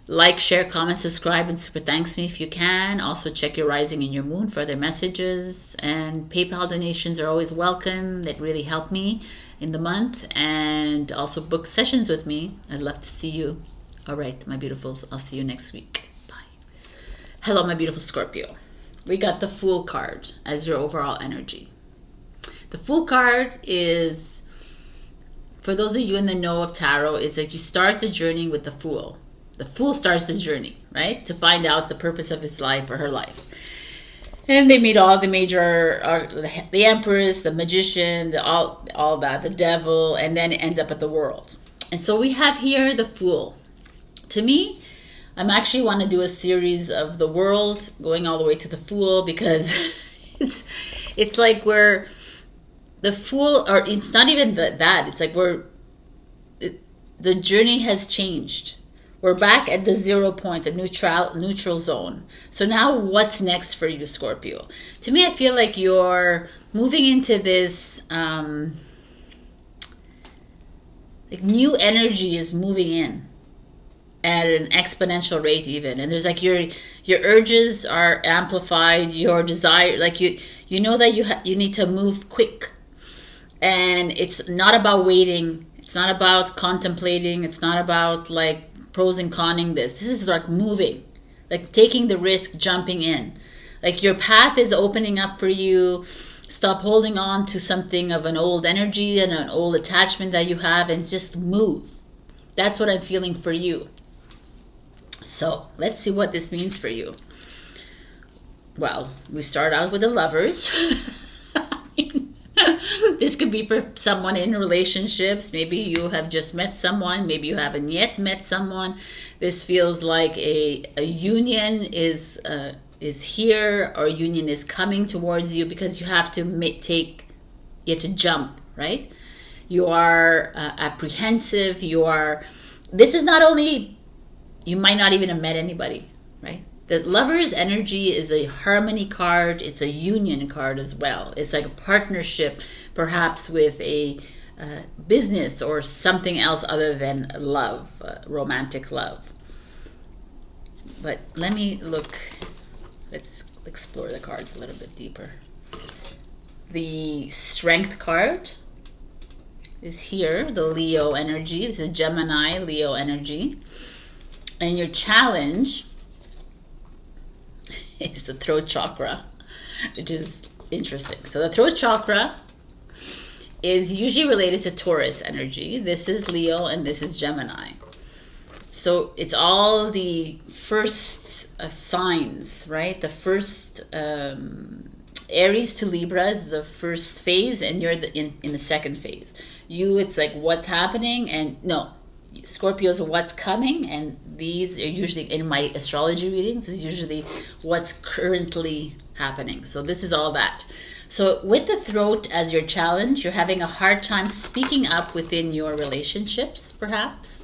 Like, share, comment, subscribe, and super thanks me if you can. Also check your rising and your moon for other messages. And PayPal donations are always welcome. That really help me in the month. And also book sessions with me. I'd love to see you. All right, my beautifuls. I'll see you next week. Bye. Hello, my beautiful Scorpio. We got the Fool card as your overall energy. The Fool card is, for those of you in the know of tarot, it's like you start the journey with the Fool. The Fool starts the journey, right? To find out the purpose of his life or her life. And they meet all the major, the Empress, the Magician, all that, the Devil, and then it ends up at the World. And so we have here the Fool. To me, I'm actually want to do a series of the World going all the way to the Fool, because it's like we're the Fool, or it's not even that. It's like the journey has changed. We're back at the 0 point, the neutral zone. So now what's next for you, Scorpio? To me, I feel like you're moving into this, like new energy is moving in at an exponential rate even. And there's like your urges are amplified, your desire, like you know that you need to move quick. And it's not about waiting. It's not about contemplating. It's not about like pros and conning this. This is like moving, like taking the risk, jumping in. Like your path is opening up for you. Stop holding on to something of an old energy and an old attachment that you have, and just move. That's what I'm feeling for you. So let's see what this means for you. Well, we start out with the Lovers. This could be for someone in relationships. Maybe you have just met someone. Maybe you haven't yet met someone. This feels like a union is here, or a union is coming towards you, because you have to you have to jump, right? You are apprehensive. This is not only, you might not even have met anybody, right? The Lover's energy is a harmony card. It's a union card as well. It's like a partnership, perhaps with a business or something else other than love, romantic love. But let me look. Let's explore the cards a little bit deeper. The Strength card is here, the Leo energy. This is Gemini, Leo energy. And your challenge is the throat chakra, which is interesting. So the throat chakra is usually related to Taurus energy. This is Leo and this is Gemini. So it's all the first signs, right? The first Aries to Libra is the first phase, and you're in the second phase. It's like what's happening, and no, Scorpios are what's coming, and these are usually, in my astrology readings, is usually what's currently happening. So this is all that. So with the throat as your challenge, you're having a hard time speaking up within your relationships, perhaps.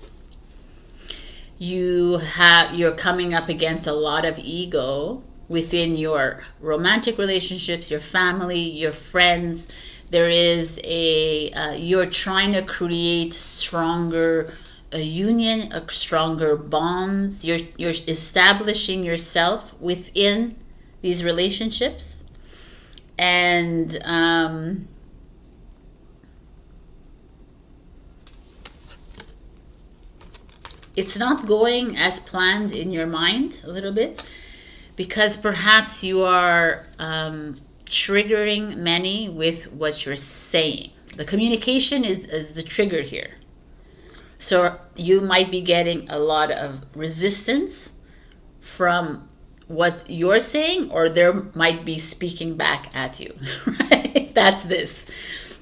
You're coming up against a lot of ego within your romantic relationships, your family, your friends. There is you're trying to create stronger union, stronger bonds. You're establishing yourself within these relationships, and it's not going as planned in your mind a little bit, because perhaps you are triggering many with what you're saying. The communication is the trigger here. So you might be getting a lot of resistance from what you're saying, or there might be speaking back at you, right? That's this.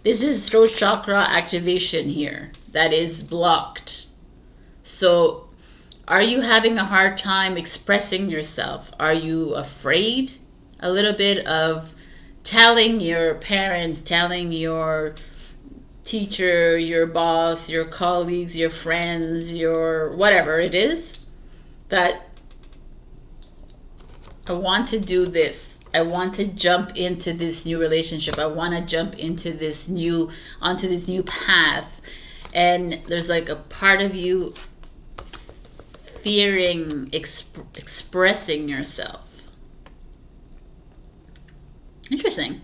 This is throat chakra activation here that is blocked. So are you having a hard time expressing yourself? Are you afraid a little bit of telling your parents, telling your teacher, your boss, your colleagues, your friends, your whatever it is, that I want to do this. I want to jump into this new relationship. I want to jump into this new, onto this new path. And there's like a part of you fearing expressing yourself. Interesting.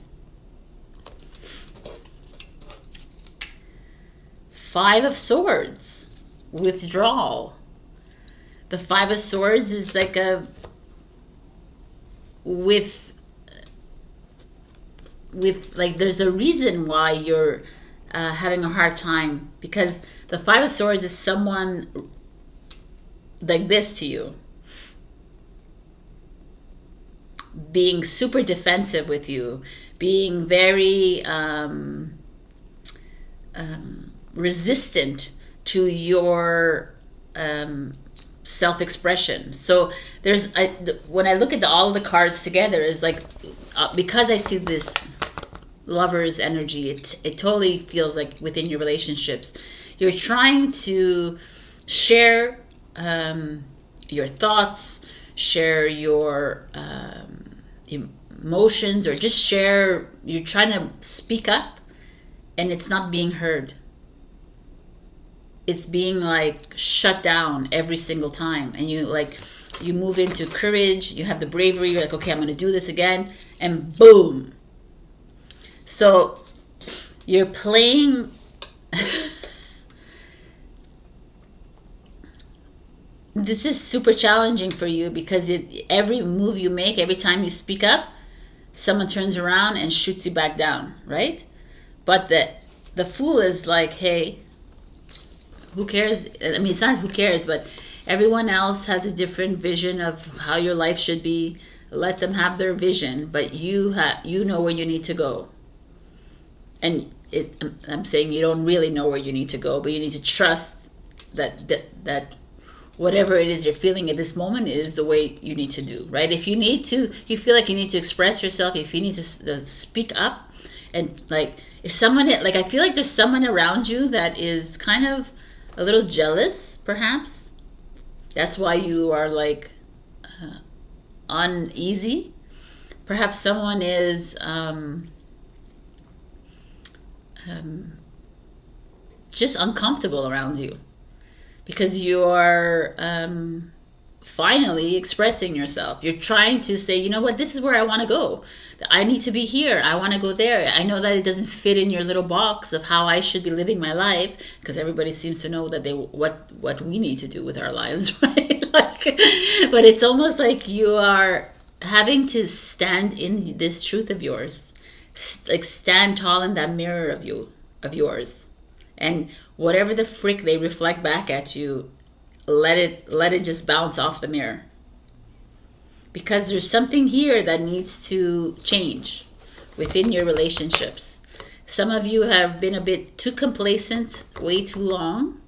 5 of Swords, withdrawal. The 5 of Swords is like a with like there's a reason why you're having a hard time, because the 5 of Swords is someone like this to you, being super defensive with you, being very resistant to your self-expression. So there's when I look at all the cards together, is like because I see this Lover's energy, it totally feels like within your relationships you're trying to share your thoughts, share your emotions, or just share, you're trying to speak up and it's not being heard. It's being like shut down every single time, and you move into courage, you have the bravery, you're like, okay, I'm going to do this again, and boom. So you're playing this is super challenging for you, because every move you make, every time you speak up, someone turns around and shoots you back down, right? But the Fool is like, hey, who cares? I mean, it's not who cares, but everyone else has a different vision of how your life should be. Let them have their vision, but you know where you need to go. And I'm saying you don't really know where you need to go, but you need to trust that whatever it is you're feeling at this moment is the way you need to do, right? If you feel like you need to express yourself, if you need to speak up, and like if someone, like I feel like there's someone around you that is kind of a little jealous, perhaps. That's why you are like uneasy. Perhaps someone is just uncomfortable around you, because you are finally expressing yourself. You're trying to say, you know what, this is where I want to go. I need to be here. I want to go there. I know that it doesn't fit in your little box of how I should be living my life, because everybody seems to know that what we need to do with our lives, right? But it's almost like you are having to stand in this truth of yours, like stand tall in that mirror of yours, and whatever the frick they reflect back at you, let it just bounce off the mirror. Because there's something here that needs to change within your relationships. Some of you have been a bit too complacent way too long.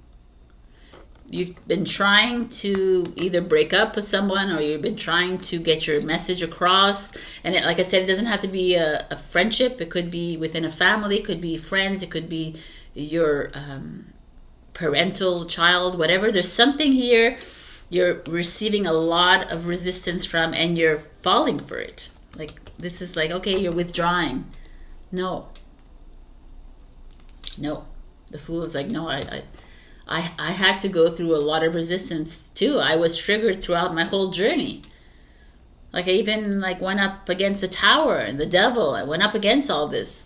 You've been trying to either break up with someone, or you've been trying to get your message across. And like I said, it doesn't have to be a friendship. It could be within a family. It could be friends. It could be your parental child, whatever. There's something here you're receiving a lot of resistance from, and you're falling for it. Like, this is like, okay, you're withdrawing. No. The Fool is like, no, I had to go through a lot of resistance too. I was triggered throughout my whole journey. Like, I even went up against the Tower and the Devil. I went up against all this.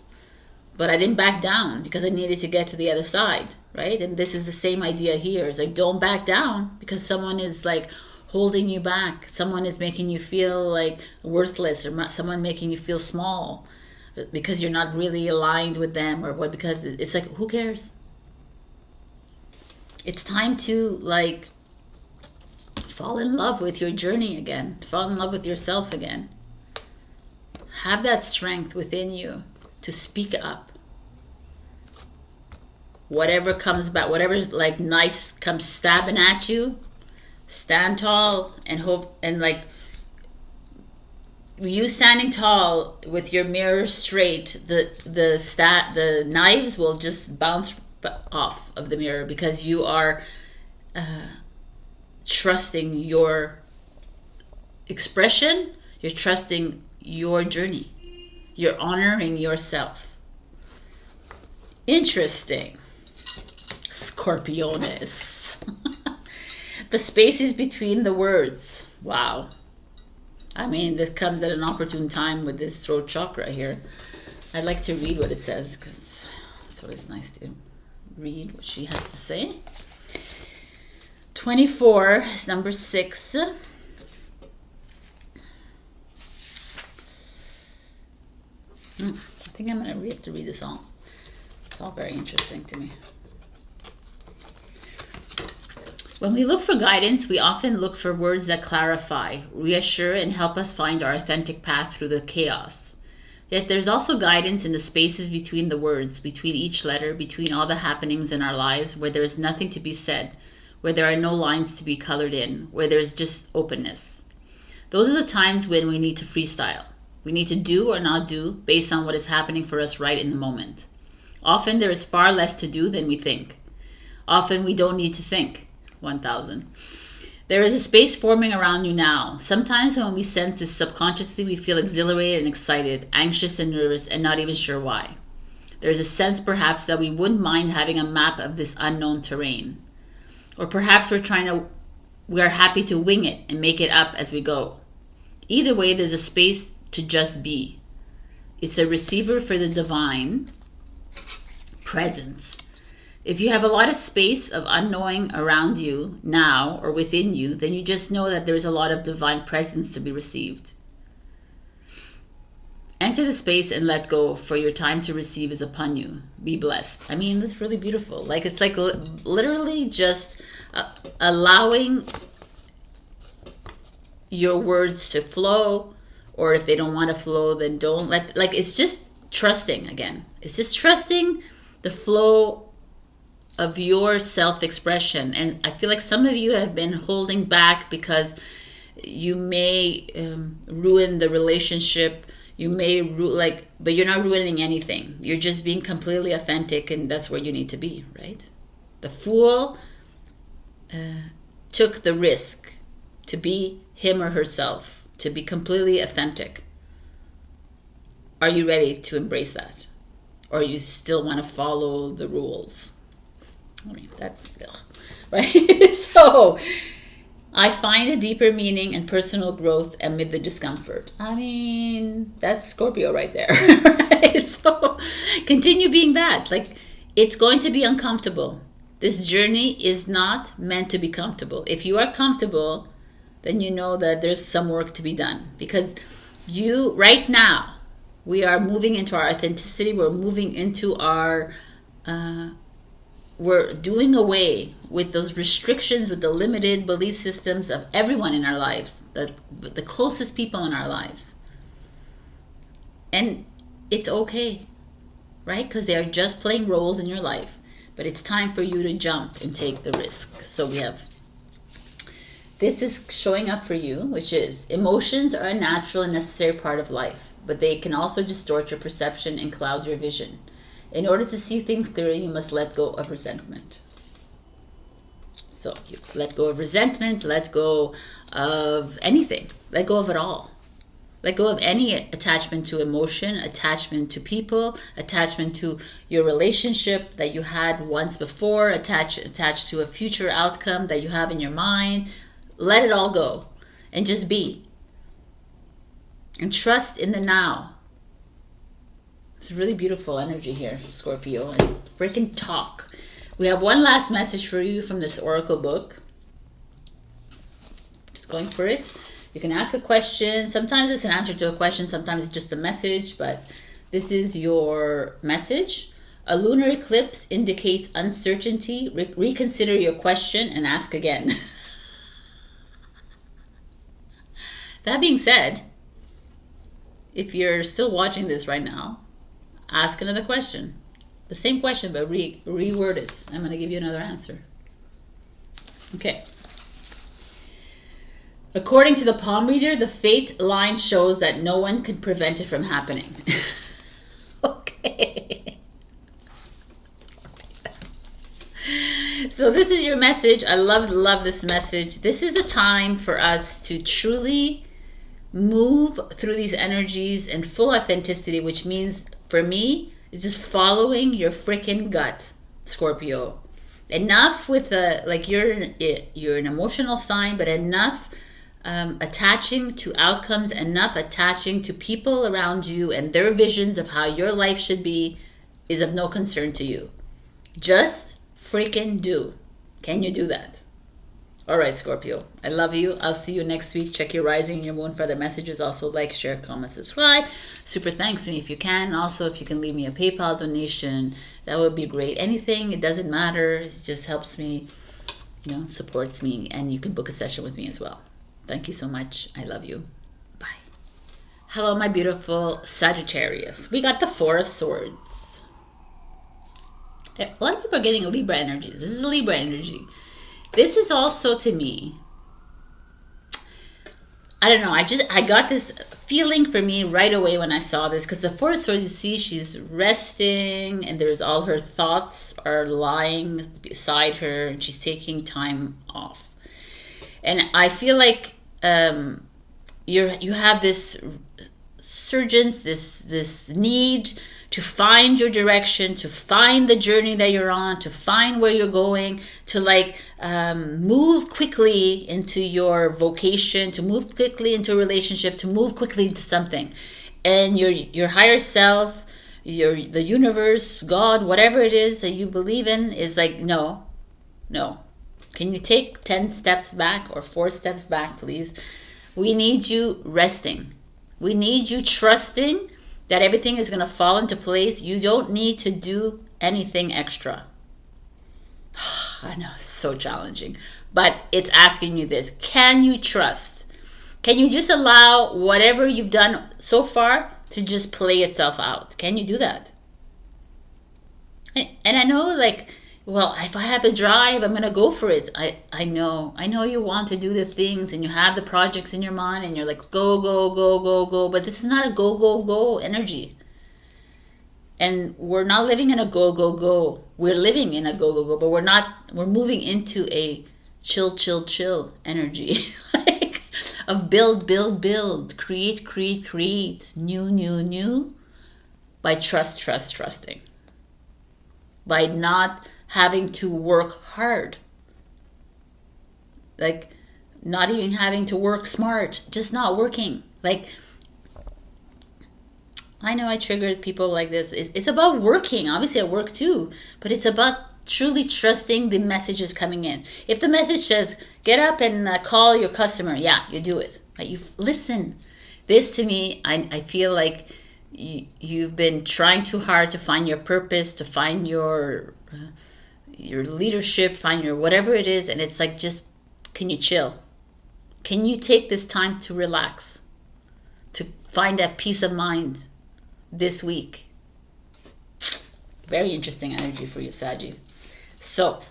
But I didn't back down, because I needed to get to the other side, right? And this is the same idea here. It's like, don't back down because someone is like holding you back. Someone is making you feel like worthless, or someone making you feel small because you're not really aligned with them, or what, because it's like, who cares? It's time to like fall in love with your journey again. Fall in love with yourself again. Have that strength within you to speak up. Whatever comes back, whatever like knives come stabbing at you, stand tall and hope, and like you standing tall with your mirror straight, the knives will just bounce off of the mirror, because you are trusting your expression, you're trusting your journey, you're honoring yourself. Interesting. Scorpiones. The spaces between the words. Wow. I mean, this comes at an opportune time with this throat chakra here. I'd like to read what it says, because it's always nice to read what she has to say. 24 is number 6. I think I'm going to have to read this all. It's all very interesting to me. When we look for guidance, we often look for words that clarify, reassure, and help us find our authentic path through the chaos. Yet there's also guidance in the spaces between the words, between each letter, between all the happenings in our lives, where there is nothing to be said, where there are no lines to be colored in, where there's just openness. Those are the times when we need to freestyle. We need to do or not do based on what is happening for us right in the moment. Often there is far less to do than we think. Often we don't need to think. 1000. There is a space forming around you now. Sometimes when we sense this subconsciously, we feel exhilarated and excited, anxious and nervous, and not even sure why. There is a sense perhaps that we wouldn't mind having a map of this unknown terrain. Or perhaps we are happy to wing it and make it up as we go. Either way, there's a space to just be. It's a receiver for the divine presence. If you have a lot of space of unknowing around you now or within you, then you just know that there's a lot of divine presence to be received. Enter the space and let go, for your time to receive is upon you. Be blessed. I mean, that's really beautiful. Like, it's like literally just allowing your words to flow, or if they don't want to flow, then don't let, like, it's just trusting again. It's just trusting the flow of your self-expression. And I feel like some of you have been holding back because you may ruin the relationship. You may but you're not ruining anything. You're just being completely authentic, and that's where you need to be, right? The Fool took the risk to be him or herself, to be completely authentic. Are you ready to embrace that? Or you still want to follow the rules? I mean, right? So, I find a deeper meaning and personal growth amid the discomfort. I mean, that's Scorpio right there, right? So, continue being that. Like, it's going to be uncomfortable. This journey is not meant to be comfortable. If you are comfortable, then you know that there's some work to be done. Because right now, we are moving into our authenticity. We're moving into our... we're doing away with those restrictions, with the limited belief systems of everyone in our lives, the closest people in our lives. And it's okay, right? Because they're just playing roles in your life. But it's time for you to jump and take the risk. So this is showing up for you, which is emotions are a natural and necessary part of life, but they can also distort your perception and cloud your vision. In order to see things clearly, you must let go of resentment. So you let go of resentment, let go of anything. Let go of it all. Let go of any attachment to emotion, attachment to people, attachment to your relationship that you had once before, attached to a future outcome that you have in your mind. Let it all go and just be. And trust in the now. It's really beautiful energy here, Scorpio. And freaking talk. We have one last message for you from this oracle book. Just going for it. You can ask a question. Sometimes it's an answer to a question. Sometimes it's just a message. But this is your message. A lunar eclipse indicates uncertainty. Reconsider your question and ask again. That being said, if you're still watching this right now, ask another question. The same question, but reword it. I'm going to give you another answer. Okay. According to the palm reader, the fate line shows that no one can prevent it from happening. Okay. So this is your message. I love this message. This is a time for us to truly move through these energies in full authenticity, which means for me, it's just following your freaking gut, Scorpio. Enough with like you're an emotional sign, but enough attaching to outcomes, enough attaching to people around you and their visions of how your life should be is of no concern to you. Just freaking do. Can you do that? All right, Scorpio. I love you. I'll see you next week. Check your rising and your moon for other messages. Also, like, share, comment, subscribe. Super thanks to me if you can. Also, if you can leave me a PayPal donation, that would be great. Anything, it doesn't matter. It just helps me, supports me. And you can book a session with me as well. Thank you so much. I love you. Bye. Hello, my beautiful Sagittarius. We got the Four of Swords. A lot of people are getting Libra energy. This is a Libra energy. This is also, to me, I don't know, I got this feeling for me right away when I saw this, because the Four of Swords, you see, she's resting, and there's all her thoughts are lying beside her, and she's taking time off. And I feel like you have this surgence, this need to find your direction, to find the journey that you're on, to find where you're going, to move quickly into your vocation, to move quickly into a relationship, to move quickly into something. And your higher self, the universe, God, whatever it is that you believe in is like, no. Can you take 10 steps back or 4 steps back, please? We need you resting. We need you trusting that everything is going to fall into place. You don't need to do anything extra. I know, it's so challenging. But it's asking you this. Can you trust? Can you just allow whatever you've done so far to just play itself out? Can you do that? And I know, well, if I have the drive, I'm going to go for it. I know you want to do the things and you have the projects in your mind and you're like, go, go, go, go, go. But this is not a go, go, go energy. And we're not living in a go, go, go. We're living in a go, go, go, but we're moving into a chill, chill, chill energy. Of build, build, build, create, create, create, new, new, new. By trusting. By not having to work hard, not even having to work smart, just not working. I know I triggered people like this. It's about working. Obviously I work too, but it's about truly trusting the messages coming in. If the message says get up and call your customer, yeah, you do it, right? You listen. This to me, I feel like you've been trying too hard to find your purpose, to find your leadership, find your whatever it is, and it's like, just, can you chill? Can you take this time to relax, to find that peace of mind this week? Very interesting energy for you, Saggy. So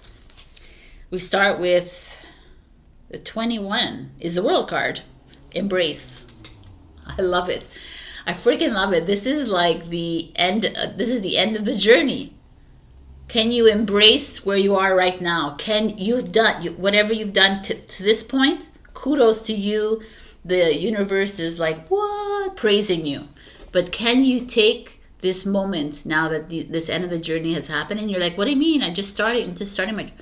we start with the 21 is the World card. Embrace. I love it. I freaking love it. This is like the end. This is the end of the journey. Can you embrace where you are right now? Can you've done whatever you've done to this point? Kudos to you. The universe is like, what? Praising you. But can you take this moment now that this end of the journey has happened? And you're like, what do you mean? I'm just starting my...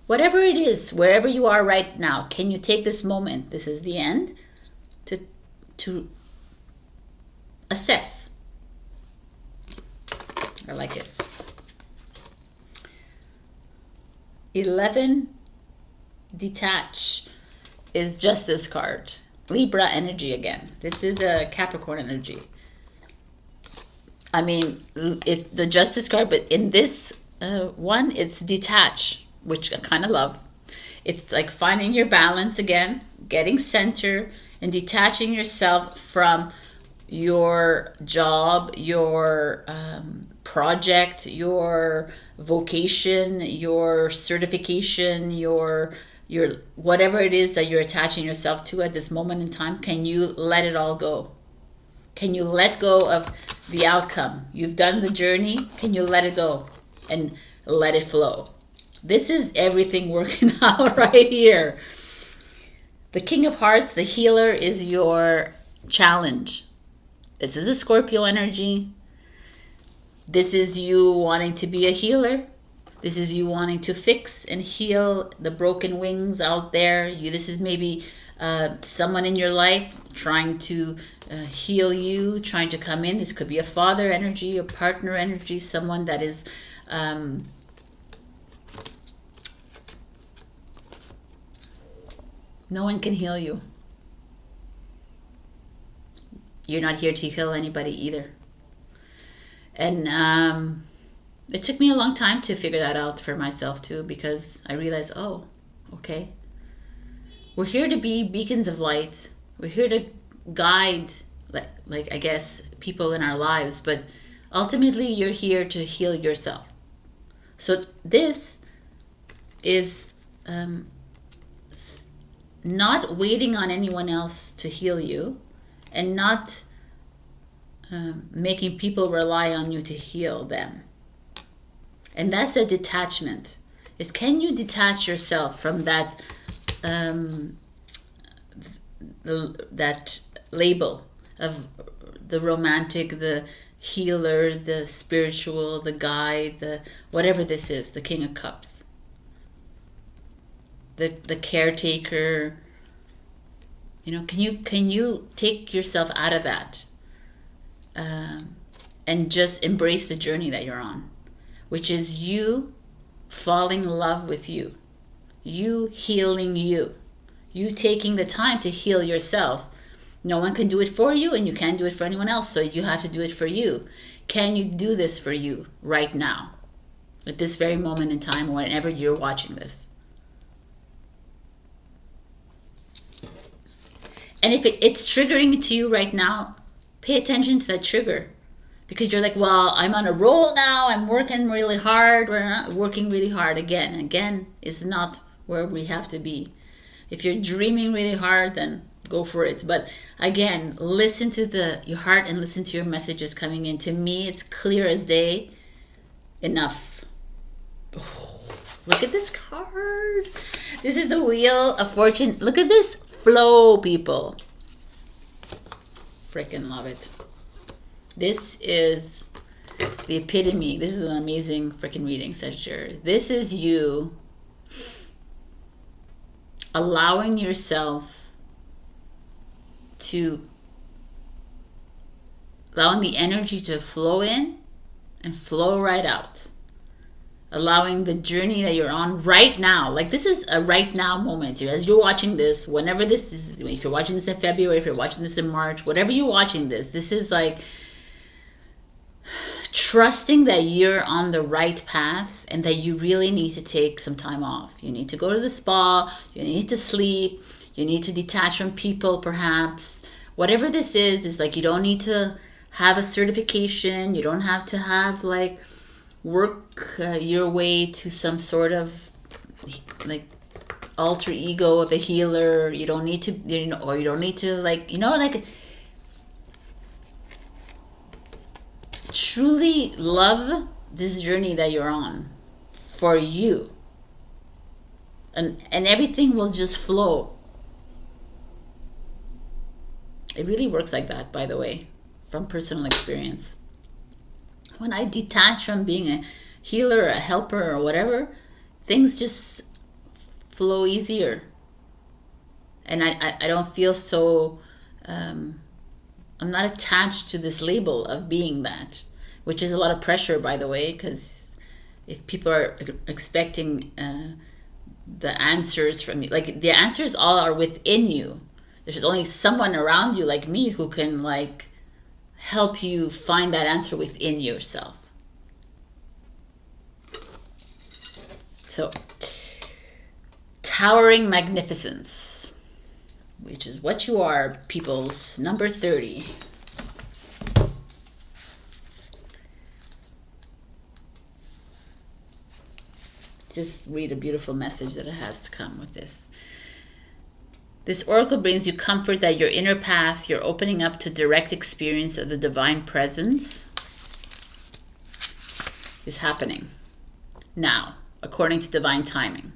Whatever it is, wherever you are right now, can you take this moment? This is the end. To assess. I like it. 11, detach, is Justice card. Libra energy again. This is a Capricorn energy. I mean, it's the Justice card, but in this one, it's detach, which I kind of love. It's like finding your balance again, getting center, and detaching yourself from your job, your project, your vocation, your certification, your whatever it is that you're attaching yourself to at this moment in time. Can you let it all go? Can you let go of the outcome? You've done the journey. Can you let it go and let it flow? This is everything working out right here. The King of Hearts, the healer, is your challenge. This is a Scorpio energy. This is you wanting to be a healer. This is you wanting to fix and heal the broken wings out there. This is maybe someone in your life trying to heal you, trying to come in. This could be a father energy, a partner energy, someone that is no one can heal you. You're not here to heal anybody either. And it took me a long time to figure that out for myself too, because I realized, oh, okay. We're here to be beacons of light. We're here to guide, like I guess, people in our lives. But ultimately, you're here to heal yourself. So this is not waiting on anyone else to heal you, and not making people rely on you to heal them. And that's a detachment. Is can you detach yourself from that that label of the romantic, the healer, the spiritual, the guide, the whatever this is, the King of Cups, the caretaker. You know, can you take yourself out of that and just embrace the journey that you're on, which is you falling in love with you, you healing you, you taking the time to heal yourself. No one can do it for you, and you can't do it for anyone else, so you have to do it for you. Can you do this for you right now, at this very moment in time, whenever you're watching this? And if it's triggering to you right now, pay attention to that trigger. Because you're like, well, I'm on a roll now. I'm working really hard. We're not working really hard again. Again, is not where we have to be. If you're dreaming really hard, then go for it. But again, listen to your heart and listen to your messages coming in. To me, it's clear as day. Enough. Oh, look at this card. This is the Wheel of Fortune. Look at this flow, people. Freaking love it. This is the epitome. This is an amazing freaking reading, Sagittarius. This is you allowing yourself to, allowing the energy to flow in and flow right out. Allowing the journey that you're on right now. Like, this is a right now moment. As you're watching this, whenever this is, if you're watching this in February, if you're watching this in March, whatever you're watching this is like trusting that you're on the right path and that you really need to take some time off. You need to go to the spa, you need to sleep, you need to detach from people perhaps. Whatever this is like, you don't need to have a certification, you don't have to have like work your way to some sort of like alter ego of a healer. You don't need to, you know, or you don't need to like, you know, like truly love this journey that you're on for you, and everything will just flow. It really works like that, by the way, from personal experience. When I detach from being a healer, a helper, or whatever, things just flow easier, and I don't feel so I'm not attached to this label of being that, which is a lot of pressure, by the way, because if people are expecting the answers from you, like the answers all are within you. There's only someone around you like me who can like help you find that answer within yourself. So, towering magnificence. which is what you are, peoples. Number 30. Just read a beautiful message that it has to come with this. This oracle brings you comfort that your inner path, you're opening up to direct experience of the divine presence, is happening now, according to divine timing.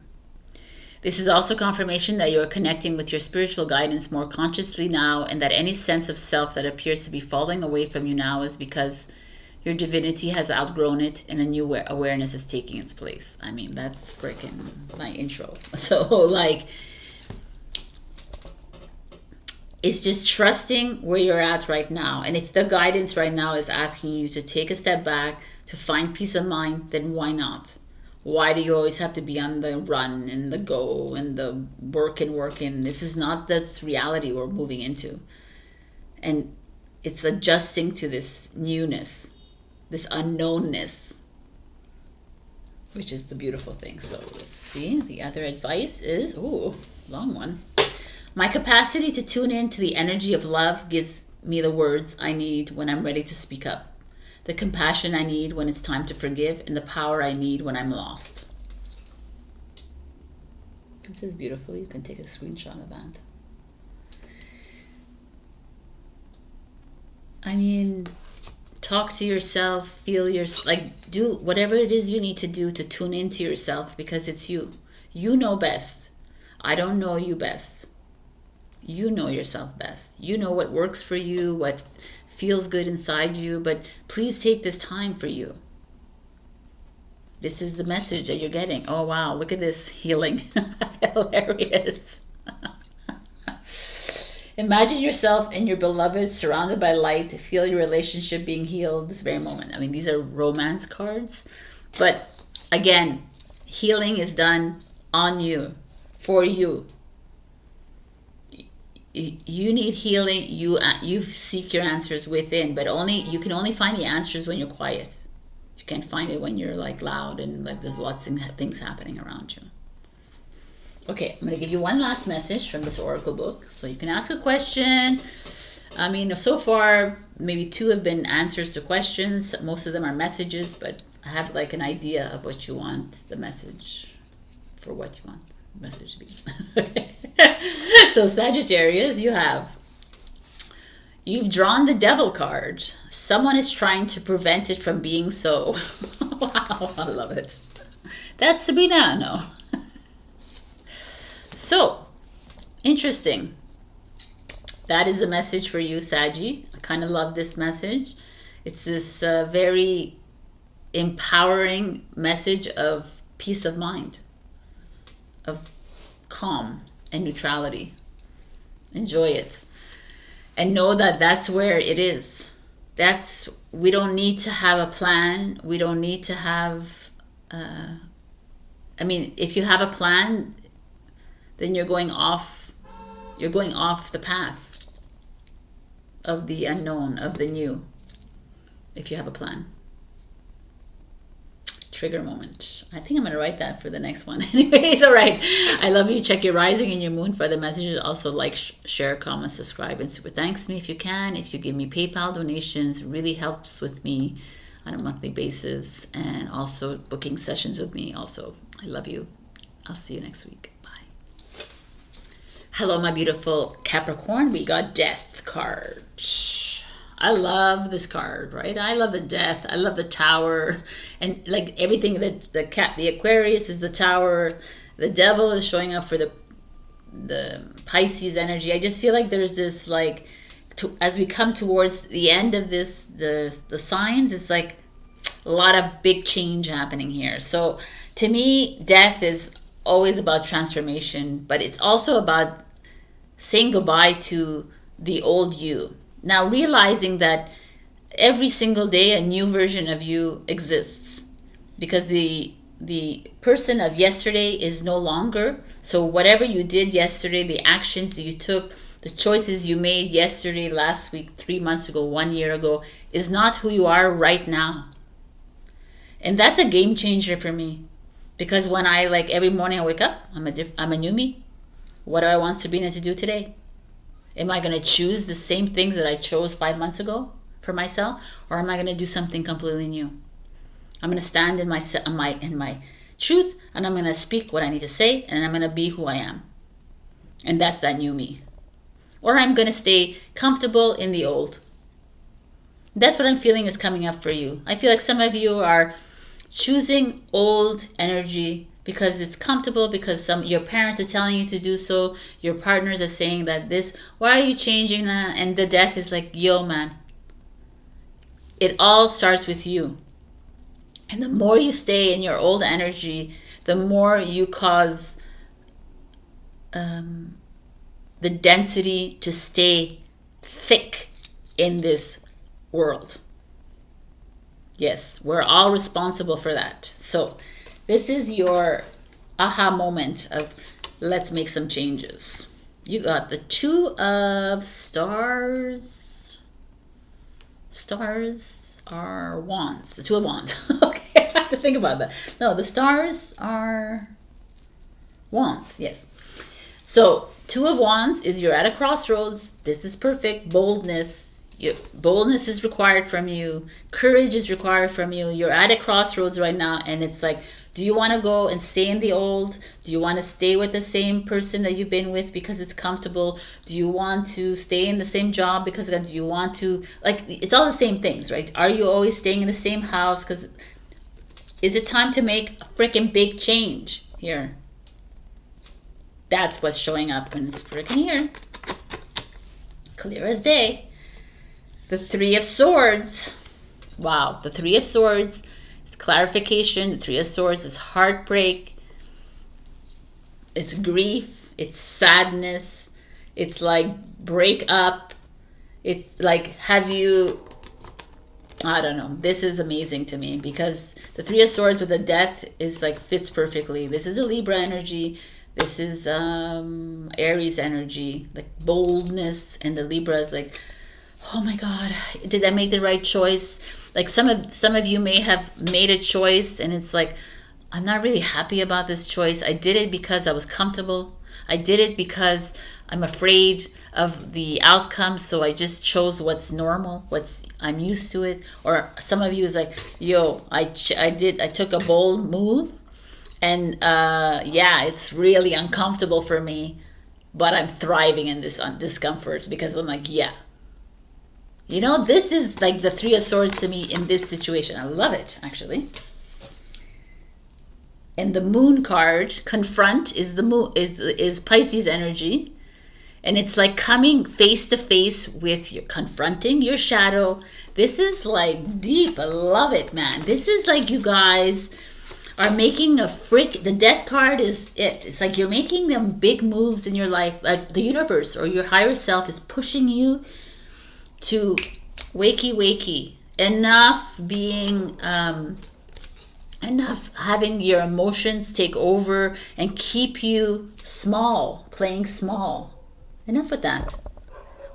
This is also confirmation that you are connecting with your spiritual guidance more consciously now, and that any sense of self that appears to be falling away from you now is because your divinity has outgrown it and a new awareness is taking its place. I mean, that's freaking my intro. So, like, it's just trusting where you're at right now. And if the guidance right now is asking you to take a step back, to find peace of mind, then why not? Why do you always have to be on the run and the go and the working? This is not this reality we're moving into. And it's adjusting to this newness, this unknownness, which is the beautiful thing. So let's see. The other advice is, ooh, long one. My capacity to tune in to the energy of love gives me the words I need when I'm ready to speak up, the compassion I need when it's time to forgive, and the power I need when I'm lost. This is beautiful. You can take a screenshot of that. I mean, talk to yourself, feel your, like, do whatever it is you need to do to tune into yourself, because it's you. You know best. I don't know you best. You know yourself best. You know what works for you, what feels good inside you, but please take this time for you. This is the message that you're getting. Oh wow, look at this healing. Hilarious. Imagine yourself and your beloved surrounded by light. Feel your relationship being healed this very moment. I mean, these are romance cards, but again, healing is done on you, for you. You need healing. You seek your answers within, but you can only find the answers when you're quiet. You can't find it when you're like loud and like there's lots of things happening around you. Okay, I'm going to give you one last message from this oracle book, so you can ask a question. I mean, so far maybe 2 have been answers to questions. Most of them are messages, but I have like an idea of what you want the message for, what you want the message to be. Okay. So Sagittarius, you've drawn the Devil card. Someone is trying to prevent it from being so. Wow, I love it. That's Sabrina, no. So, interesting. That is the message for you, Saggy. I kind of love this message. It's this very empowering message of peace of mind, of calm and neutrality. Enjoy it. And know that that's where it is. We don't need to have a plan. We don't need to have, I mean, if you have a plan, then you're going off the path of the unknown, of the new, if you have a plan. Trigger moment. I think I'm going to write that for the next one. Anyways, all right. I love you. Check your rising and your moon for the messages. Also like, share, comment, subscribe, and super thanks me if you can. If you give me PayPal donations, really helps with me on a monthly basis, and also booking sessions with me. Also, I love you. I'll see you next week. Bye. Hello, my beautiful Capricorn. We got Death card. I love this card, right? I love the Death. I love the Tower, and like everything that the Aquarius is the Tower. The Devil is showing up for the Pisces energy. I just feel like there's this like, as we come towards the end of this, the signs, it's like a lot of big change happening here. So to me, Death is always about transformation, but it's also about saying goodbye to the old you. Now realizing that every single day a new version of you exists, because the person of yesterday is no longer. So whatever you did yesterday, the actions you took, the choices you made yesterday, last week, 3 months ago, 1 year ago, is not who you are right now. And that's a game changer for me, because when I, like, every morning I wake up, I'm a new me. What do I want Sabrina to do today? Am I going to choose the same things that I chose 5 months ago for myself, or am I going to do something completely new? I'm going to stand in my truth, and I'm going to speak what I need to say, and I'm going to be who I am. And that's that new me. Or I'm going to stay comfortable in the old. That's what I'm feeling is coming up for you. I feel like some of you are choosing old energy because it's comfortable, because your parents are telling you to do so. Your partners are saying that this, why are you changing that? And the death is like, yo, man. It all starts with you. And the more you stay in your old energy, the more you cause the density to stay thick in this world. Yes, we're all responsible for that. So this is your aha moment of let's make some changes. You got the Two of Stars. Stars are wands. The Two of Wands. Okay, I have to think about that. No, the stars are wands. Yes. So Two of Wands is you're at a crossroads. This is perfect. Boldness. Boldness is required from you. Courage is required from you. You're at a crossroads right now, and it's like, do you want to go and stay in the old? Do you want to stay with the same person that you've been with because it's comfortable? Do you want to stay in the same job because do you want to, like, it's all the same things, right? Are you always staying in the same house? Because is it time to make a freaking big change here? That's what's showing up when it's freaking here. Clear as day. The Three of Swords. Wow, the Three of Swords is clarification. The Three of Swords is heartbreak. It's grief. It's sadness. It's like break up. It's like, have you, I don't know. This is amazing to me because the Three of Swords with the death is like fits perfectly. This is a Libra energy. This is Aries energy, like boldness, and the Libra is like, oh my God, did I make the right choice? Like some of you may have made a choice and it's like, I'm not really happy about this choice. I did it because I was comfortable. I did it because I'm afraid of the outcome. So I just chose what's normal, I'm used to it. Or some of you is like, yo, I took a bold move, and yeah, it's really uncomfortable for me, but I'm thriving in this discomfort because I'm like, yeah. You know, this is like the Three of Swords to me in this situation. I love it, actually. And the Moon card, confront, is the moon, is Pisces energy, and it's like coming face to face with your, confronting your shadow. This is like deep. I love it, man. This is like you guys are making the Death card is it. It's like you're making them big moves in your life. Like the universe or your higher self is pushing you to wakey, enough being, enough having your emotions take over and keep you small, playing small. Enough with that.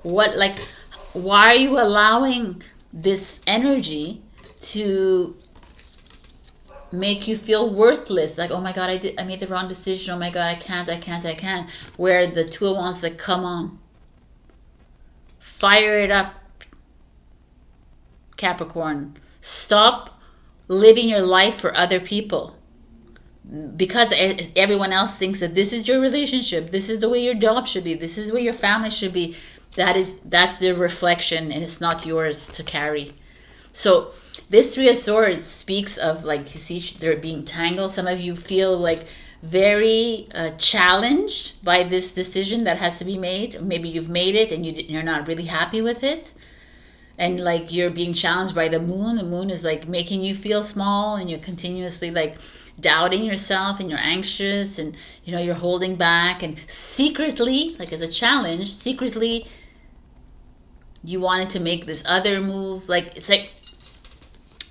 Why are you allowing this energy to make you feel worthless? Like, oh my God, I made the wrong decision. Oh my God, I can't. Where the Two of Wands, like, come on. Fire it up, Capricorn. Stop living your life for other people because everyone else thinks that this is your relationship, this is the way your job should be, this is the way your family should be. That's their reflection, and it's not yours to carry. So this Three of Swords speaks of, like, you see, they're being tangled. Some of you feel like very challenged by this decision that has to be made. Maybe you've made it and you're not really happy with it, and like you're being challenged by the moon. The moon is like making you feel small, and you're continuously like doubting yourself, and you're anxious, and you know you're holding back, and secretly, like as a challenge, secretly you wanted to make this other move. Like it's like,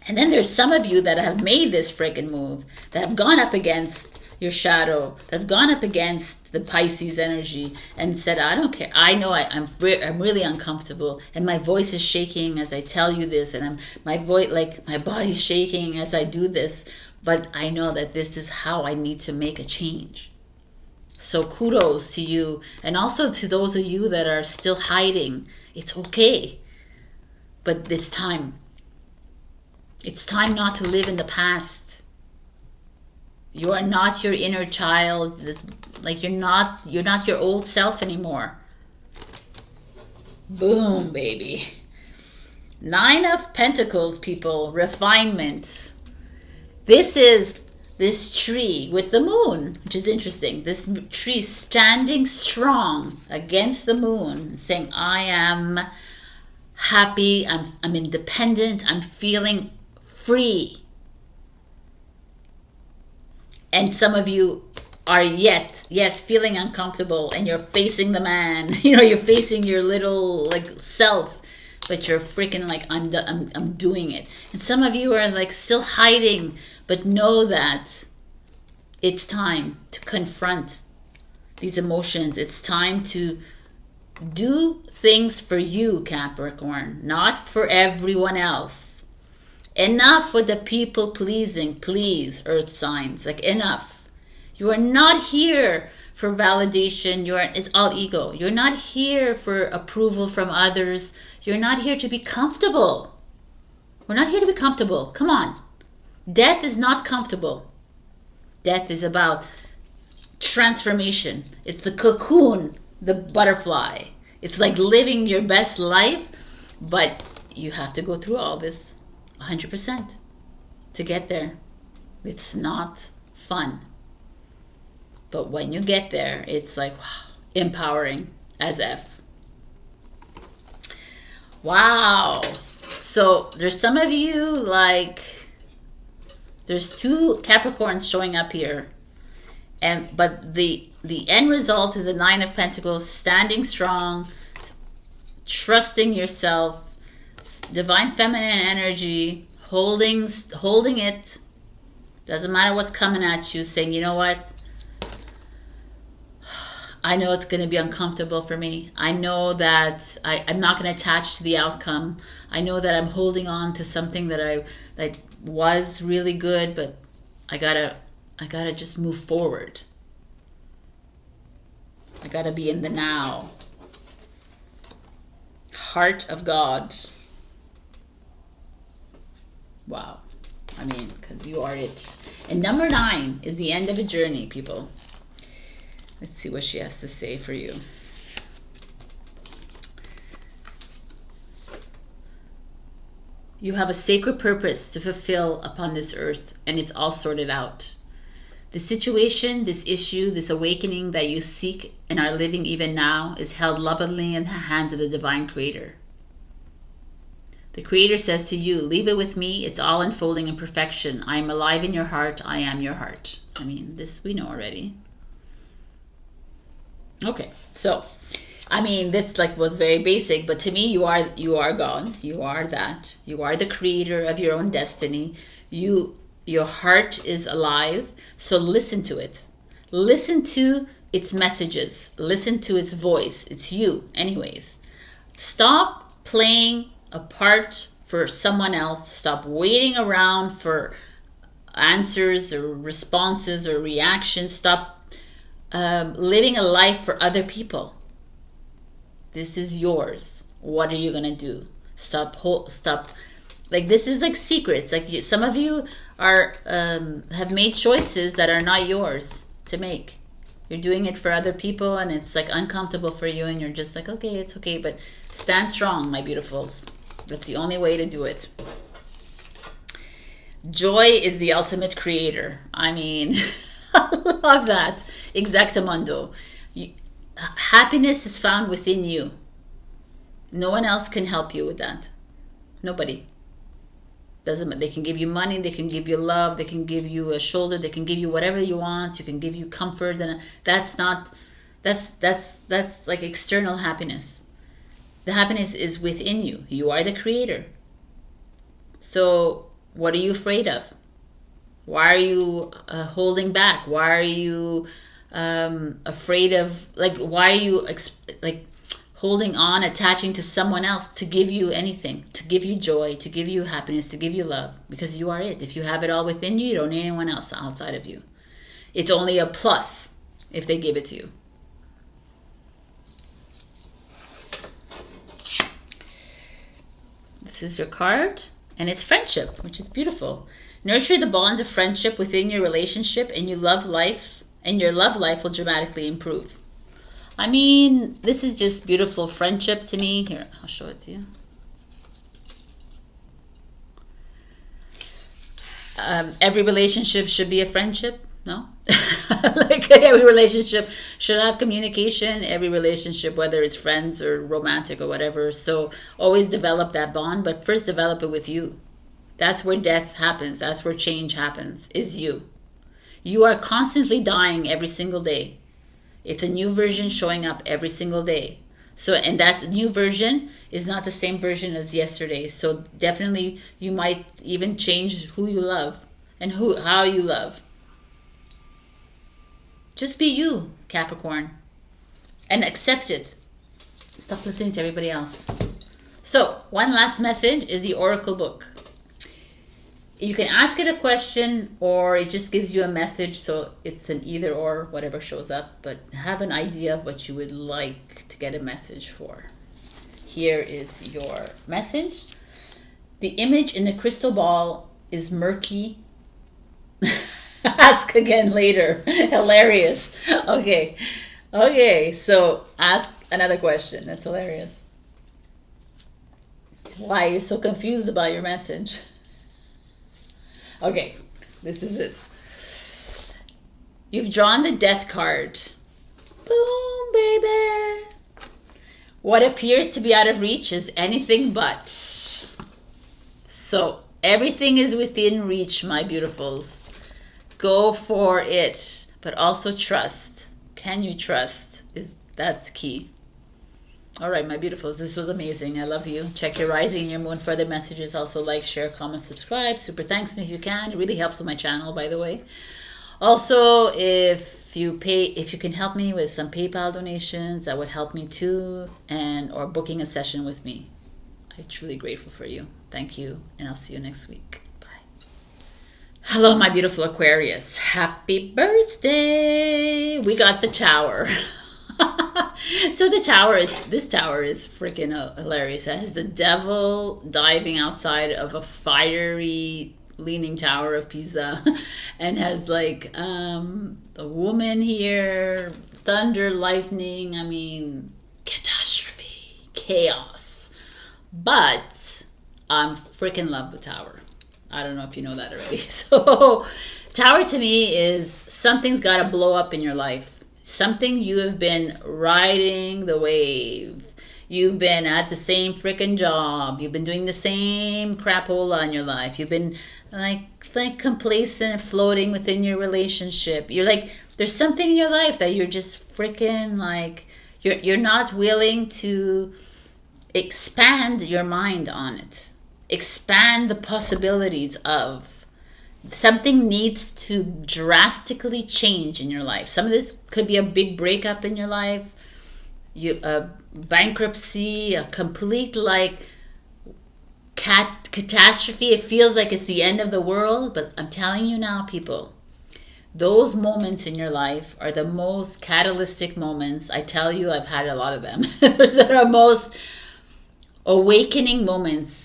and then there's some of you that have made this freaking move, that have gone up against your shadow, that have gone up against the Pisces energy and said, I don't care. I know I'm really uncomfortable, and my voice is shaking as I tell you this, and my voice, like my body's shaking as I do this, but I know that this is how I need to make a change. So kudos to you, and also to those of you that are still hiding. It's okay, but it's time. It's time not to live in the past. You are not your inner child. Like you're not your old self anymore. Boom, baby. 9 of Pentacles, people. Refinement. This is this tree with the moon, which is interesting. This tree standing strong against the moon, saying, I am happy, I'm independent, I'm feeling free. And some of you are feeling uncomfortable, and you're facing the man. You're facing your little like self, but you're freaking like, I'm doing it. And some of you are like still hiding, but know that it's time to confront these emotions. It's time to do things for you, Capricorn, not for everyone else. Enough with the people pleasing, please, earth signs. Like, enough. You are not here for validation. It's all ego. You're not here for approval from others. You're not here to be comfortable. We're not here to be comfortable. Come on. Death is not comfortable. Death is about transformation. It's the cocoon, the butterfly. It's like living your best life, but you have to go through all this 100% to get there. It's not fun. But when you get there, it's like, wow, empowering as F. Wow. So there's some of you like, there's 2 Capricorns showing up here. But the end result is a 9 of Pentacles, standing strong, trusting yourself, divine feminine energy, holding it. Doesn't matter what's coming at you, saying, you know what? I know it's going to be uncomfortable for me. I know that I'm not going to attach to the outcome. I know that I'm holding on to something that was really good, but I gotta just move forward. I gotta be in the now. Heart of God. Wow. I mean, because you are it. And number 9 is the end of a journey, people. Let's see what she has to say for you. You have a sacred purpose to fulfill upon this earth, and it's all sorted out. The situation, this issue, this awakening that you seek and are living even now is held lovingly in the hands of the divine creator. The creator says to you, leave it with me. It's all unfolding in perfection. I am alive in your heart. I am your heart. I mean, this we know already. Okay, so I mean, this was very basic, but to me, you are God. You are that. You are the creator of your own destiny. Your heart is alive, so listen to it. Listen to its messages. Listen to its voice. It's you, anyways. Stop playing a part for someone else. Stop waiting around for answers or responses or reactions. Stop living a life for other people. This is yours. What are you gonna do? Stop. Like, this is like secrets. Like, some of you are have made choices that are not yours to make. You're doing it for other people, and it's like uncomfortable for you, and you're just like, okay, it's okay, but stand strong, my beautifuls. That's the only way to do it. Joy is the ultimate creator. I mean, I love that. Exactamundo. Happiness is found within you. No one else can help you with that. Nobody. They can give you money, they can give you love, they can give you a shoulder, they can give you whatever you want, you can give you comfort, and that's like external happiness. The happiness is within you. You are the creator. So what are you afraid of? Why are you holding back? Why are you afraid of, why are you holding on, attaching to someone else to give you anything, to give you joy, to give you happiness, to give you love? Because you are it. If you have it all within you, you don't need anyone else outside of you. It's only a plus. if they gave it to you. This is your card, and it's friendship, which is beautiful. Nurture the bonds of friendship within your relationship, and your love life will dramatically improve. I mean, this is just beautiful friendship to me. Here, I'll show it to you. Every relationship should be a friendship, no? Like every relationship should have communication. Every relationship, whether it's friends or romantic or whatever. So always develop that bond, but first develop it with you. That's where death happens. That's where change happens, is you. You are constantly dying every single day. It's a new version showing up every single day. So, and that new version is not the same version as yesterday. So definitely you might even change who you love and how you love. Just be you, Capricorn, and accept it. Stop listening to everybody else. So, one last message is the Oracle book. You can ask it a question, or it just gives you a message, so it's an either or, whatever shows up, but have an idea of what you would like to get a message for. Here is your message. The image in the crystal ball is murky. Ask again later. Hilarious. Okay. Okay, so ask another question. That's hilarious. Why are you so confused about your message? Okay, this is it. You've drawn the death card. Boom, baby. What appears to be out of reach is anything but. So everything is within reach, my beautifuls. Go for it, but also trust. Can you trust? That's key. All right, my beautifuls, this was amazing. I love you. Check your rising and your moon for other messages. Also like, share, comment, subscribe. Super thanks me if you can. It really helps with my channel, by the way. Also, if you can help me with some PayPal donations, that would help me too, or booking a session with me. I'm truly grateful for you. Thank you, and I'll see you next week. Hello, my beautiful Aquarius. Happy birthday! We got the tower. So this tower is freaking hilarious. It has the devil diving outside of a fiery leaning tower of Pisa, and has like the woman here, thunder, lightning. I mean, catastrophe, chaos. But I'm freaking love the tower. I don't know if you know that already. So tower to me is something's got to blow up in your life. Something you have been riding the wave. You've been at the same freaking job. You've been doing the same crapola in your life. You've been like complacent and floating within your relationship. You're like, there's something in your life that you're just freaking like, you're not willing to expand your mind on it. Expand the possibilities of. Something needs to drastically change in your life. Some of this could be a big breakup in your life, a bankruptcy, a complete like catastrophe. It feels like it's the end of the world, but I'm telling you now, people, those moments in your life are the most catalytic moments. I tell you, I've had a lot of them. They're the most awakening moments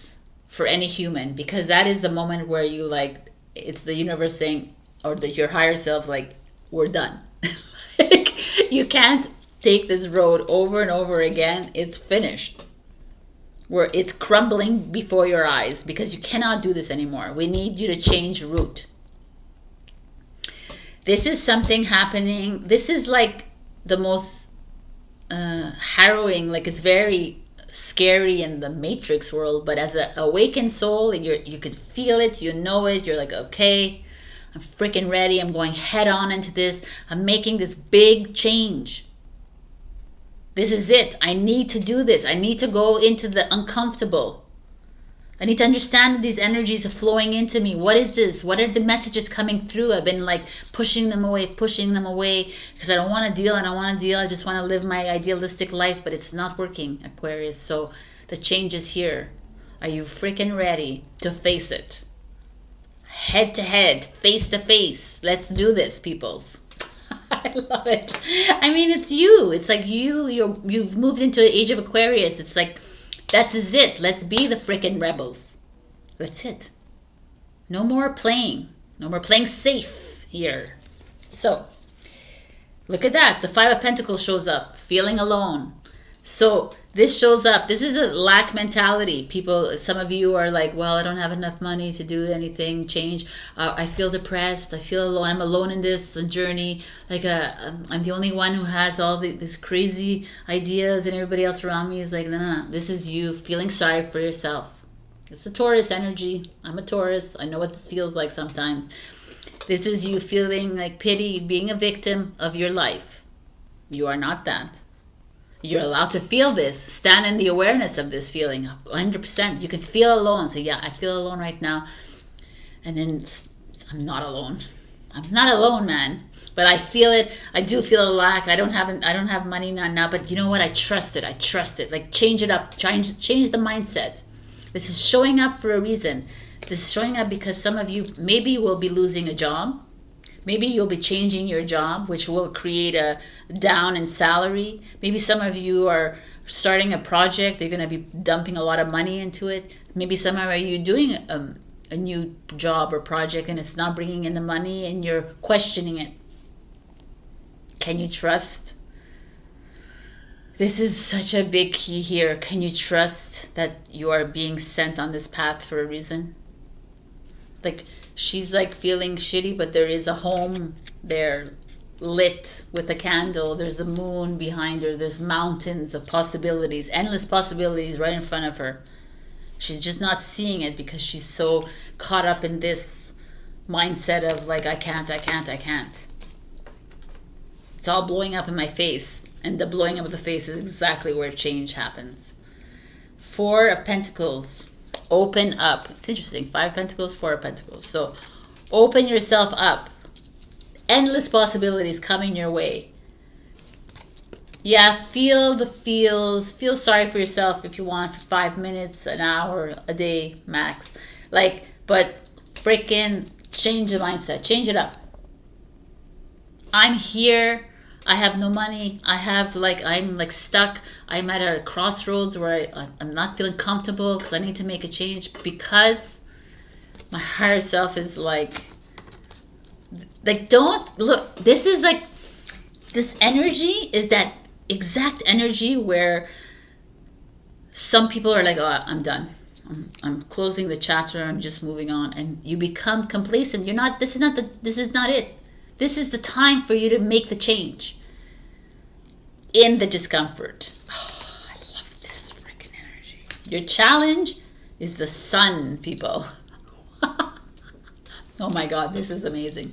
for any human, because that is the moment where you like, it's the universe saying, or your higher self, like, we're done. Like, you can't take this road over and over again. It's finished. Where it's crumbling before your eyes, because you cannot do this anymore. We need you to change route. This is something happening. This is like the most harrowing, like it's very scary in the matrix world, but as an awakened soul, you could feel it, you know it, you're like, okay, I'm freaking ready, I'm going head on into this, I'm making this big change. This is it. I need to do this. I need to go into the uncomfortable. I need to understand that these energies are flowing into me. What is this? What are the messages coming through? I've been like pushing them away because I don't want to deal. I don't want to deal. I just want to live my idealistic life, but it's not working, Aquarius. So the change is here. Are you freaking ready to face it? Head to head, face to face. Let's do this, peoples. I love it. I mean, it's you. It's like you've moved into the age of Aquarius. It's like, that's it. Let's be the frickin' rebels. That's it. No more playing. No more playing safe here. So, look at that. The Five of Pentacles shows up. Feeling alone. So, this shows up. This is a lack mentality. People, some of you are like, well, I don't have enough money to do anything, change. I feel depressed. I feel alone. I'm alone in this journey. Like, I'm the only one who has all these crazy ideas, and everybody else around me is like, no. This is you feeling sorry for yourself. It's a Taurus energy. I'm a Taurus. I know what this feels like sometimes. This is you feeling like pity, being a victim of your life. You are not that. You're allowed to feel this. Stand in the awareness of this feeling. 100%. You can feel alone. So yeah, I feel alone right now. And then I'm not alone. I'm not alone, man. But I feel it. I do feel a lack. I don't have money now. But you know what? I trust it. I trust it. Like, change it up. Change the mindset. This is showing up for a reason. This is showing up because some of you maybe will be losing a job. Maybe you'll be changing your job, which will create a down in salary. Maybe some of you are starting a project. They're going to be dumping a lot of money into it. Maybe some of you doing a new job or project and it's not bringing in the money and you're questioning it. Can you trust? This is such a big key here. Can you trust that you are being sent on this path for a reason? Like, she's like feeling shitty, but there is a home there lit with a candle. There's the moon behind her. There's mountains of possibilities, endless possibilities right in front of her. She's just not seeing it because she's so caught up in this mindset of like, I can't. It's all blowing up in my face. And the blowing up of the face is exactly where change happens. Four of Pentacles. Open up. It's interesting. 5 Pentacles, 4 of Pentacles. So open yourself up. Endless possibilities coming your way. Yeah, feel the feels. Feel sorry for yourself if you want for 5 minutes, an hour, a day max. Like, but freaking change the mindset. Change it up. I'm here. I have no money. I'm like stuck. I'm at a crossroads where I'm not feeling comfortable because I need to make a change because my higher self is like don't look. This is like, this energy is that exact energy where some people are like, oh, I'm done. I'm closing the chapter. I'm just moving on. And you become complacent. You're not, this is not it. This is the time for you to make the change in the discomfort. Oh, I love this freaking energy. Your challenge is the sun, people. Oh my God, this is amazing.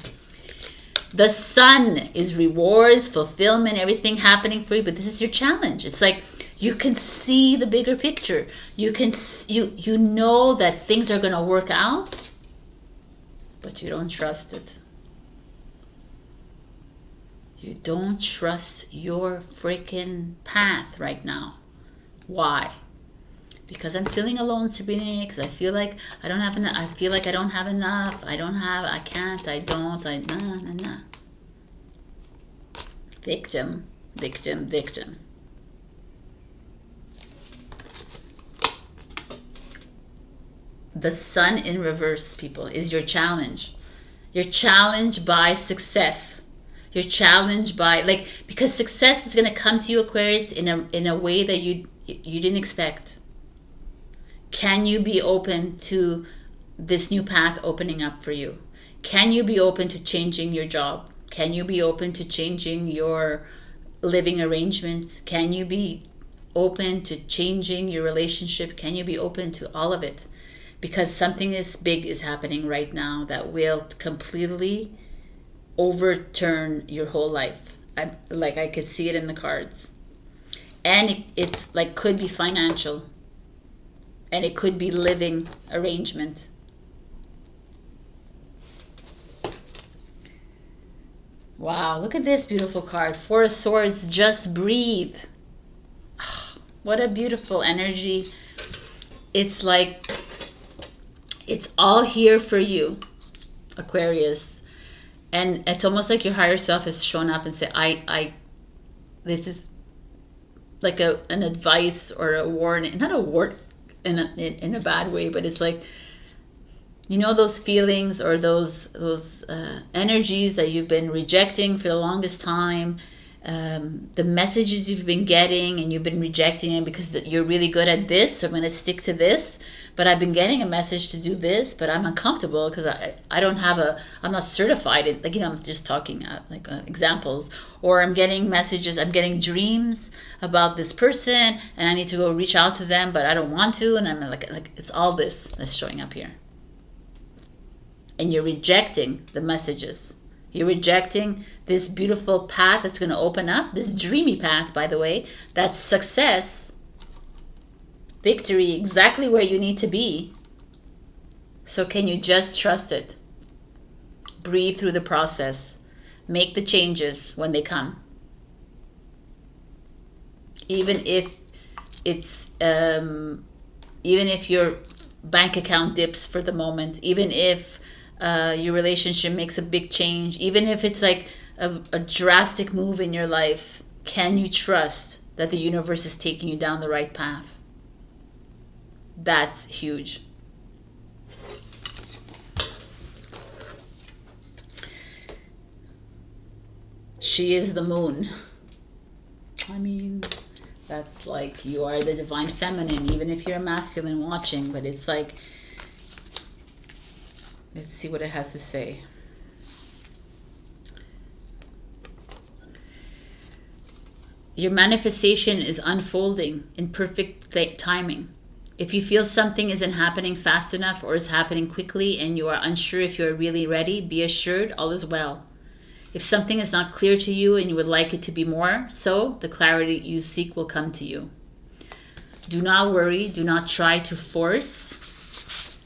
The sun is rewards, fulfillment, everything happening for you, but this is your challenge. It's like you can see the bigger picture. You can you know that things are going to work out, but you don't trust it. You don't trust your freaking path right now. Why? Because I'm feeling alone, Sabrina. Because I feel like I don't have enough. I feel like I don't have enough. I can't. Nah. Victim. The sun in reverse, people, is your challenge. Your challenge by success. You're challenged by, like, because success is going to come to you, Aquarius, in a way that you didn't expect. Can you be open to this new path opening up for you? Can you be open to changing your job? Can you be open to changing your living arrangements? Can you be open to changing your relationship? Can you be open to all of it? Because something big is happening right now that will completely overturn your whole life. I could see it in the cards. And it's like, could be financial. And it could be living arrangement. Wow, look at this beautiful card. 4 of Swords, just breathe. Oh, what a beautiful energy. It's like, it's all here for you, Aquarius. And it's almost like your higher self has shown up and said, this is like an advice or a warning, not a word in a bad way, but it's like, you know, those feelings or those energies that you've been rejecting for the longest time, the messages you've been getting and you've been rejecting it because you're really good at this, so I'm going to stick to this. But I've been getting a message to do this, but I'm uncomfortable because I don't have I'm not certified in, like, you know, I'm just talking examples. Or I'm getting messages, I'm getting dreams about this person and I need to go reach out to them, but I don't want to. And I'm like it's all this that's showing up here. And you're rejecting the messages. You're rejecting this beautiful path that's going to open up, this dreamy path, by the way, that's success. Victory, exactly where you need to be. So can you just trust it? Breathe through the process. Make the changes when they come. Even if it's even if your bank account dips for the moment, even if your relationship makes a big change, even if it's like a drastic move in your life, can you trust that the universe is taking you down the right path? That's huge. She is the moon. I mean, that's like, you are the divine feminine, even if you're a masculine watching, but it's like, let's see what it has to say. Your manifestation is unfolding in perfect timing. If you feel something isn't happening fast enough or is happening quickly and you are unsure if you are really ready, be assured all is well. If something is not clear to you and you would like it to be more so, the clarity you seek will come to you. Do not worry. Do not try to force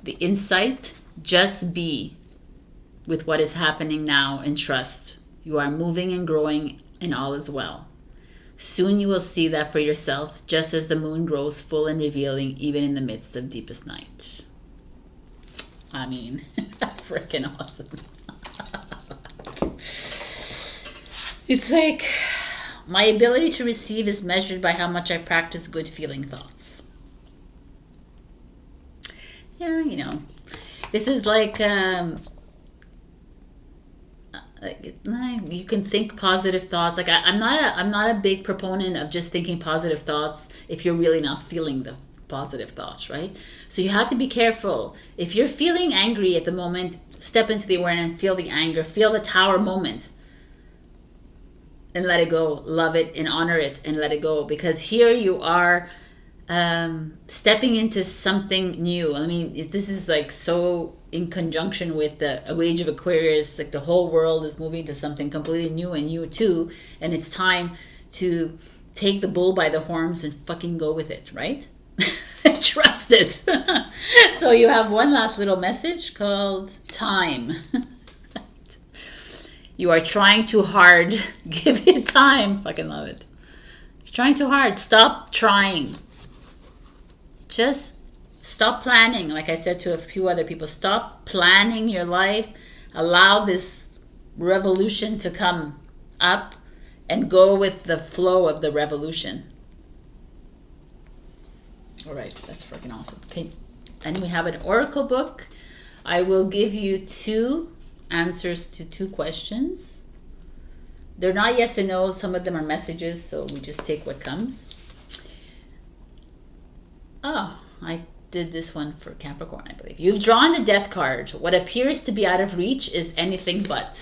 the insight. Just be with what is happening now and trust. You are moving and growing and all is well. Soon you will see that for yourself, just as the moon grows full and revealing even in the midst of deepest night. I mean, freaking awesome. It's like, my ability to receive is measured by how much I practice good feeling thoughts. Yeah, you know, this is like you can think positive thoughts. Like I'm not a big proponent of just thinking positive thoughts if you're really not feeling the positive thoughts, right? So you have to be careful. If you're feeling angry at the moment, step into the awareness and feel the anger, feel the tower moment, and let it go. Love it and honor it and let it go, because here you are stepping into something new. I mean, this is like so in conjunction with the age of Aquarius, like the whole world is moving to something completely new and you too, and it's time to take the bull by the horns and fucking go with it, right? Trust it. So you have one last little message called time. You are trying too hard. Give it time. Fucking love it. You're trying too hard. Stop trying. Just stop planning. Like I said to a few other people, stop planning your life. Allow this revolution to come up and go with the flow of the revolution. All right, that's freaking awesome. Okay, and we have an oracle book. I will give you 2 answers to 2 questions. They're not yes and no. Some of them are messages, so we just take what comes. Oh, I did this one for Capricorn, I believe. You've drawn the Death card. What appears to be out of reach is anything but.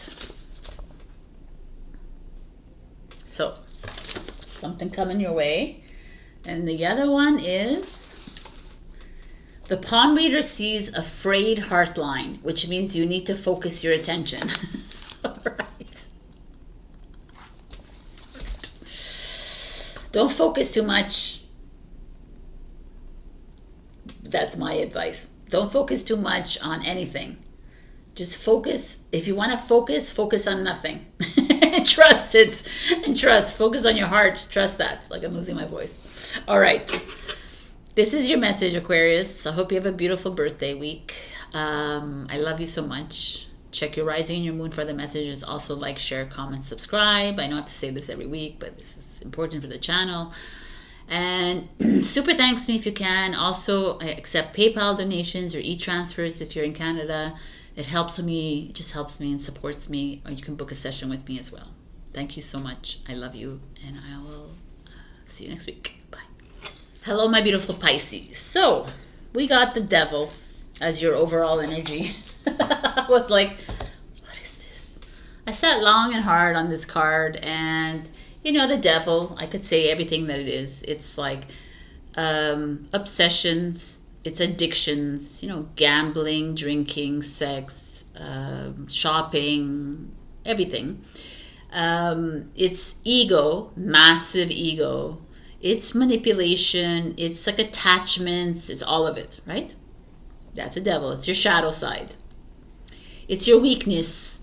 So, something coming your way. And the other one is, the palm reader sees a frayed heart line, which means you need to focus your attention. All right. Don't focus too much. That's my advice. Don't focus too much on anything. Just focus. If you want to focus on nothing. Trust it. And trust. Focus on your heart. Trust that. Like I'm losing my voice. All right. This is your message, Aquarius. I hope you have a beautiful birthday week. I love you so much. Check your rising and your moon for the messages. Also like, share, comment, subscribe. I know I have to say this every week, but this is important for the channel. And super thanks me if you can. Also, I accept PayPal donations or e-transfers if you're in Canada. It helps me, it just helps me and supports me. Or you can book a session with me as well. Thank you so much. I love you, and I will see you next week. Bye. Hello, my beautiful Pisces. So, we got the devil as your overall energy. I was like, what is this? I sat long and hard on this card, and you know, the devil, I could say everything that it is. It's like obsessions, it's addictions, you know, gambling, drinking, sex, shopping, everything. It's ego, massive ego. It's manipulation. It's like attachments. It's all of it, right? That's a devil. It's your shadow side. It's your weakness.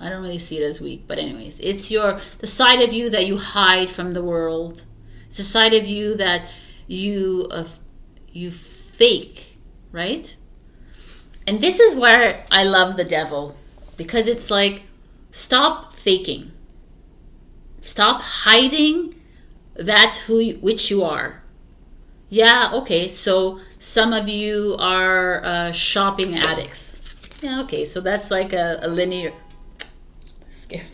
I don't really see it as weak, but anyways, it's the side of you that you hide from the world. It's the side of you that you fake, right? And this is where I love the devil, because it's like, stop faking. Stop hiding that which you are. Yeah, okay, so some of you are shopping addicts. Yeah, okay, so that's like a linear. That scared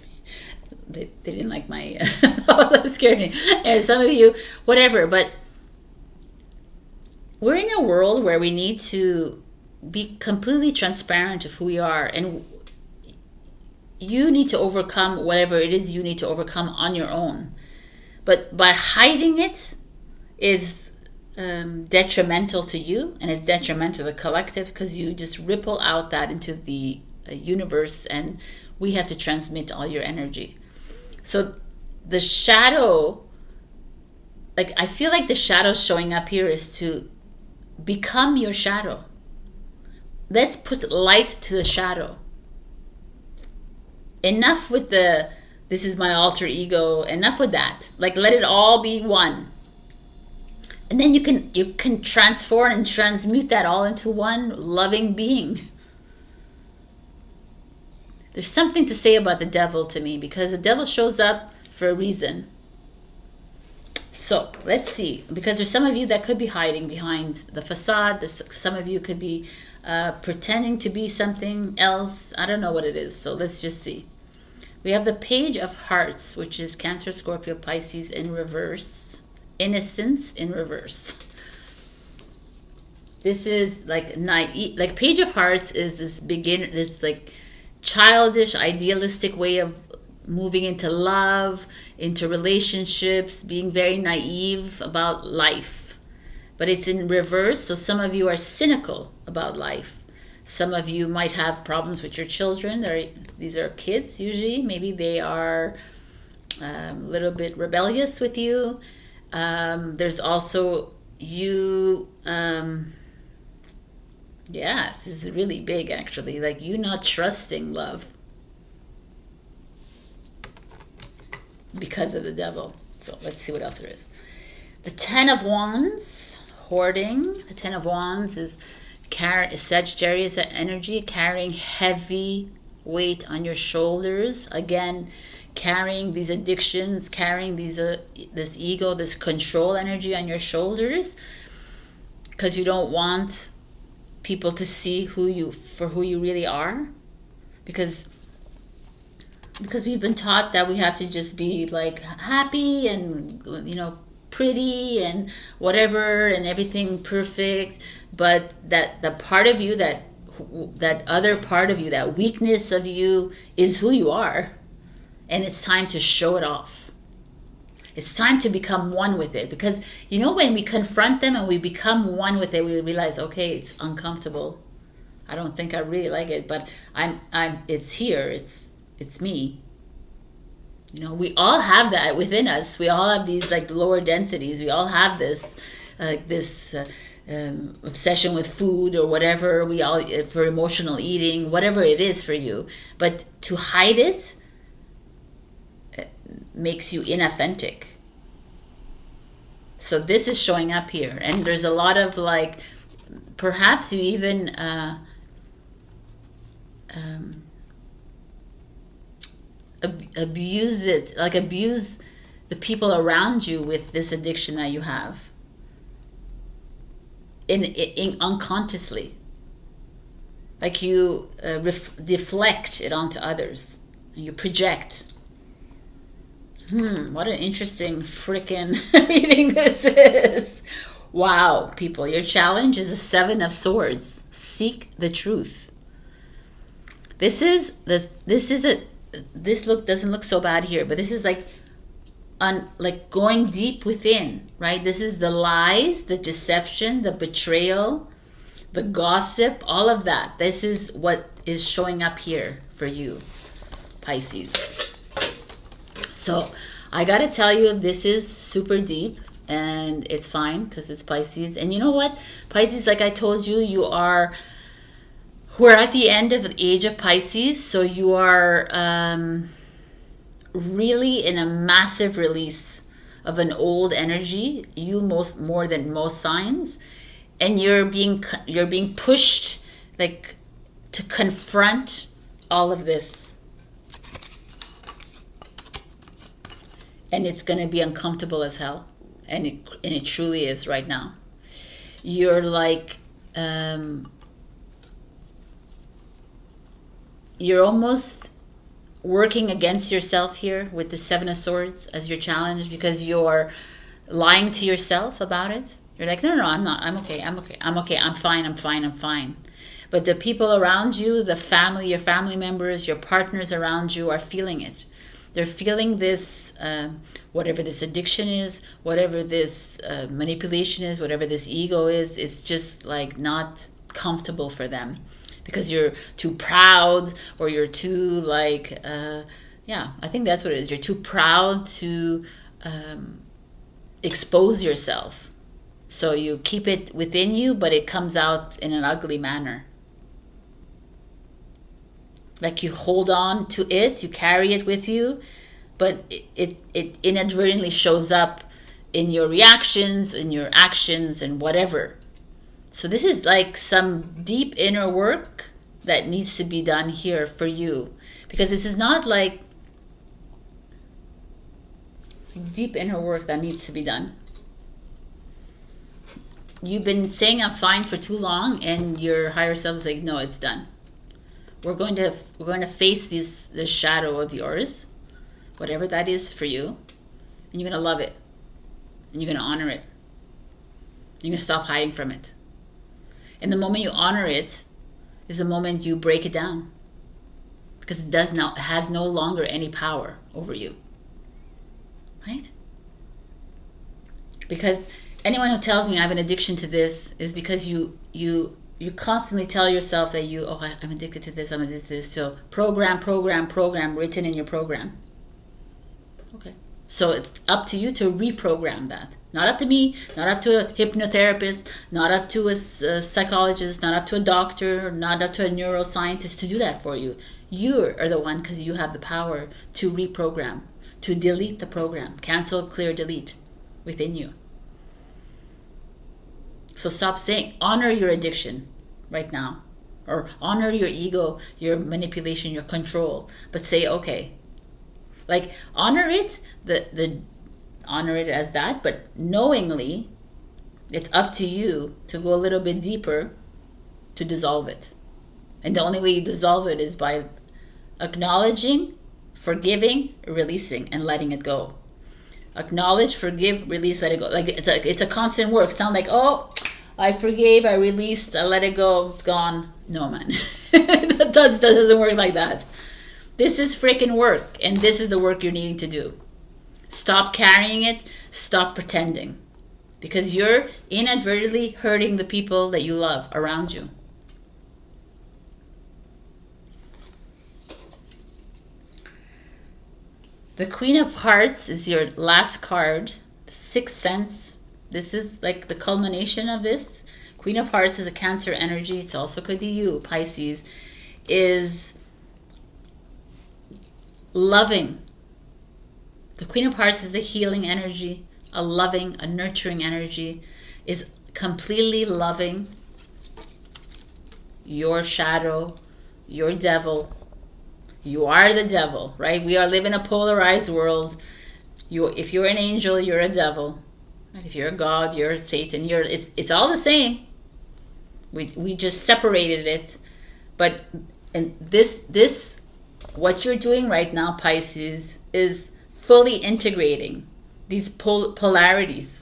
me. They didn't like my. That scared me. And some of you, whatever, but we're in a world where we need to be completely transparent of who we are, and you need to overcome whatever it is you need to overcome on your own. But by hiding it is detrimental to you, and it's detrimental to the collective, because you just ripple out that into the universe, and we have to transmit all your energy. So the shadow, like, I feel like the shadow showing up here is to become your shadow. Let's put light to the shadow. Enough with this is my alter ego. Enough with that. Like, let it all be one. And then you can transform and transmute that all into one loving being. There's something to say about the devil to me, because the devil shows up for a reason. So let's see, because there's some of you that could be hiding behind the facade. There's some of you could be pretending to be something else. I don't know what it is. So let's just see. We have the Page of Hearts, which is Cancer, Scorpio, Pisces in reverse. Innocence in reverse. This is like naive. Like, Page of Hearts is this like childish, idealistic way of moving into love, into relationships, being very naive about life. But it's in reverse, so some of you are cynical about life. Some of you might have problems with your children. These are kids usually. Maybe they are a little bit rebellious with you. There's also you, yeah, this is really big actually, like you not trusting love because of the devil. So let's see what else there is. The Ten of Wands, hoarding. The Ten of Wands is Sagittarius energy, carrying heavy weight on your shoulders. Again, carrying these addictions, carrying this ego, this control energy on your shoulders, because you don't want people to see who you really are, because we've been taught that we have to just be like happy and, you know, pretty and whatever and everything perfect, but that the part of you that other part of you, that weakness of you, is who you are. And it's time to show it off. It's time to become one with it. Because, you know, when we confront them and we become one with it, we realize, okay, it's uncomfortable. I don't think I really like it, but it's here. It's me. You know, we all have that within us. We all have these like lower densities. We all have this obsession with food or whatever. We all, for emotional eating, whatever it is for you. But to hide it makes you inauthentic. So this is showing up here, and there's a lot of like, perhaps you even abuse it, like abuse the people around you with this addiction that you have, in unconsciously, like you deflect it onto others, you project. What an interesting freaking reading this is. Wow, people, your challenge is the 7 of Swords. Seek the truth. This look doesn't look so bad here, but this is like going deep within, right? This is the lies, the deception, the betrayal, the gossip, all of that. This is what is showing up here for you, Pisces. So I gotta tell you, this is super deep, and it's fine because it's Pisces. And you know what, Pisces, like I told you, we're at the end of the age of Pisces, so you are really in a massive release of an old energy, you more than most signs, and you're being pushed, like, to confront all of this. And it's going to be uncomfortable as hell. And it truly is right now. You're like, you're almost working against yourself here with the 7 of Swords as your challenge, because you're lying to yourself about it. You're like, no, I'm not. I'm okay. I'm fine. But the people around you, the family, your family members, your partners around you are feeling it. They're feeling this, whatever this addiction is, whatever this manipulation is, whatever this ego is, it's just like not comfortable for them, because you're too proud, or you're too like, yeah, I think that's what it is. You're too proud to expose yourself. So you keep it within you, but it comes out in an ugly manner. Like you hold on to it, you carry it with you, but it inadvertently shows up in your reactions, in your actions, and whatever. So this is like some deep inner work that needs to be done here for you, because this is not like deep inner work that needs to be done. You've been saying I'm fine for too long, and your higher self is like, no, it's done. We're going to face this shadow of yours, whatever that is for you, and you're going to love it, and you're going to honor it. You're going to stop hiding from it. And the moment you honor it is the moment you break it down, because it has no longer any power over you, right? Because anyone who tells me I have an addiction to this is because you constantly tell yourself that I'm addicted to this, I'm addicted to this. So program written in your program. Okay. So it's up to you to reprogram that. Not up to me, not up to a hypnotherapist, not up to a psychologist, not up to a doctor, not up to a neuroscientist to do that for you. You are the one, because you have the power to reprogram, to delete the program. Cancel, clear, delete within you. So stop saying, honor your addiction right now, or honor your ego, your manipulation, your control, but say, okay, like honor it, honor it as that, but knowingly it's up to you to go a little bit deeper to dissolve it. And the only way you dissolve it is by acknowledging, forgiving, releasing, and letting it go. Acknowledge, forgive, release, let it go. Like it's a constant work. It's not like, oh, I forgave, I released, I let it go, it's gone. No, man. that doesn't work like that. This is freaking work, and this is the work you're needing to do. Stop carrying it, stop pretending, because you're inadvertently hurting the people that you love around you. The Queen of Hearts is your last card, the Sixth Sense. This is like the culmination of this. Queen of Hearts is a Cancer energy. It also could be you, Pisces. Is loving. The Queen of Hearts is a healing energy, a loving, a nurturing energy. Is completely loving your shadow, you're devil. You are the devil, right? We are living a polarized world. If you're an angel, you're a devil. And if you're a god, you're Satan. It's all the same. We just separated it. But and this what you're doing right now, Pisces, is fully integrating these polarities.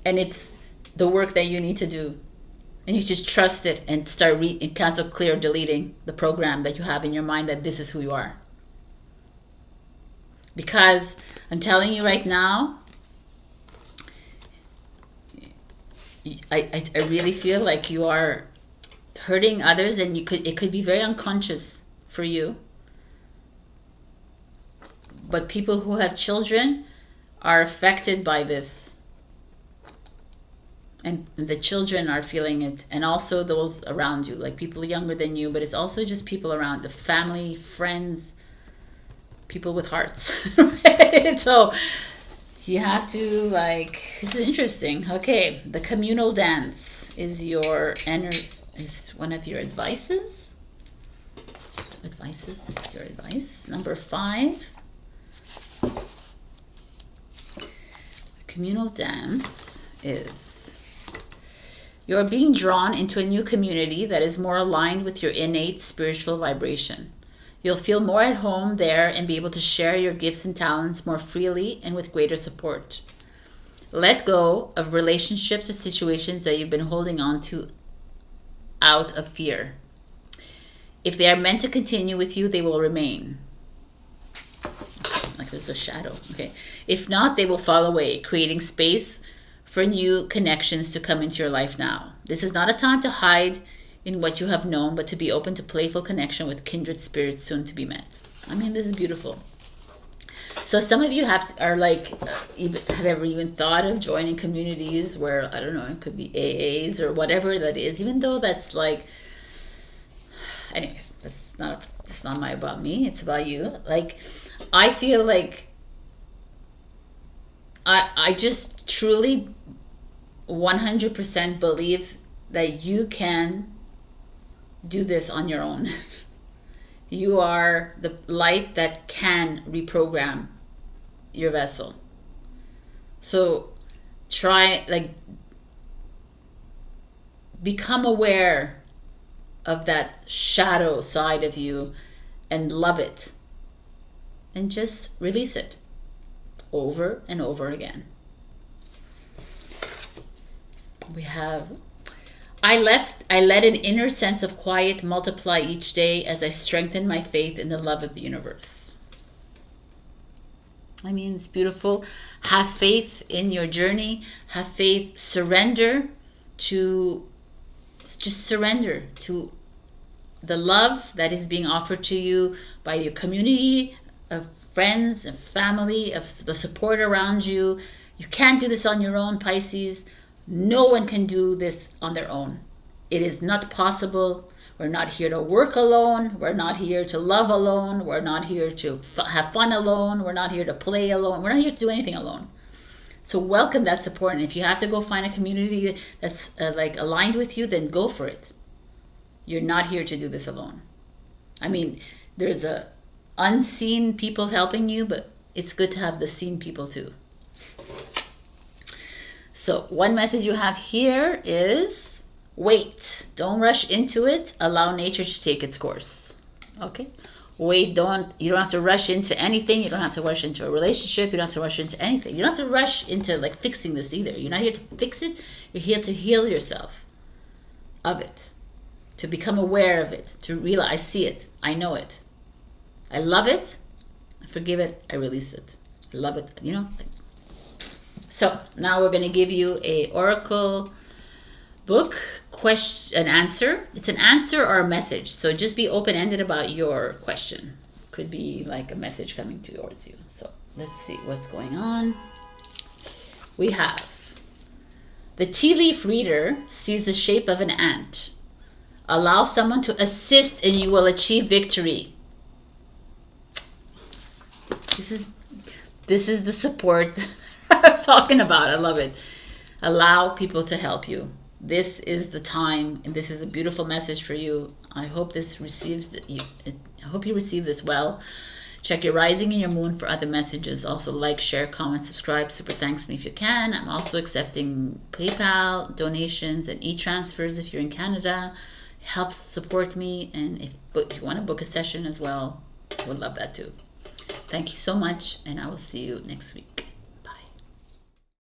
And it's the work that you need to do. And you just trust it and start and cancel, clear, deleting the program that you have in your mind that this is who you are. Because I'm telling you right now, I really feel like you are hurting others, and it could be very unconscious for you. But people who have children are affected by this. And the children are feeling it, and also those around you, like people younger than you, but it's also just people around, the family, friends, people with hearts. Right? So you have to, like, this is interesting. Okay, the communal dance is is one of your advices. It's your advice. Number 5. The communal dance is: you're being drawn into a new community that is more aligned with your innate spiritual vibration. You'll feel more at home there and be able to share your gifts and talents more freely and with greater support. Let go of relationships or situations that you've been holding on to out of fear. If they are meant to continue with you, they will remain. Like there's a shadow. Okay. If not, they will fall away, creating space for new connections to come into your life now. This is not a time to hide in what you have known, but to be open to playful connection with kindred spirits soon to be met. I mean, this is beautiful. So some of you have ever even thought of joining communities where, I don't know, it could be AAs or whatever that is, even though that's like, anyways, that's not about me, it's about you. Like, I feel like I just truly 100% believe that you can do this on your own. You are the light that can reprogram your vessel. So try, become aware of that shadow side of you and love it. And just release it over and over again. We have, I let an inner sense of quiet multiply each day as I strengthen my faith in the love of the universe. I mean, it's beautiful. Have faith in your journey. Have faith. Surrender to the love that is being offered to you by your community of friends and family, of the support around you. You can't do this on your own, Pisces. No one can do this on their own. It is not possible. We're not here to work alone. We're not here to love alone. We're not here to have fun alone. We're not here to play alone. We're not here to do anything alone. So welcome that support. And if you have to go find a community that's aligned with you, then go for it. You're not here to do this alone. I mean, there's unseen people helping you, but it's good to have the seen people too. So one message you have here is wait. Don't rush into it. Allow nature to take its course. Okay? Wait, you don't have to rush into anything. You don't have to rush into a relationship. You don't have to rush into anything. You don't have to rush into fixing this either. You're not here to fix it. You're here to heal yourself of it. To become aware of it. To realize, I see it. I know it. I love it. I forgive it. I release it. I love it. So now we're going to give you a oracle book question and answer. It's an answer or a message. So just be open-ended about your question. Could be like a message coming towards you. So let's see what's going on. We have the tea leaf reader sees the shape of an ant. Allow someone to assist and you will achieve victory. This is the support I'm talking about. I love it. Allow people to help you. This is the time, and this is a beautiful message for you. I hope this receives I hope you receive this well. Check your rising and your moon for other messages. Also like, share, comment, subscribe. Super thanks me if you can. I'm also accepting PayPal donations and e-transfers if you're in Canada. It helps support me, and if you want to book a session as well, would love that too. Thank you so much, and I will see you next week.